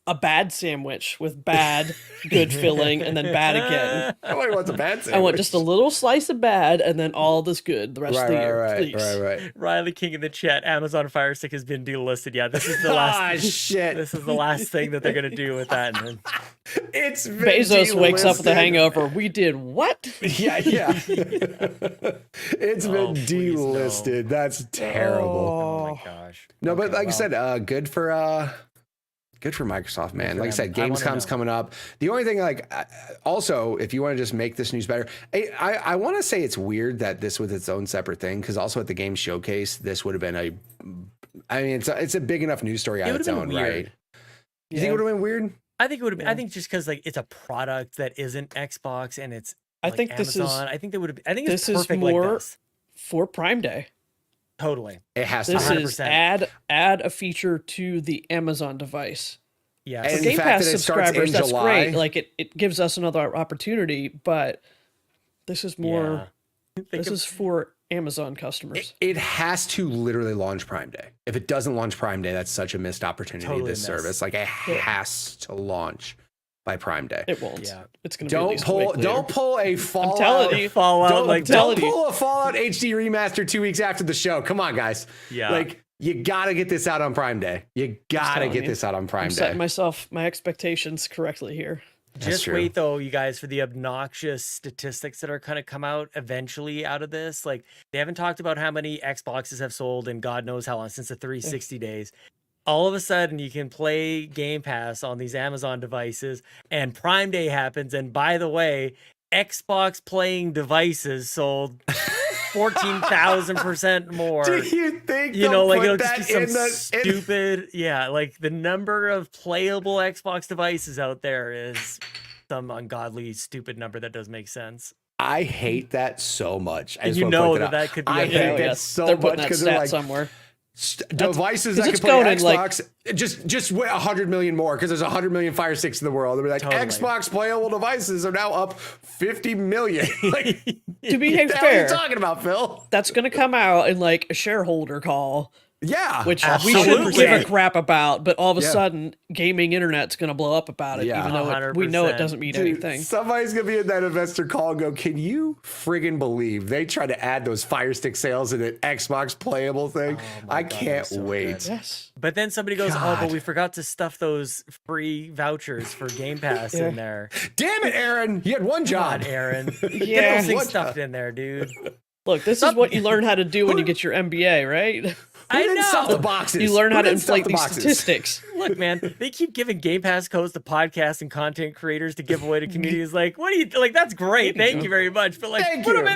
a bad sandwich with bad, good filling, and then bad again. Nobody wants a bad sandwich. I want just a little slice of bad, and then all this good the rest of the year, please. Right. Riley King in the chat, Amazon Fire Stick has been delisted. Yeah, this is the last. Shit. This is the last thing that they're gonna do with that. And then it's been Bezos delisted. wakes up with a hangover. We did what? Yeah. It's been delisted. No. That's terrible. Oh my gosh. No, but like I said, good for Microsoft, man. Like I said, Gamescom's coming up. The only thing, like, also, if you want to just make this news better, I want to say it's weird that this was its own separate thing, because also at the Game Showcase, this would have been it's a big enough news story on its own, right? You think it would have been weird? I think it would have been. I think just because, like, it's a product that isn't Xbox, and it's I think Amazon. This is. I think they would have. I think this it's perfect is more like this for Prime Day. Totally. It has to. This 100%. is add a feature to the Amazon device. Yeah. For Game Pass subscribers, that's great. Like, it gives us another opportunity, but this is more. This is for Amazon customers. It has to literally launch Prime Day. If it doesn't launch Prime Day, that's such a missed opportunity. Totally this service, like, it has to launch by Prime Day. It won't. Yeah. It's gonna be at least a week later. Don't pull a Fallout. telling you. Fallout, Don't pull a Fallout HD remaster 2 weeks after the show. Come on, guys. Yeah. Like, you gotta get this out on Prime Day. You gotta get this out on Prime I'm Day. setting my expectations correctly here. Just wait though, you guys, for the obnoxious statistics that are going to come out eventually out of this. Like, they haven't talked about how many Xboxes have sold in God knows how long, since the 360 days. All of a sudden, you can play Game Pass on these Amazon devices, and Prime Day happens. And by the way, Xbox playing devices sold 14,000% more. Do you think like it'll just be some stupid, like the number of playable Xbox devices out there is some ungodly, stupid number that doesn't make sense. I hate that so much. And you know that could be. I hate that so they're much putting that because stat they're like somewhere. Devices that can it's play going in, Xbox, just wait 100 million more because there's 100 million Fire Sticks in the world. They'll be like, Xbox playable devices are now up 50 million. Like, to be fair, what are you talking about, Phil? That's going to come out in like a shareholder call. Yeah, which absolutely. we shouldn't give a crap about, but all of a sudden, gaming internet's going to blow up about it, even though we know it doesn't mean anything. Somebody's going to be in that investor call and go, can you friggin' believe they try to add those Fire Stick sales in an Xbox playable thing? I can't wait. Yes. But then somebody goes, but we forgot to stuff those free vouchers for Game Pass in there. Damn it, Aaron. You had one job. God, Aaron. Get those things stuffed in there, dude. Look, this is what you learn how to do when you get your MBA, right? I know. Stuff the boxes. You learn how to inflate these statistics. Look, man, they keep giving Game Pass codes to podcasts and content creators to give away to communities. Like, what do you like? That's great. Thank you very much. But like, put them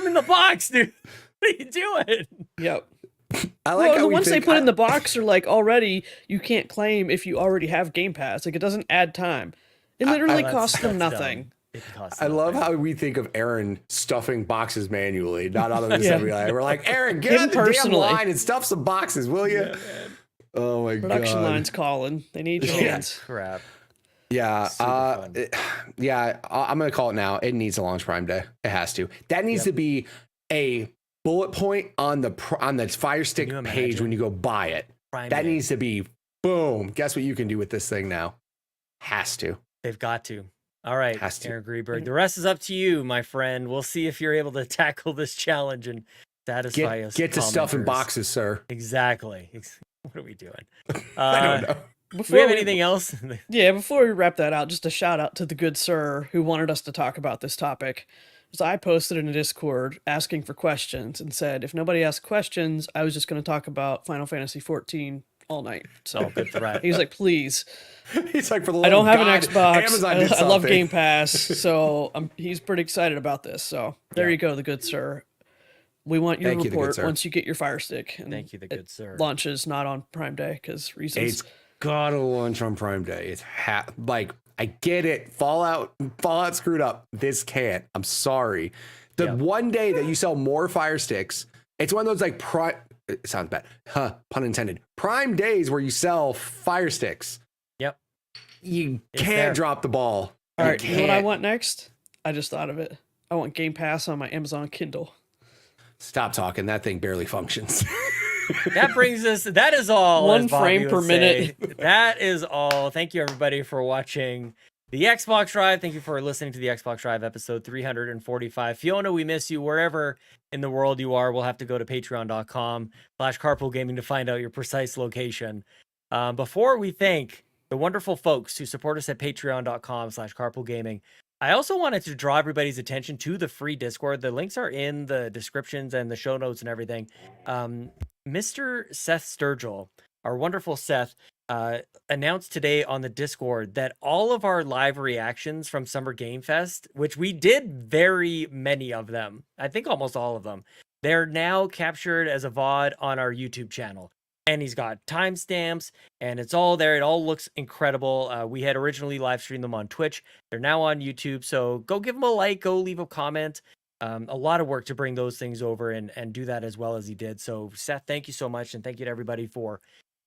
in the box, dude. What are you doing? Yep. I like how the ones they put in the box are like already. You can't claim if you already have Game Pass. Like, it doesn't add time. It literally costs them nothing. I love how we think of Aaron stuffing boxes manually, not on the assembly line. We're like, Aaron, get on the damn line and stuff some boxes, will you? Oh my god! Production line's calling. They need your hands. Crap. Yeah, I'm gonna call it now. It needs to launch Prime Day. It has to. That needs to be a bullet point on the Fire Stick page when you go buy it. That needs to be boom. Guess what you can do with this thing now? Has to. They've got to. All right, Aaron Greenberg. The rest is up to you, my friend. We'll see if you're able to tackle this challenge and satisfy us. Get to stuff in boxes, sir. Exactly. What are we doing? I don't know. Do we have anything else? Yeah, before we wrap that out, just a shout out to the good sir who wanted us to talk about this topic. So I posted in a Discord asking for questions and said, if nobody asked questions, I was just going to talk about Final Fantasy 14 all night. So good for that. He was like, please. He's like, for the love I don't of have God, an Xbox. Amazon I love Game Pass, so he's pretty excited about this. So there you go, the good sir. We want your report once you get your Fire Stick. And thank you, the good sir. Launches not on Prime Day because reasons. It's gotta launch on Prime Day. It's like, I get it. Fallout screwed up. This can't. I'm sorry. The one day that you sell more Fire Sticks, it's one of those like it sounds bad. Pun intended. Prime days where you sell Fire Sticks. Yep. You can't drop the ball. All right, you know what I want next? I just thought of it. I want Game Pass on my Amazon Kindle. Stop talking. That thing barely functions. That brings us, that is all. 1 frame per minute. That is all. Thank you, everybody, for watching the Xbox Drive. Thank you for listening to the Xbox Drive episode 345. Fiona, we miss you wherever in the world you are. We'll have to go to patreon.com/carpoolgaming to find out your precise location. Before we thank the wonderful folks who support us at patreon.com/carpoolgaming, I also wanted to draw everybody's attention to the free Discord. The links are in the descriptions and the show notes and everything. Mr. Seth Sturgill, our wonderful Seth, announced today on the Discord that all of our live reactions from Summer Game Fest, which we did very many of them, I think almost all of them, they're now captured as a VOD on our YouTube channel. And he's got timestamps, and it's all there. It all looks incredible. We had originally live streamed them on Twitch. They're now on YouTube, so go give them a like, go leave a comment. A lot of work to bring those things over and do that as well as he did. So Seth, thank you so much, and thank you to everybody for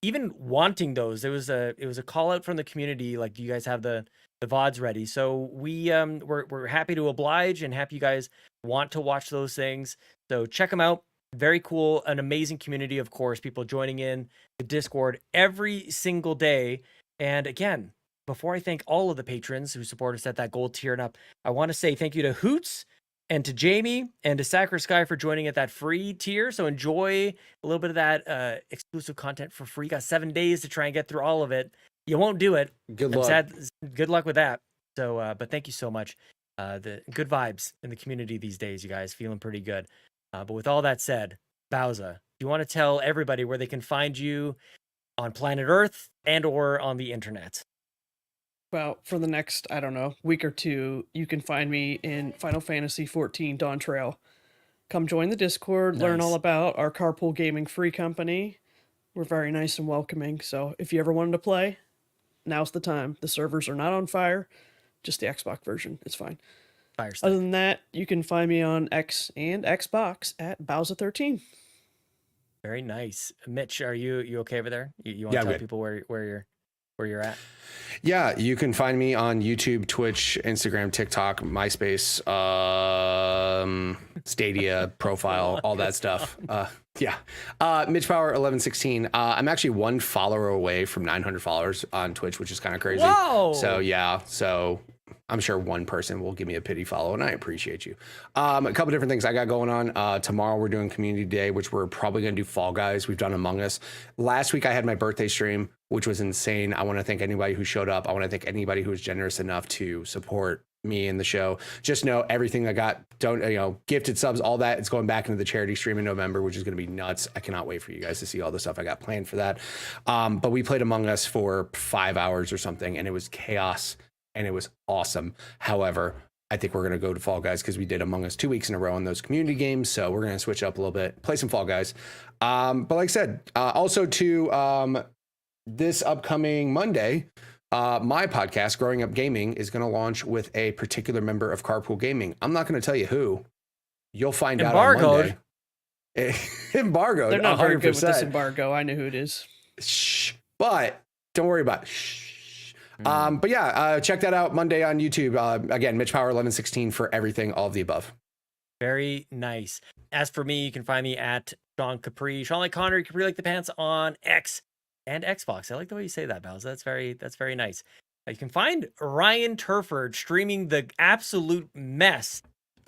even wanting those. It was a call out from the community, like, you guys have the VODs ready. So we're happy to oblige and happy you guys want to watch those things. So check them out. Very cool. An amazing community, of course. People joining in the Discord every single day. And again, before I thank all of the patrons who support us at that gold tier and up, I want to say thank you to Hoots and to Jamie and to Sacker Sky for joining at that free tier. So enjoy a little bit of that exclusive content for free. Got 7 days to try and get through all of it. You won't do it. Good luck. Good luck with that. So, but thank you so much. The good vibes in the community these days, you guys. Feeling pretty good. But with all that said, Bowza, you want to tell everybody where they can find you on planet Earth and or on the internet? Well, for the next, I don't know, week or two, you can find me in Final Fantasy XIV Dawntrail. Come join the Discord, learn Nice. all about our Carpool Gaming free company. We're very nice and welcoming, so if you ever wanted to play, now's the time. The servers are not on fire, just the Xbox version. It's fine. Fire stick. Other than that, you can find me on X and Xbox at Bowza13. Very nice. Mitch, are you okay over there? You want to Yeah, tell good. people where you're at? Yeah, you can find me on YouTube, Twitch, Instagram, TikTok, MySpace, Stadia, profile, all that stuff. Yeah. Mitch Power 1116. I'm actually one follower away from 900 followers on Twitch, which is kind of crazy. Whoa! So yeah, so I'm sure one person will give me a pity follow, and I appreciate you. A couple different things I got going on. Tomorrow we're doing Community Day, which we're probably going to do Fall Guys. We've done Among Us. Last week I had my birthday stream, which was insane. I want to thank anybody who showed up. I want to thank anybody who was generous enough to support me in the show. Just know everything I got, gifted subs, all that, it's going back into the charity stream in November, which is going to be nuts. I cannot wait for you guys to see all the stuff I got planned for that. But we played Among Us for 5 hours or something, and it was chaos. And it was awesome. However, I think we're going to go to Fall Guys because we did Among Us 2 weeks in a row on those community games. So we're going to switch up a little bit, play some Fall Guys. But like I said, also to this upcoming Monday, my podcast, Growing Up Gaming, is going to launch with a particular member of Carpool Gaming. I'm not going to tell you who. You'll find out on Monday. Embargoed. They're not very 100%. good with this embargo. I know who it is. Shh. But don't worry about it. Shh. But yeah, check that out Monday on YouTube. Again, Mitch Power 1116 for everything, all of the above. Very nice. As for me, you can find me at Sean Capri, Sean like Connor, Capri like the pants on X and Xbox. I like the way you say that, Bowser. That's very nice. You can find Ryan Turford streaming the absolute mess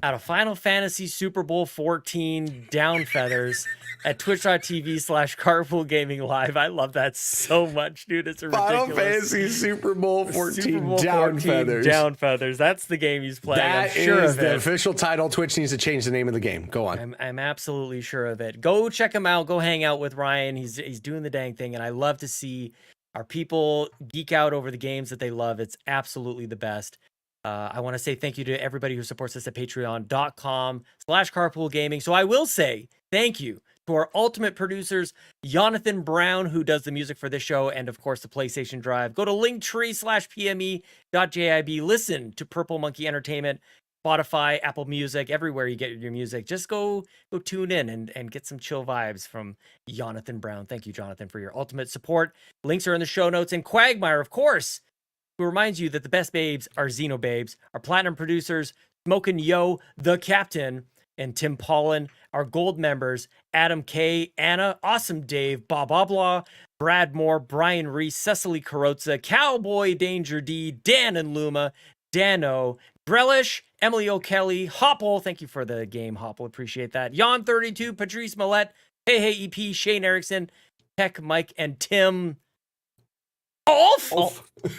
out of Final Fantasy Super Bowl 14 Down Feathers at twitch.tv/Carpool Gaming Live. I love that so much, dude. It's a ridiculous. Final Fantasy Super Bowl 14 Super Bowl Down 14 Feathers. Down Feathers. That's the game he's playing. That I'm sure is of the it. official title. Twitch needs to change the name of the game. Go on. I'm absolutely sure of it. Go check him out. Go hang out with Ryan. He's doing the dang thing, and I love to see our people geek out over the games that they love. It's absolutely the best. I want to say thank you to everybody who supports us at patreon.com/carpoolgaming. So I will say thank you to our ultimate producers, Jonathan Brown, who does the music for this show, and of course the PlayStation Drive. Go to linktree/pme.jib. Listen to Purple Monkey Entertainment, Spotify, Apple Music, everywhere you get your music. Just go tune in and get some chill vibes from Jonathan Brown. Thank you, Jonathan, for your ultimate support. Links are in the show notes. And Cwagmire, of course, who reminds you that the best babes are Xenobabes. Our platinum producers, Smokin Joe, the captain, and Tim Paullin. Our gold members, Adam K, Anna, Awesome Dave, BobLoblaw, Brad Moore, Brian Reese, Cecily Carrozza, CowboyDangerD, Dan and Luma, Dannohh, Drellesh, Emily O'Kelly, Hoppel. Thank you for the game, Hoppel. Appreciate that. Jan32, Patrice Mallette, Peje EP, Shane Erickson, Tech Mike, and Tim Aulph. Oh, it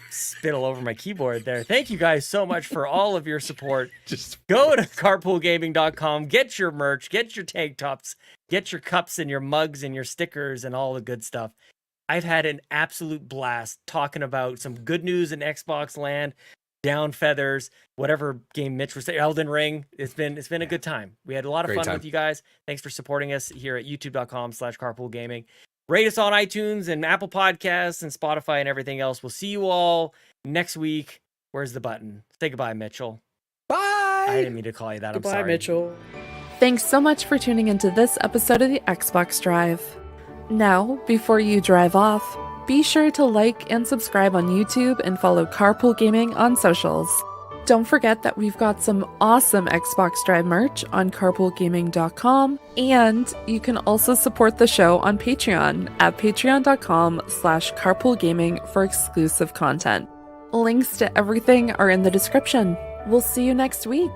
spit all over my keyboard there. Thank you guys so much for all of your support. Just go to carpoolgaming.com, get your merch, get your tank tops, get your cups and your mugs and your stickers and all the good stuff. I've had an absolute blast talking about some good news in Xbox land, Down Feathers, whatever game Mitch was saying, Elden Ring. It's been a good time. We had a lot of fun with you guys. Thanks for supporting us here at youtube.com/carpoolgaming. Rate us on iTunes and Apple Podcasts and Spotify and everything else. We'll see you all next week. Where's the button? Say goodbye, Mitchell. bye. I didn't mean to call you that. Goodbye, I'm sorry. Mitchell. Thanks so much for tuning into this episode of the Xbox Drive. Now, before you drive off, be sure to like and subscribe on YouTube and follow Carpool Gaming on socials. Don't forget that we've got some awesome Xbox Drive merch on carpoolgaming.com, and you can also support the show on Patreon at patreon.com/carpoolgaming for exclusive content. Links to everything are in the description. We'll see you next week.